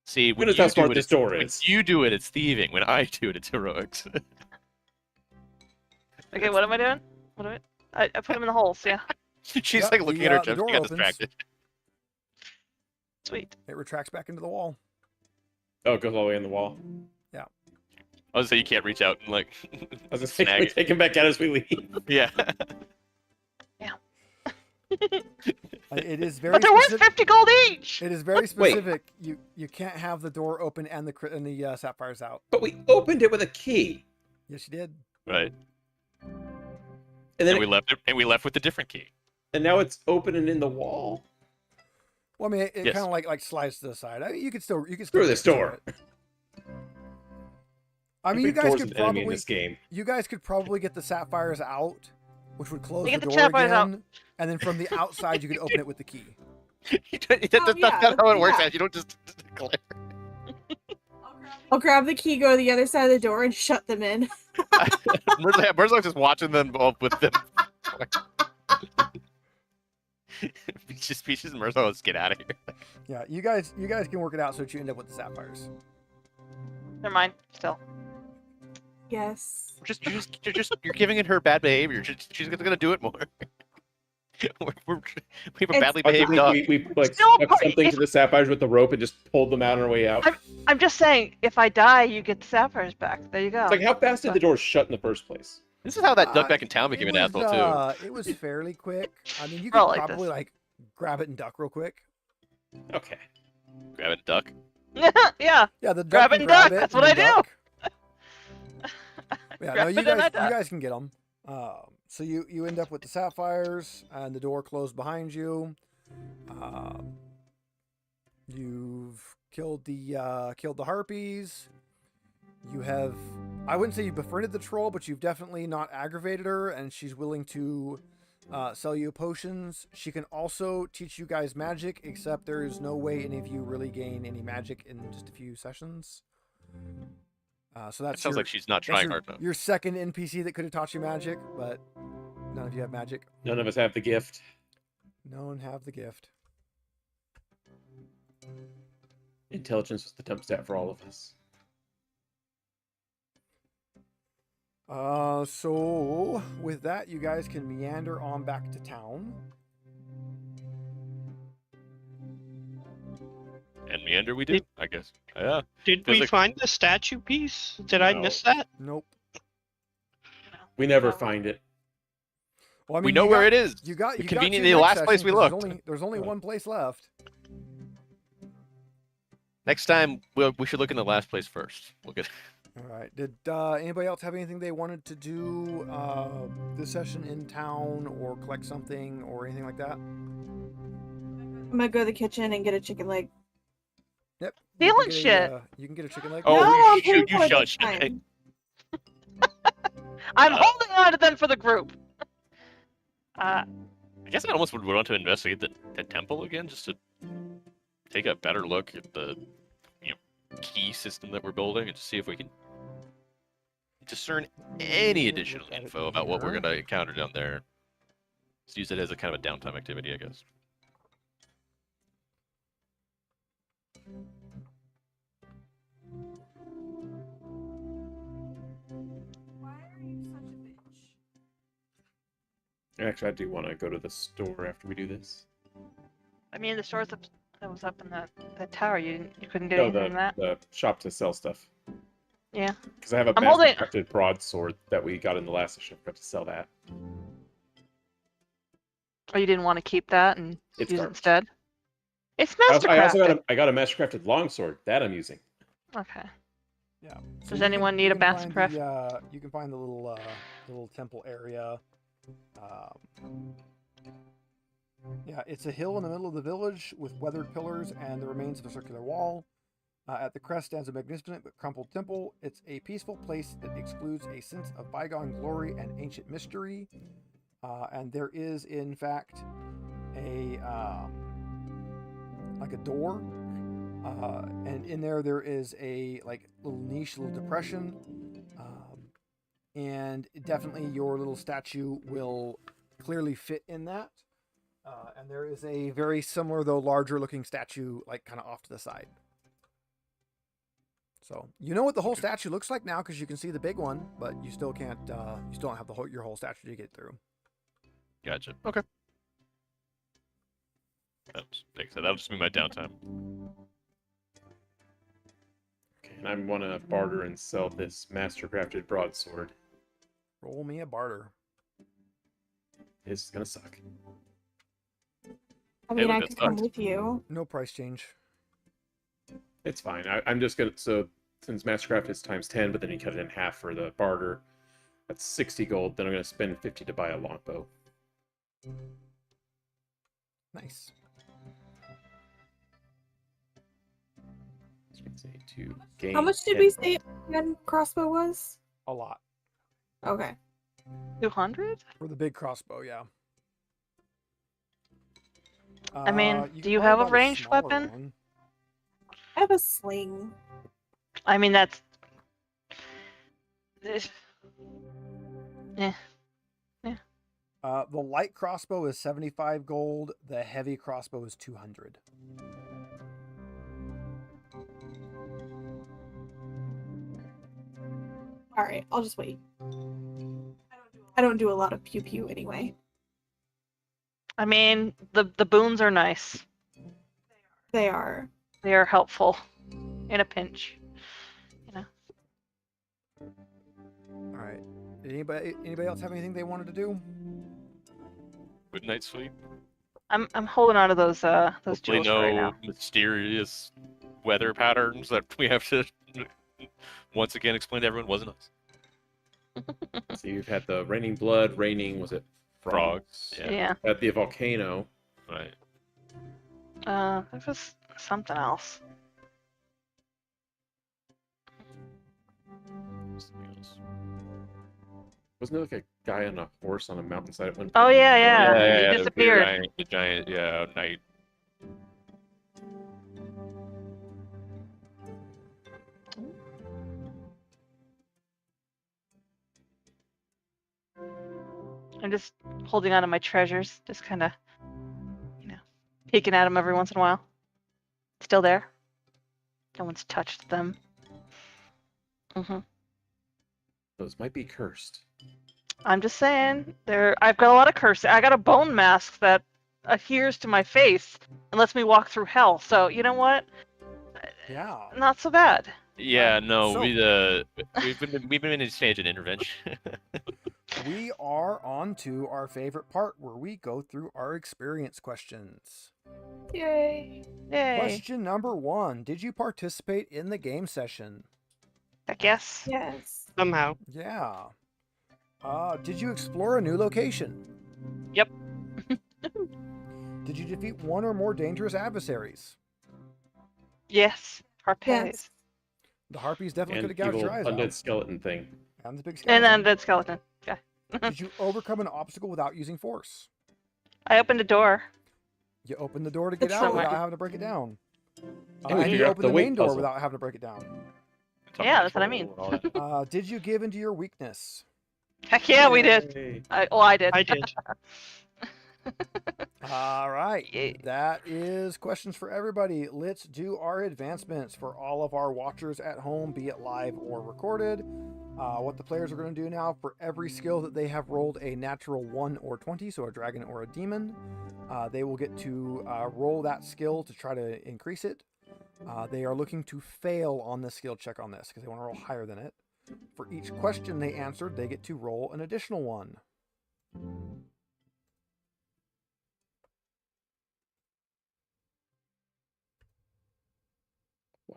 See, when Notice you how do smart it, this it's, door when is. you do it, it's thieving. When I do it, it's heroics. Okay, what am I doing? What am I put them in the holes, yeah. She's Yep, like looking the, at her the gems. door She got opens. distracted. Sweet. It retracts back into the wall. Oh, it goes all the way in the wall. I was gonna say you can't reach out and like. I was gonna say, Snag can we it. take him back out as we leave? Yeah. It is very But they're worth specific. 50 gold each! It is very specific. You can't have the door open and the sapphires out. But we opened it with a key, Yes, you did. Right. and And then we left. And we left with a different key. and now it's open and in the wall. Well, I mean, it Yes. kind of like slides to the side. I mean, you could still Screw this get to door. it. I mean, Every you guys door's could an enemy in probably this game. get the sapphires out, which would close You the get the door sapphires out. again, and then from the outside you could open it with the key. That's yeah, not how it works. yeah. Man. You don't just declare. I'll grab the key, go to the other side of the door, and shut them in. Merzlok's just watching them all with them. Peaches and Merzlok, let's get out of here. Yeah, you guys can work it out so that you end up with the sapphires. They're mine, still. Yes. You're giving it her bad behavior. She's gonna do it more. we have a badly I behaved think dog. we like Still stuck part- something if- to the sapphires with the rope and just pulled them out on our way out. I'm just saying, if I die, you get the sapphires back. There you go. It's like, how fast did the door shut in the first place? This is how that duck back in town became an asshole too. It was fairly quick. I mean, you Roll could like probably this. like grab it and duck real quick. Okay. Grab it, duck. Yeah. Yeah, the duck Grab can it and grab duck, it. that's and what I then do. duck. Yeah, no, Grab you it and I guys duck. can get them. So you end up with the sapphires and the door closed behind you. You've killed the harpies. You have, I wouldn't say you befriended the troll, but you've definitely not aggravated her, and she's willing to sell you potions. She can also teach you guys magic, except there is no way any of you really gain any magic in just a few sessions. So That that's sounds your, like she's not that's trying your, hard enough. your second NPC that could have taught you magic, but none of you have magic. None of us have the gift. No one have the gift. Intelligence was the dump stat for all of us. So with that, you guys can meander on back to town. And meander we do, I guess. Yeah. Did Feels we like- find the statue piece? Did I No. miss that? Nope. We never find it. Well, I mean, We know where it is. You got We you conveniently got the to last next place session we 'cause looked. There's only one place left. Next time, we should look in the last place first. We'll get. All right. Did anybody else have anything they wanted to do this session in town or collect something or anything like that? I'm gonna go to the kitchen and get a chicken leg. Yep. Stealing shit. You can get a chicken leg. No, Oh, I'm paying you for it shut this shit. time. I'm holding on to them for the group. I guess I almost would want to investigate the temple again, just to take a better look at the key system that we're building and to see if we can discern any additional info about what we're going to encounter down there. Let's use it as a kind of a downtime activity, I guess. Why are you such a bitch? Actually, I do want to go to the store after we do this. I mean, the store's up. That was up in that tower. You couldn't get No, anything from that. the shop to sell stuff. Yeah. Because I have a I'm holding- master-crafted broadsword that we got in the last session. I forgot to sell that. Or you didn't want to keep that and It's use it garbage. instead. It's I also mastercrafted. got a master-crafted longsword that I'm using. Okay. Yeah. So Does you anyone need you a can find master you can find the little temple area. Yeah, it's a hill in the middle of the village with weathered pillars and the remains of a circular wall. At the crest stands a magnificent but crumpled temple. It's a peaceful place that excludes a sense of bygone glory and ancient mystery. And there is, in fact, a like a door, and in there is a little niche, little depression, and definitely your little statue will clearly fit in that. And there is a very similar, though larger looking statue, kind of off to the side. So you know what the whole statue looks like now because you can see the big one, but you still can't. You still don't have your whole statue to get through. Gotcha. Okay. Thanks. That'll just be my downtime. Okay, and I want to barter and sell this master-crafted broadsword. Roll me a barter. It's gonna suck. I mean, look, I that could come sucks. with you. No price change. It's fine. I'm just gonna since mastercraft is times 10, but then you cut it in half for the barter. That's 60 gold. Then I'm gonna spend 50 to buy a longbow. Nice. Let's say to gain. How much did 10. we say one crossbow was? A lot. Okay. 200? For the big crossbow, yeah. I mean, You do could you probably have a buy the ranged smaller weapon? one. I have a sling. I mean, that's. Eh. The light crossbow is 75 gold. The heavy crossbow is 200. All right, I'll just wait. I don't do a lot of pew pew anyway. I mean, the boons are nice. They are. They are helpful in a pinch. All right. Did anybody else have anything they wanted to do? Good night's sleep. I'm holding on to those Hopefully jewels for right now. no mysterious weather patterns that we have to once again explain to everyone wasn't us. So you've had the raining blood, was it frogs? Yeah. At the volcano. Right. There was something else. Something else. Wasn't there like a guy on a horse on a mountainside at one point? Oh yeah. Yeah, He disappeared. The giant, knight. I'm just holding on to my treasures, just kind of, peeking at them every once in a while. Still there. No one's touched them. Those might be cursed. I'm just saying, I've got a lot of curses. I got a bone mask that adheres to my face and lets me walk through hell. So you know what? Yeah. Not so bad. Yeah, no, So- we've been in a stage of intervention. We are on to our favorite part where we go through our experience questions. Yay. Yay. Question number 1. Did you participate in the game session? I guess. Yes. Somehow. Yeah. Did you explore a new location? Yep. Did you defeat one or more dangerous adversaries? Yes. Harpies. Yes. The harpies definitely And could have gouged evil your eyes undead out. skeleton thing. And the big And skeleton. then that skeleton. Yeah. Did you overcome an obstacle without using force? I opened a door. You opened the door to get It's out somewhere. without having to break it down. And we And you figured out opened the the weight main door puzzle. without having to break it down. Yeah, that's what I mean. Control and all that. Did you give into your weakness? Heck yeah, we did. Yay. I did. I did. All right. Yeah. That is questions for everybody. Let's do our advancements for all of our watchers at home, be it live or recorded. What the players are going to do now, for every skill that they have rolled a natural 1 or 20, so a dragon or a demon, they will get to roll that skill to try to increase it. They are looking to fail on the skill check on this because they want to roll higher than it. For each question they answered, they get to roll an additional one. Wow.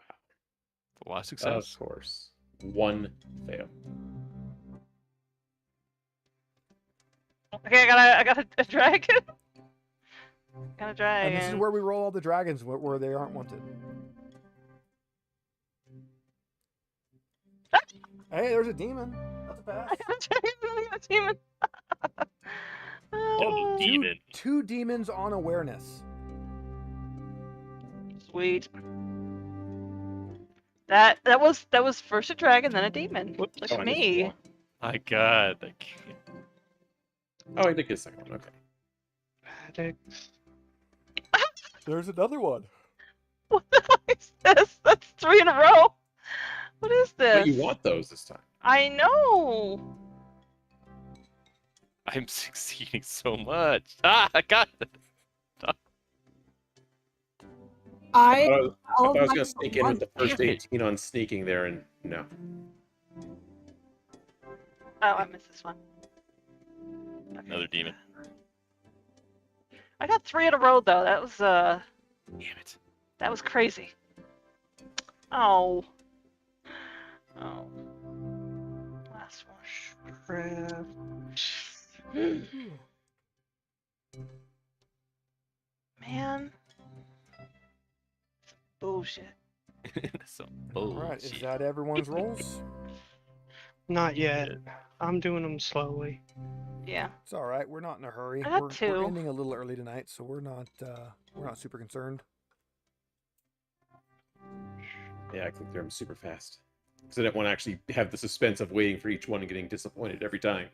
A lot of success. Of course. 1 fail. Okay, I got a dragon. Got a dragon. And this is where we roll all the dragons where they aren't wanted. Hey, there's a demon. That's a pass. I got a dragon. I got a demon. Double demon. Two demons on awareness. Sweet. That was first a dragon, then a demon. Look Oh, at I me. missed one. My God. I can't- Oh, I did get a second one. Okay. Addicts. There's another one. What the hell is this? That's 3 in a row. What is this? But you want those this time. I know. I'm succeeding so much. Ah, I got it. I I thought I all of was my going to sneak in with the first Damn it. 18 on sneaking there, and no. Oh, I missed this one. Another demon. I got 3 in a row though. That was Damn it. that was crazy. Oh. Oh. Last one. Crap. Man. Bullshit. Some All right, is bullshit. that everyone's rolls? Not yet. I'm doing them slowly. Yeah. It's all right. We're not in a hurry. I got We're 2. ending a little early tonight, so we're not super concerned. Yeah, I clicked through them super fast. Because I didn't want to actually have the suspense of waiting for each one and getting disappointed every time.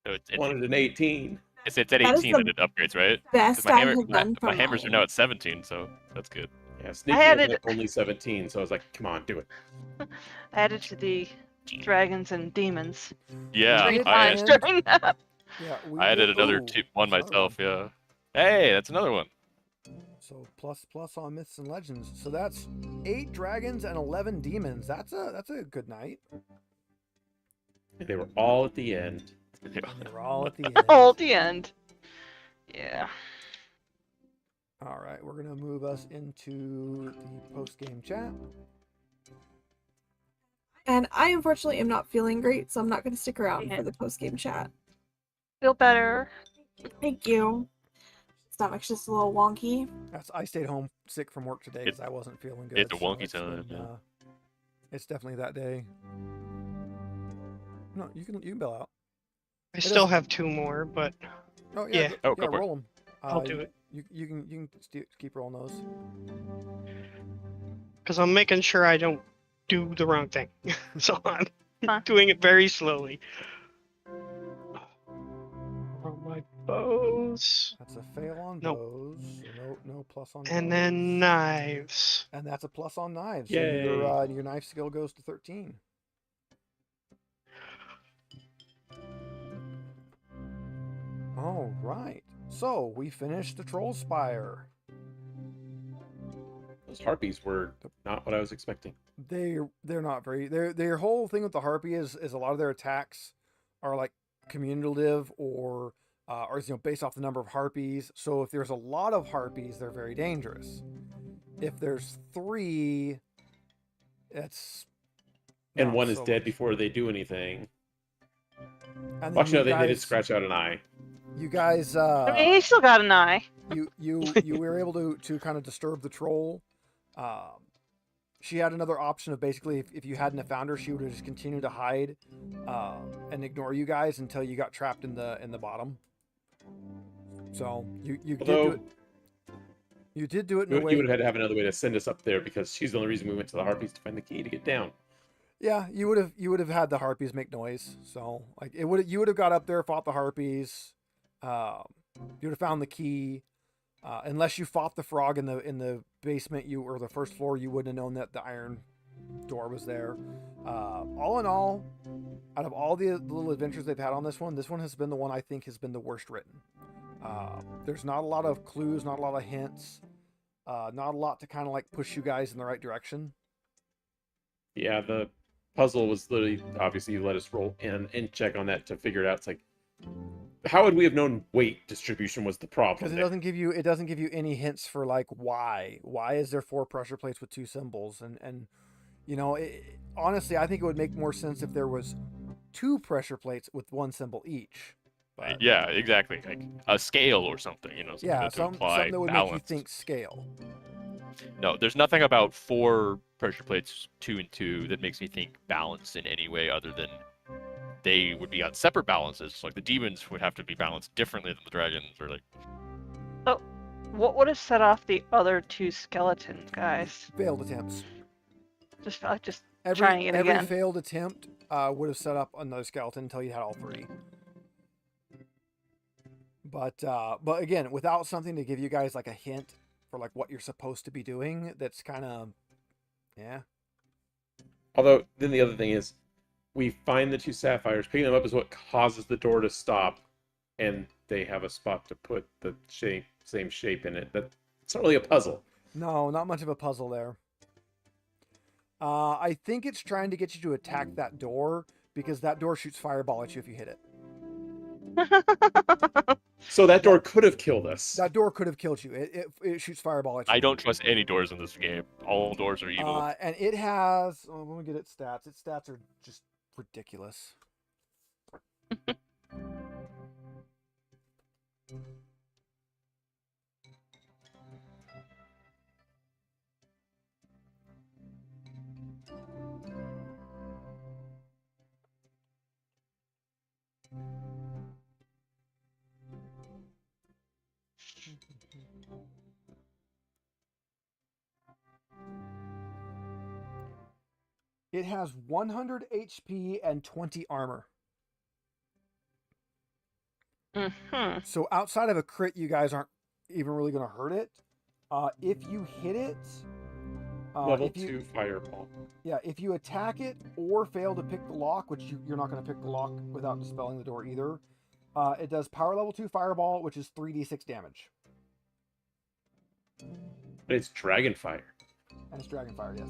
So Wanted an 18. it's at That is 18 the that it upgrades, right? 'Cause best my, I hammer, have done for my hammers are mine. now at 17, so that's good. Yeah, sneaking had was it- like only 17, so I was like, come on, do it. Added to the dragons and demons. Yeah, 3 I- times during that. Yeah, we I added did- another ooh, one another myself, yeah. Hey, that's another one. So plus on myths and legends. So that's 8 dragons and 11 demons. That's a good night. And they were all at the end. We're all at the end. All at the end. Yeah. All right, we're gonna move us into the post-game chat. And I unfortunately am not feeling great, so I'm not going to stick around Yeah. for the post-game chat. Feel better. Thank you. Stomach's just a little wonky. I stayed home sick from work today because I wasn't feeling good. it's a so wonky it's time, been, yeah. it's definitely that day. No, you can bail out. I still have 2 more, but Oh yeah, Yeah. Oh, go for it. roll them. I'll do it. You can keep rolling those. because I'm making sure I don't do the wrong thing. So I'm Huh. doing it very slowly. Roll my bows. That's a fail on Nope. those. So no plus on. And those. then knives. And that's a plus on knives. Yay. So your knife skill goes to 13. All right. So we finished the Troll Spire. Those harpies were not what I was expecting. They're not very. Their whole thing with the harpy is a lot of their attacks are like cumulative or based off the number of harpies. So if there's a lot of harpies, they're very dangerous. If there's 3, it's and Not one is so dead much. before they do anything. And then Well, actually, you no, they did guys, scratch out an eye. you guys, I mean, he still got an eye. you were able to kind of disturb the troll. She had another option of basically if you hadn't have found her, she would have just continued to hide and ignore you guys until you got trapped in the bottom. So you did do it. You did do it in a way. You would have had to have another way to send us up there because she's the only reason we went to the Harpies to find the key to get down. Yeah, you would have had the Harpies make noise. So like you would have got up there, fought the Harpies. You would have found the key. Unless you fought the frog in the basement, or the first floor, you wouldn't have known that the iron door was there. All in all, out of all the little adventures they've had on this one has been the one I think has been the worst written. There's not a lot of clues, not a lot of hints, not a lot to kind of like push you guys in the right direction. Yeah, the puzzle was literally, obviously, you let us roll in and check on that to figure it out. It's like, how would we have known weight distribution was the problem? Because it doesn't give you any hints for like why is there 4 pressure plates with 2 symbols, and you know, honestly, I think it would make more sense if there was 2 pressure plates with 1 symbol each. But, Yeah, exactly. Like a scale or something, you know. Something yeah, to imply something that would balance. make you think scale. No, there's nothing about 4 pressure plates, 2 and 2, that makes me think balance in any way other than they would be on separate balances. Like the demons would have to be balanced differently than the dragons, or like. So, what would have set off the other 2 skeleton guys? Failed attempts. Just trying it every again. failed attempt would have set up another skeleton until you had all 3. But again, without something to give you guys like a hint for like what you're supposed to be doing, that's kind of, yeah. Although, then the other thing is, we find the 2 sapphires. Picking them up is what causes the door to stop, and they have a spot to put the same shape in it. It's not really a puzzle. No, not much of a puzzle there. I think it's trying to get you to attack that door because that door shoots fireball at you if you hit it. So that door could have killed us. That door could have killed you. It shoots fireball at you. I don't trust any doors in this game. All doors are evil. And it has. Oh, let me get its stats. Its stats are just ridiculous. It has 100 HP and 20 armor. Mm-hmm. So outside of a crit, you guys aren't even really going to hurt it. If you hit it, Level 2 fireball. Yeah, if you attack it or fail to pick the lock, which you're not going to pick the lock without dispelling the door either, it does power level 2 fireball, which is 3d6 damage. But it's Dragonfire. And it's Dragonfire, yes.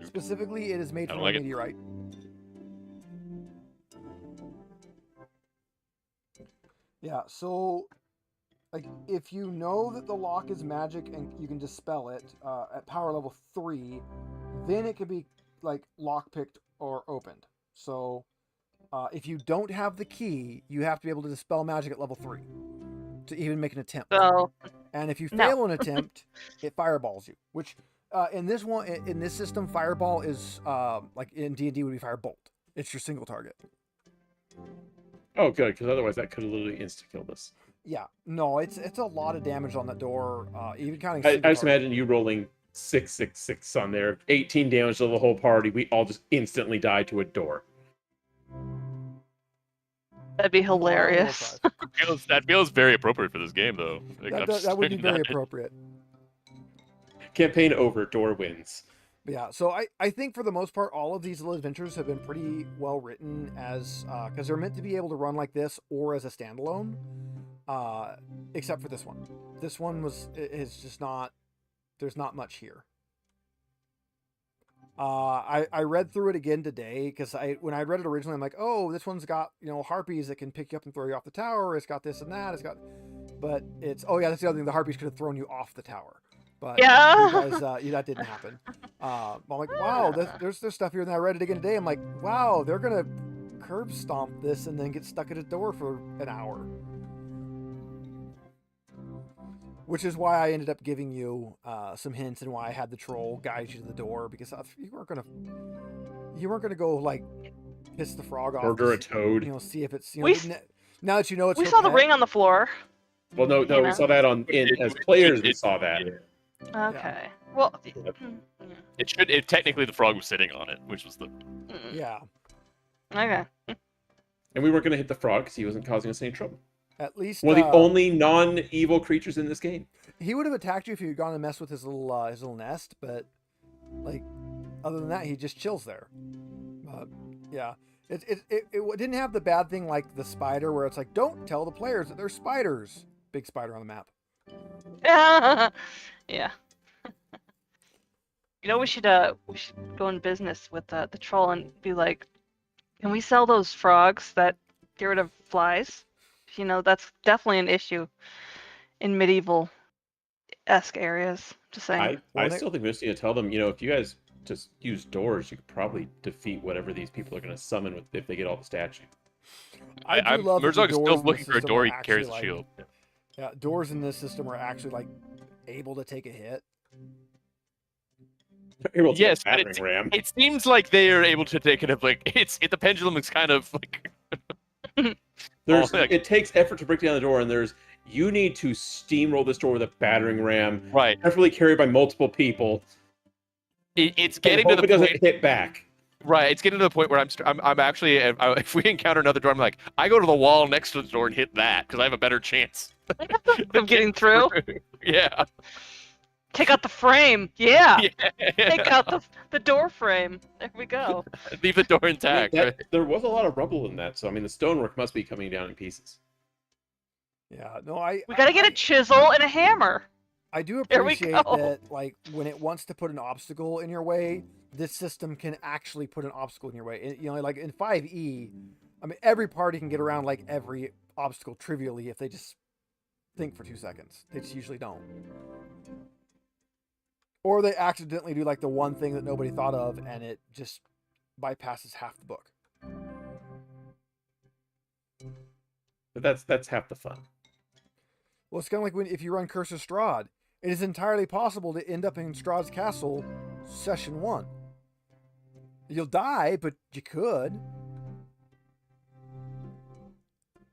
Specifically, it is made from a meteorite. Yeah, so like if you know that the lock is magic and you can dispel it at power level 3, then it could be like lockpicked or opened. So if you don't have the key, you have to be able to dispel magic at level 3 to even make an attempt. So, and if you fail an attempt, it fireballs you, which in this system, fireball is like in D&D would be firebolt. It's your single target. Oh, good, because otherwise that could have literally insta-killed us. Yeah, no, it's a lot of damage on that door. Even counting. I just imagine you rolling 666 on there, 18 damage to the whole party. We all just instantly die to a door. that'd be hilarious. That feels very appropriate for this game, though. Like, That would be very appropriate. Campaign over, door wins. Yeah, so I think for the most part, all of these little adventures have been pretty well written as because they're meant to be able to run like this or as a standalone, except for this one. This one is just not. There's not much here. I read through it again today because when I read it originally, I'm like, oh, this one's got harpies that can pick you up and throw you off the tower. It's got this and that. But it's that's the other thing. The harpies could have thrown you off the tower. But Yeah. you guys, that didn't happen. I'm like, wow, there's stuff here that I read it again today. I'm like, wow, they're gonna curb stomp this and then get stuck at a door for an hour. Which is why I ended up giving you some hints and why I had the troll guide you to the door, because you weren't gonna go like piss the frog off. Order a toad. See if it's We now that you know it's. We her saw the pet. ring on the floor. Well, no, we saw that as players. We saw that. Okay. Well. Technically the frog was sitting on it, which was the. Yeah. Okay. And we weren't going to hit the frog because he wasn't causing us any trouble. At least one of the only non-evil creatures in this game. He would have attacked you if you had gone and messed with his little nest, but like other than that, he just chills there. Yeah, it didn't have the bad thing like the spider where it's like, don't tell the players that there's spiders. Big spider on the map. Yeah. We should go in business with the troll and be like, can we sell those frogs that get rid of flies? That's definitely an issue in medieval-esque areas. Just saying. I still think we just need to tell them, if you guys just use doors, you could probably defeat whatever these people are going to summon if they get all the statues. Murzog is still looking for a door he carries a shield. Yeah, doors in this system are actually like able to take a hit. Yes, but it seems like they are able to take it up. Like the pendulum is kind of like. It takes effort to break down the door, and you need to steamroll this door with a battering ram, right? Carefully carried by multiple people. It's getting to the point. It doesn't hit back. Right, it's getting to the point where I'm actually, if we encounter another door, I'm like, I go to the wall next to the door and hit that because I have a better chance of getting through. Yeah. Take out the frame. Yeah. Take out the door frame. There we go. Leave the door intact. Right? There was a lot of rubble in that, so the stonework must be coming down in pieces. Yeah, no, we gotta get a chisel and a hammer. I do appreciate that, like, when it wants to put an obstacle in your way, this system can actually put an obstacle in your way. Like in 5e, every party can get around like every obstacle trivially if they just think for 2 seconds. They just usually don't. Or they accidentally do like the one thing that nobody thought of and it just bypasses half the book. But that's half the fun. Well, it's kind of like if you run Curse of Strahd, it is entirely possible to end up in Strahd's Castle session 1. You'll die, but you could.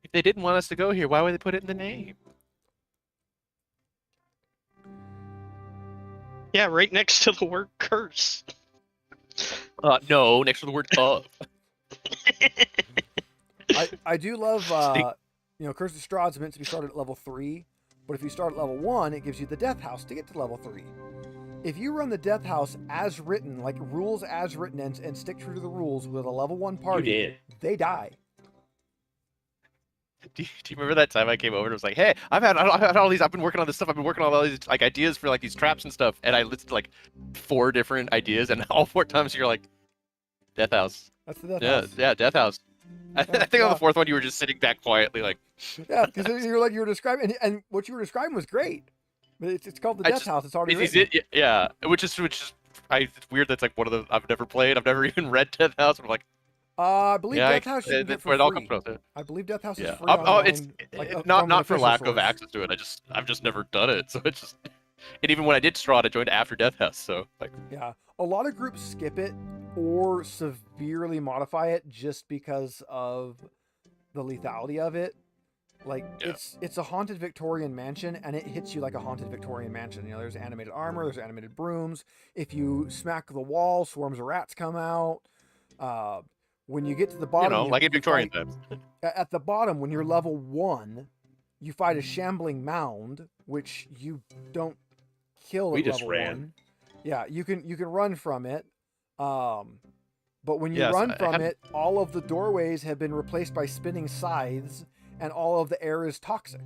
If they didn't want us to go here, why would they put it in the name? Yeah, right next to the word curse. No, next to the word of. I do love, Curse of Strahd's meant to be started at level 3, but if you start at level 1, it gives you the Death House to get to level 3. If you run the Death House as written, like rules as written, and stick true to the rules with a level 1 party, they die. Do you remember that time I came over and was like, hey, I've had all these, I've been working on this stuff, I've been working on all these like ideas for like these traps and stuff, and I listed like 4 different ideas, and all 4 times you're like, Death House. That's the Death House. Yeah, Death House. I think on the 4th one you were just sitting back quietly like. Yeah, because you were describing, and what you were describing was great. But it's called the Death House. It's already written. Yeah, which is it's weird. That's like one of the I've never played. I've never even read Death House. I'm like. I believe Death House you can get for free. I believe Death House is free. It's not for lack of access to it. I've just never done it. So it's just, and even when I did Strahd, I joined after Death House. So like. Yeah, a lot of groups skip it or severely modify it just because of the lethality of it. Like it's a haunted Victorian mansion, and it hits you like a haunted Victorian mansion. There's animated armor, there's animated brooms. If you smack the wall, swarms of rats come out. When you get to the bottom, like in Victorian times. At the bottom, when you're level 1, you fight a shambling mound, which you don't kill at level 1. Yeah, you can run from it. But when you run from it, all of the doorways have been replaced by spinning scythes, and all of the air is toxic.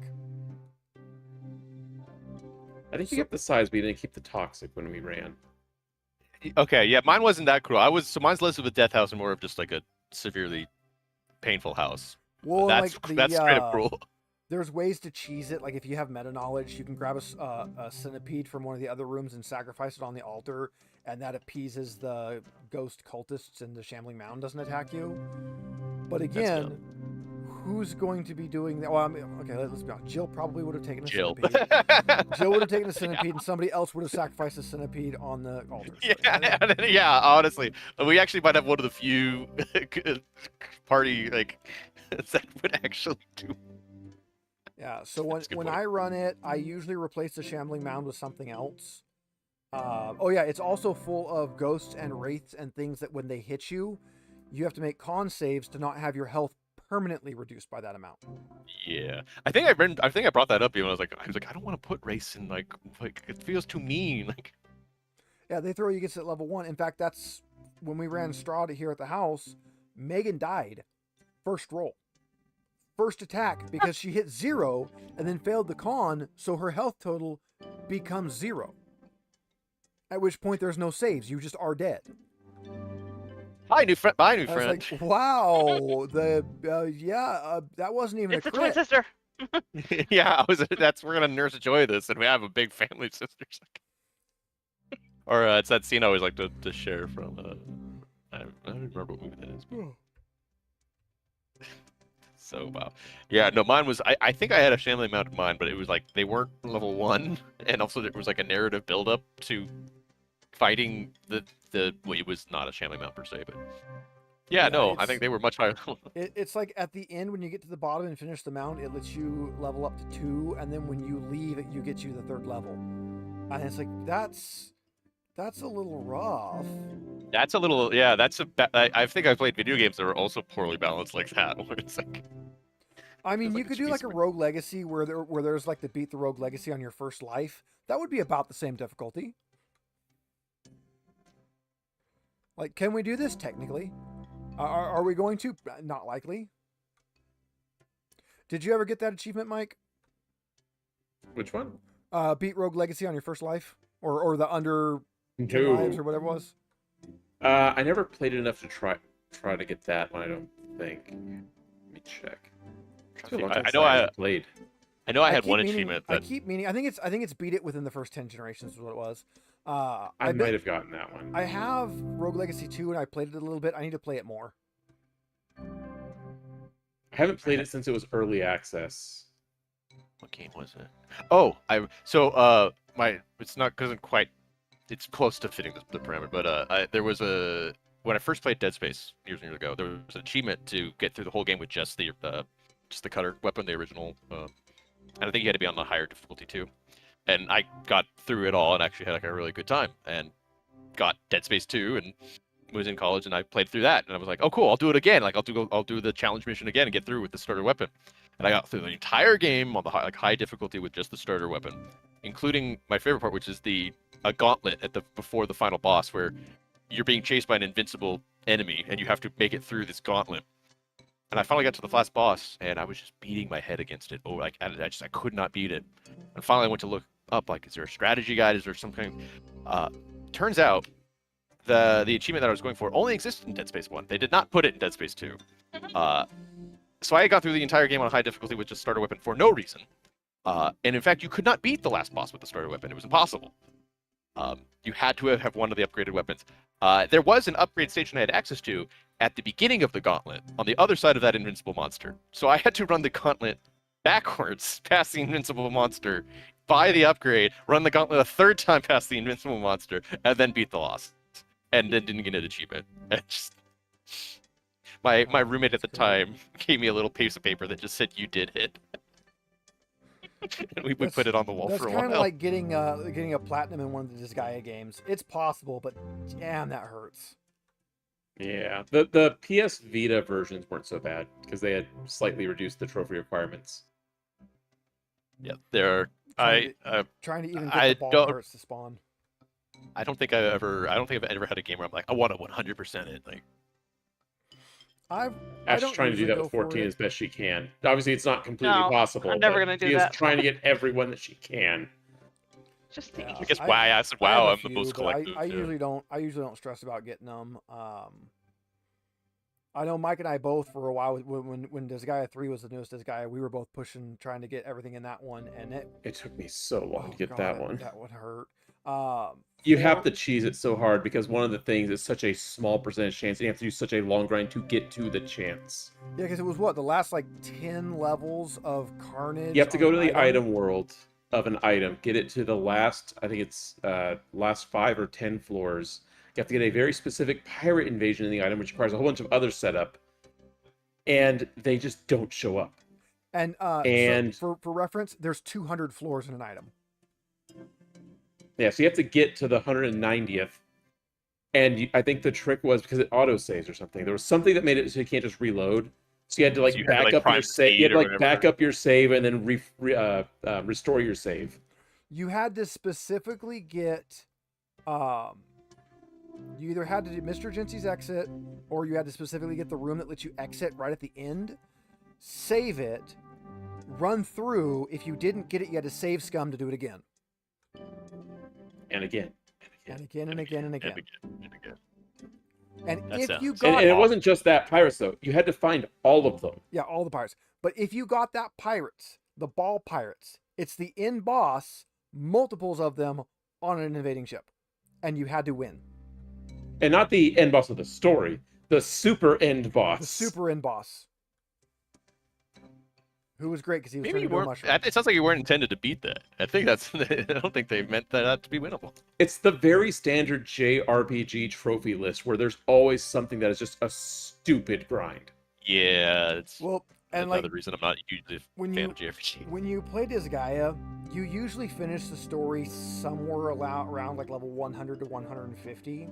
I think you kept the scythes, but you didn't keep the toxic when we ran. Okay, yeah, mine wasn't that cruel. Mine's less of a death house and more of just like a severely painful house. Well, that's straight up cruel. There's ways to cheese it. Like if you have meta knowledge, you can grab a centipede from one of the other rooms and sacrifice it on the altar, and that appeases the ghost cultists, and the Shambling Mound doesn't attack you. But again, who's going to be doing that? Well, I mean, okay, let's be honest. Jill probably would have taken a centipede. Jill would have taken a centipede, and somebody else would have sacrificed a centipede on the altar. Yeah, honestly, we actually might have one of the few party that would actually do. Yeah, so when I run it, I usually replace the Shambling Mound with something else. Oh yeah, it's also full of ghosts and wraiths and things that when they hit you, you have to make con saves to not have your health permanently reduced by that amount. Yeah, I think I brought that up even. I was like, I don't want to put race in like it feels too mean. Like, yeah, they throw you against at level 1. In fact, that's when we ran Strahd here at the house. Megan died first roll. First attack, because she hit 0 and then failed the con, so her health total becomes 0. At which point there's no saves, you just are dead. Bye, new friend. Like, wow, that wasn't even It's a a twin crit. sister. Yeah, we're gonna nurse joy this, and we have a big family of sisters. Or it's that scene I always like to share from. I don't remember what movie that is. So wow, yeah, no, mine was. I think I had a Shambling Mound in mine, but it was like they weren't level 1, and also there was like a narrative build up to fighting the. Well, it was not a Shambling Mound per se, but yeah, no, I think they were much higher. It's like at the end when you get to the bottom and finish the mount, it lets you level up to 2, and then when you leave, you get you the 3rd level, and it's like that's a little rough. That's a little, yeah. I think I've played video games that are also poorly balanced like that, where it's like. I mean, you could do like a Rogue Legacy where there's like the beat the Rogue Legacy on your first life. That would be about the same difficulty. Like, can we do this technically? Are we going to? Not likely. Did you ever get that achievement, Mike? Which one? Beat Rogue Legacy on your first life, or the under 10 lives or whatever it was. I never played it enough to try to get that one. I don't think. Let me check. I know I played. I know I had one achievement. I keep meaning. I think it's beat it within the first 10 generations is what it was. I might have gotten that one. I have Rogue Legacy 2 and I played it a little bit. I need to play it more. I haven't played it since it was early access. What game was it? Oh, it's not because quite. It's close to fitting the parameter, but there was when I first played Dead Space years and years ago, there was an achievement to get through the whole game with just the cutter weapon, the original, and I think you had to be on the higher difficulty too. And I got through it all and actually had like a really good time and got Dead Space 2 and was in college and I played through that and I was like, oh cool, I'll do it again. Like I'll do the challenge mission again and get through with the starter weapon. And I got through the entire game on the high difficulty with just the starter weapon, including my favorite part, which is a gauntlet before the final boss where you're being chased by an invincible enemy and you have to make it through this gauntlet. And I finally got to the last boss and I was just beating my head against it. Oh, like I could not beat it. And finally I went to look up, like, is there a strategy guide? Is there something? Turns out the achievement that I was going for only existed in Dead Space 1. They did not put it in Dead Space 2. So I got through the entire game on high difficulty with just starter weapon for no reason. And in fact, you could not beat the last boss with the starter weapon. It was impossible. You had to have one of the upgraded weapons. There was an upgrade station I had access to at the beginning of the gauntlet on the other side of that invincible monster. So I had to run the gauntlet backwards past the invincible monster, buy the upgrade, run the gauntlet a 3rd time past the invincible monster, and then beat the loss. And then didn't get an achievement. My roommate at the time gave me a little piece of paper that just said, "You did it." And we put it on the wall for a while. That's kind of like getting a platinum in one of the Disgaea games. It's possible, but damn, that hurts. Yeah, the PS Vita versions weren't so bad because they had slightly reduced the trophy requirements. Yeah, they're trying to even get the ball hurts to spawn. I don't think I've ever had a game where I'm like, I want to 100% it. Like, Ash's trying to do that with 14 as best she can. Obviously, it's not completely possible. I'm never going to do that. She is trying to get everyone that she can. Just the I guess I said, wow, I'm the most collective. I usually don't stress about getting them. I know Mike and I both for a while when Disgaea 3 was the newest Disgaea, we were both pushing trying to get everything in that one, and It took me so long to get God, that one. That would hurt. You have to cheese it so hard because one of the things is such a small percentage chance, and you have to do such a long grind to get to the chance. Yeah, because it was what, the last like 10 levels of carnage. You have to go to the item world of an item, get it to the last, I think it's last 5 or 10 floors. You have to get a very specific pirate invasion in the item, which requires a whole bunch of other setup, and they just don't show up. And so for reference, there's 200 floors in an item. Yeah, so you have to get to the 190th, and I think the trick was because it auto-saves or something. There was something that made it so you can't just reload. So you had to back up your save. You had to back up your save and then restore your save. You had to specifically get, you either had to do Mr. Jency's exit, or you had to specifically get the room that lets you exit right at the end, save it, run through. If you didn't get it, you had to save scum to do it again. And again. And again and again and again. And That if sounds- you got... And it wasn't just that pirates, though. You had to find all of them. Yeah, all the pirates. But if you got that pirates, the ball pirates, it's the end boss, multiples of them on an invading ship. And you had to win. And not the end boss of the story. The super end boss. The super end boss. Who was great because he was Maybe turning you into a weren't. mushroom. It sounds like you weren't intended to beat that. I think that's. I don't think they meant that to be winnable. It's the very standard JRPG trophy list where there's always something that is just a stupid grind. Yeah, it's Well, and another like reason I'm not usually a fan of JRPG. when you play Disgaea, you usually finish the story somewhere around like level 100 to 150.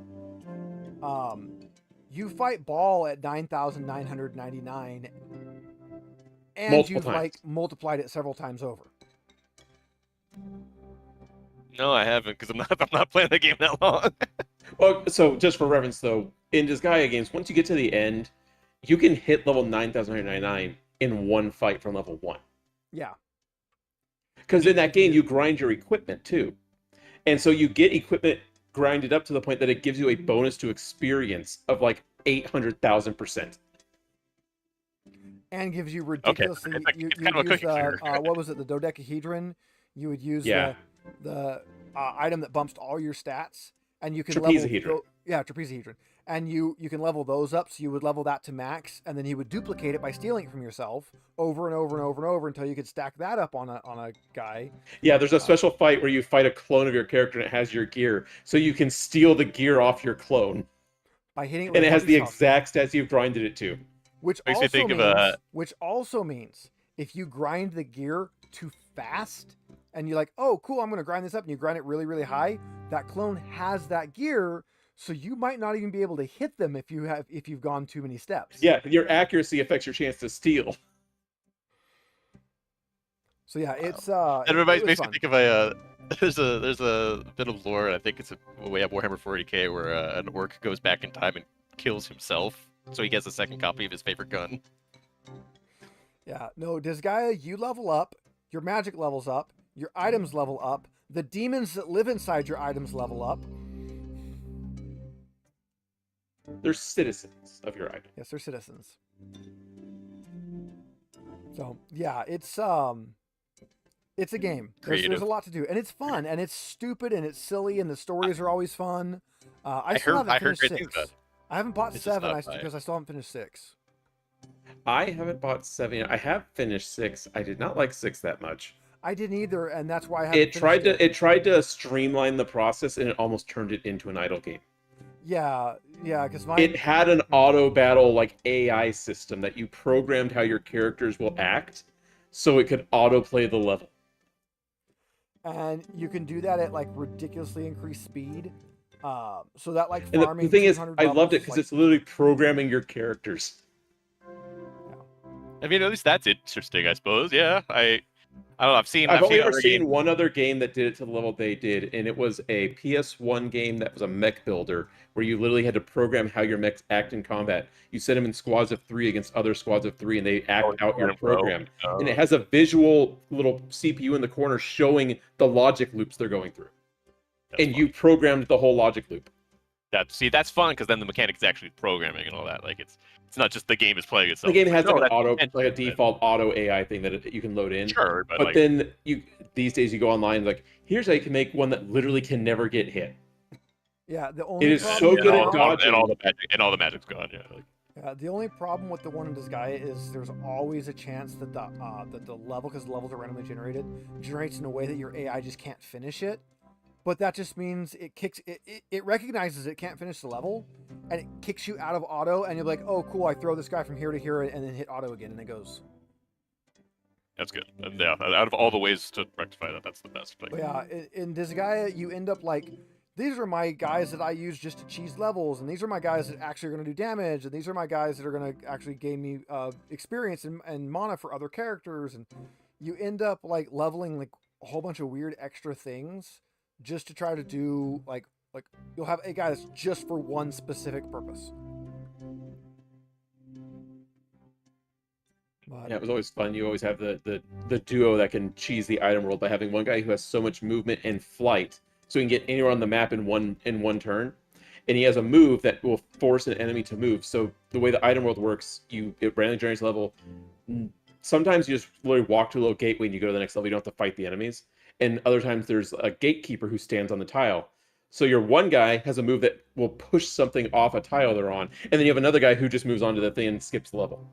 You fight Ball at 9,999, and Multiple you've times. like multiplied it several times over. No, I haven't because I'm not playing the game that long. Well, so just for reference, though, in Disgaea games, once you get to the end, you can hit level 9,999 in one fight from level 1. Yeah. Because in that game, you grind your equipment, too. And so you get equipment grinded up to the point that it gives you a bonus to experience of like 800,000%. And gives you ridiculously. It's like- you it's kind of a use cookie cutter. what was it? The dodecahedron. You would use Yeah. the item that bumps all your stats, and you can Trapezohedron. level. Trapezohedron, and you can level those up. So you would level that to max, and then you would duplicate it by stealing it from yourself over and over and over and over until you could stack that up on a guy. Yeah, there's a special fight where you fight a clone of your character and it has your gear. So you can steal the gear off your clone. By hitting it with And it has the puppy sauce. exact stats you've grinded it to. Which Makes me also think of, means, which also means if you grind the gear too fast and you're like, oh, cool, I'm going to grind this up, and you grind it really, really high, that clone has that gear, so you might not even be able to hit them if you've gone too many steps. Yeah, your accuracy affects your chance to steal. So yeah, it's That it makes was me think of a. There's a bit of lore, and I think it's a way of Warhammer 40k where an orc goes back in time and kills himself, so he gets a second copy of his favorite gun. Yeah, no, Disgaea, you level up, your magic levels up, your items level up, the demons that live inside your items level up. They're citizens of your item. Yes, they're citizens. So yeah, it's a game. There's Creative. a lot to do, and it's fun, and it's stupid, and it's silly, and the stories are always fun. I heard great finished things 6. about it. I haven't bought It's just 7 not by- because I still haven't finished 6. I haven't bought 7 yet. I have finished 6. I did not like 6 that much. I didn't either, and that's why I haven't It tried finished to tried to streamline the process, and it almost turned it into an idle game. Yeah, because It had an auto battle like AI system that you programmed how your characters will act, so it could auto play the level. and you can do that at like ridiculously increased speed. So that like And farming. the thing is, 200 I loved levels it is, because like, it's literally programming your characters. I mean, at least that's interesting, I suppose. Yeah, I don't know. I've only ever other seen games- one other game that did it to the level they did, and it was a PS1 game that was a mech builder, where you literally had to program how your mechs act in combat. You set them in squads of 3 against other squads of 3, and they act out your program. And it has a visual little CPU in the corner showing the logic loops they're going through. That's And fun. you programmed the whole logic loop. That's fun because then the mechanic is actually programming and all that. Like it's not just the game is playing itself. The game has no, like an that's auto, intentional, like a default auto AI thing that you can load in. Sure, but But like, then these days you go online like, here's how you can make one that literally can never get hit. Yeah, the only It is problem so with good that at one- dodging. and all the magic's gone. Yeah. Like, the only problem with the one in Disgaea is there's always a chance that the level, because the levels are randomly generated, generates in a way that your AI just can't finish it. But that just means it recognizes it can't finish the level, and it kicks you out of auto, and you're like, oh cool, I throw this guy from here to here, and then hit auto again, and it goes. that's good. And yeah, out of all the ways to rectify that, that's the best. Like, But yeah, in Disgaea, you end up like, these are my guys that I use just to cheese levels, and these are my guys that actually are going to do damage, and these are my guys that are going to actually gain me experience and mana for other characters, and you end up like leveling like a whole bunch of weird extra things just to try to do like you'll have a guy that's just for one specific purpose. But, Yeah, it was always fun. You always have the duo that can cheese the item world by having one guy who has so much movement and flight, so he can get anywhere on the map in one turn, and he has a move that will force an enemy to move. So the way the item world works, it randomly generates a level. Sometimes you just literally walk to a little gateway and you go to the next level. You don't have to fight the enemies. And other times there's a gatekeeper who stands on the tile. So your one guy has a move that will push something off a tile they're on, and then you have another guy who just moves onto the thing and skips the level.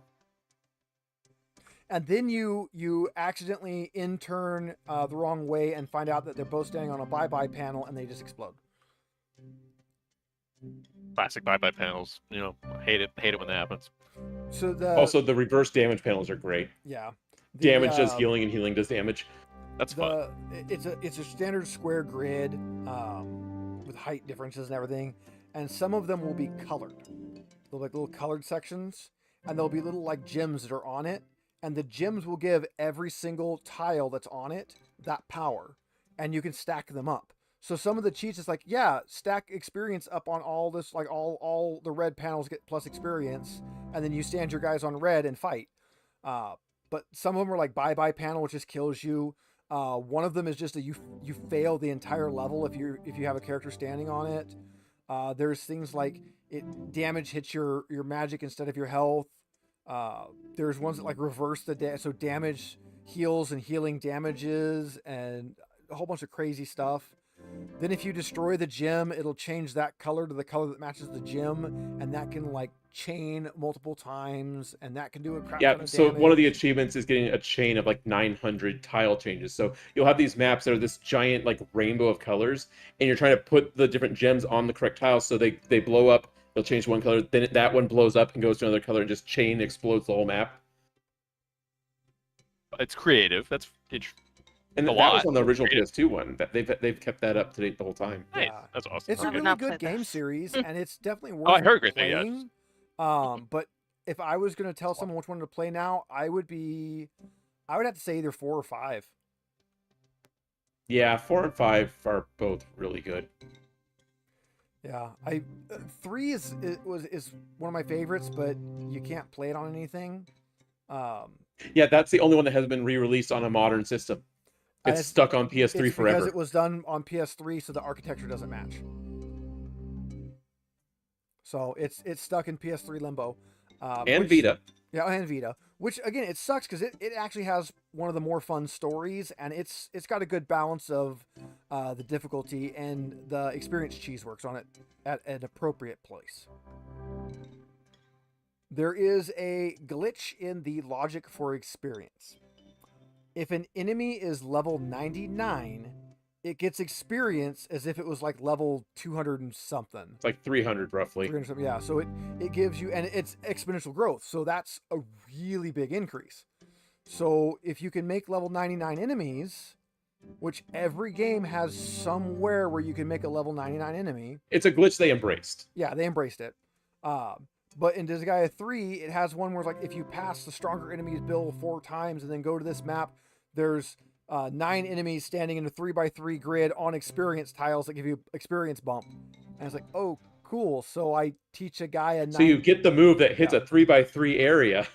and then you accidentally turn the wrong way and find out that they're both standing on a bye-bye panel, and they just explode. classic bye-bye panels. You know, hate it when that happens. So Also, the reverse damage panels are great. yeah, Damage does healing, and healing does damage. That's fun. It's a standard square grid with height differences and everything, and some of them will be colored. They'll be like little colored sections, and there'll be little like gems that are on it, and the gems will give every single tile that's on it that power, and you can stack them up. So some of the cheats is like, yeah, stack experience up on all this, like all the red panels get plus experience, and then you stand your guys on red and fight. But some of them are like bye-bye panel, which just kills you. One of them is just you fail the entire level if you have a character standing on it. There's things like damage hits your magic instead of your health. There's ones that like reverse so damage heals and healing damages, and a whole bunch of crazy stuff. Then if you destroy the gem, it'll change that color to the color that matches the gem, and that can like chain multiple times, and that can do a crap ton Yeah, of so damage. one of the achievements is getting a chain of like 900 tile changes. So you'll have these maps that are this giant like rainbow of colors, and you're trying to put the different gems on the correct tiles so they blow up. They'll change one color, then that one blows up and goes to another color and just chain explodes the whole map. It's creative. That's And A that lot. was on the original Creative. PS2 one. They've kept that up to date the whole time. nice. Yeah. That's awesome. It's a Okay. really Not good played game this. series, and it's definitely worth Oh, I heard great things, yeah. playing. But if I was going to tell someone which one to play now, I would have to say either 4 or 5. Yeah, 4 and 5 are both really good. Yeah, 3 is one of my favorites, but you can't play it on anything. Yeah, that's the only one that hasn't been re-released on a modern system. And It's stuck on PS3 it's because forever. it was done on PS3, so the architecture doesn't match. So it's stuck in PS3 limbo. And which- Vita. Yeah, and Vita. Which again, it sucks because it actually has one of the more fun stories, and it's got a good balance of the difficulty, and the experience cheese works on it at an appropriate place. There is a glitch in the logic for experience. If an enemy is level 99, it gets experience as if it was like level 200 and something. It's like 300 roughly. 300 something, yeah, so it gives you, and it's exponential growth, so that's a really big increase. So if you can make level 99 enemies, which every game has somewhere where you can make a level 99 enemy. It's a glitch they embraced. Yeah, they embraced it. But in Disgaea 3, it has one where, like, if you pass the stronger enemies bill 4 times and then go to this map, there's 9 enemies standing in a 3x3 grid on experience tiles that give you experience bump. And it's like, oh, cool. So I teach a guy a 9... So you get the move that hits Yeah. a 3x3 area,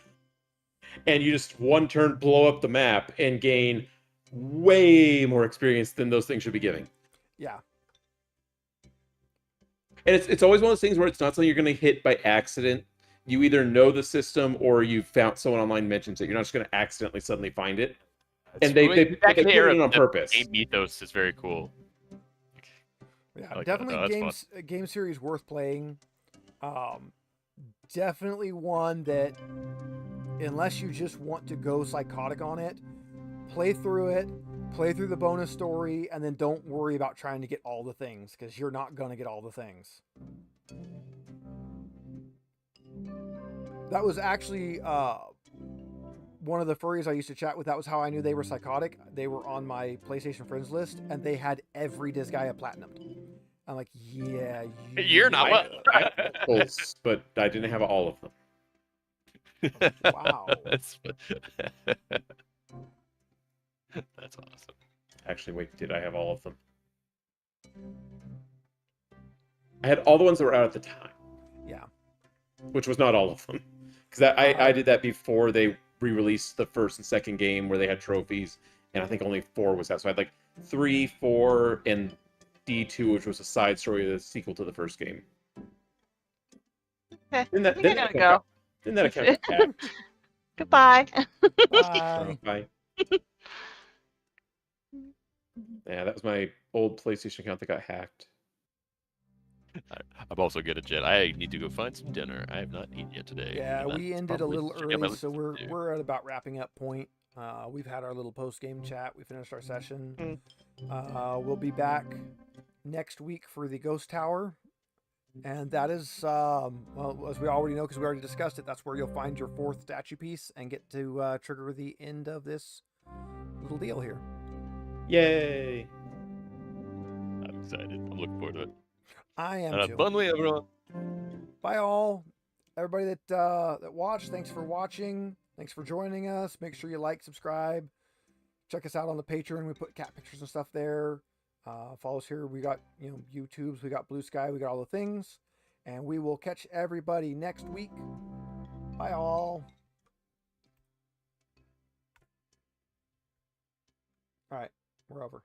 and you just one turn blow up the map and gain way more experience than those things should be giving. Yeah. And it's always one of those things where it's not something you're going to hit by accident. You either know the system or you found someone online mentions it. You're not just going to accidentally suddenly find it. And they put it in on purpose. Game ethos is very cool. Yeah, like definitely that. No, that's game series worth playing. Definitely one that, unless you just want to go psychotic on it, play through the bonus story, and then don't worry about trying to get all the things, because you're not going to get all the things. That was actually one of the furries I used to chat with. That was how I knew they were psychotic. They were on my PlayStation friends list, and they had every Disgaea platinumed. I'm like, yeah, you're not well. I had multiples, but I didn't have all of them. Wow. That's awesome. Actually, wait, did I have all of them? I had all the ones that were out at the time. Yeah. Which was not all of them. Because I did that before they re-released the first and second game where they had trophies, and I think only 4 was out. So I had like 3, 4, and D2, which was a side story of the sequel to the first game. Okay. Didn't that, I gotta go. Didn't that account for hacked? Goodbye. Bye. Bye. Yeah, that was my old PlayStation account that got hacked. I'm also good at Jet. I need to go find some dinner. I have not eaten yet today. Yeah, we ended a little Forget my early, list so to do. we're at about wrapping up point. We've had our little post-game chat. We finished our session. We'll be back next week for the Ghost Tower. And that is, well, as we already know, because we already discussed it, that's where you'll find your 4th statue piece and get to trigger the end of this little deal here. Yay! I'm excited. I'm looking forward to it. I am too. Fun way, everyone. Bye all. Everybody that watched, thanks for watching. Thanks for joining us. Make sure you like, subscribe. Check us out on the Patreon. We put cat pictures and stuff there. Follow us here. We got, YouTubes. We got Blue Sky. We got all the things. And we will catch everybody next week. Bye all. All right. We're over.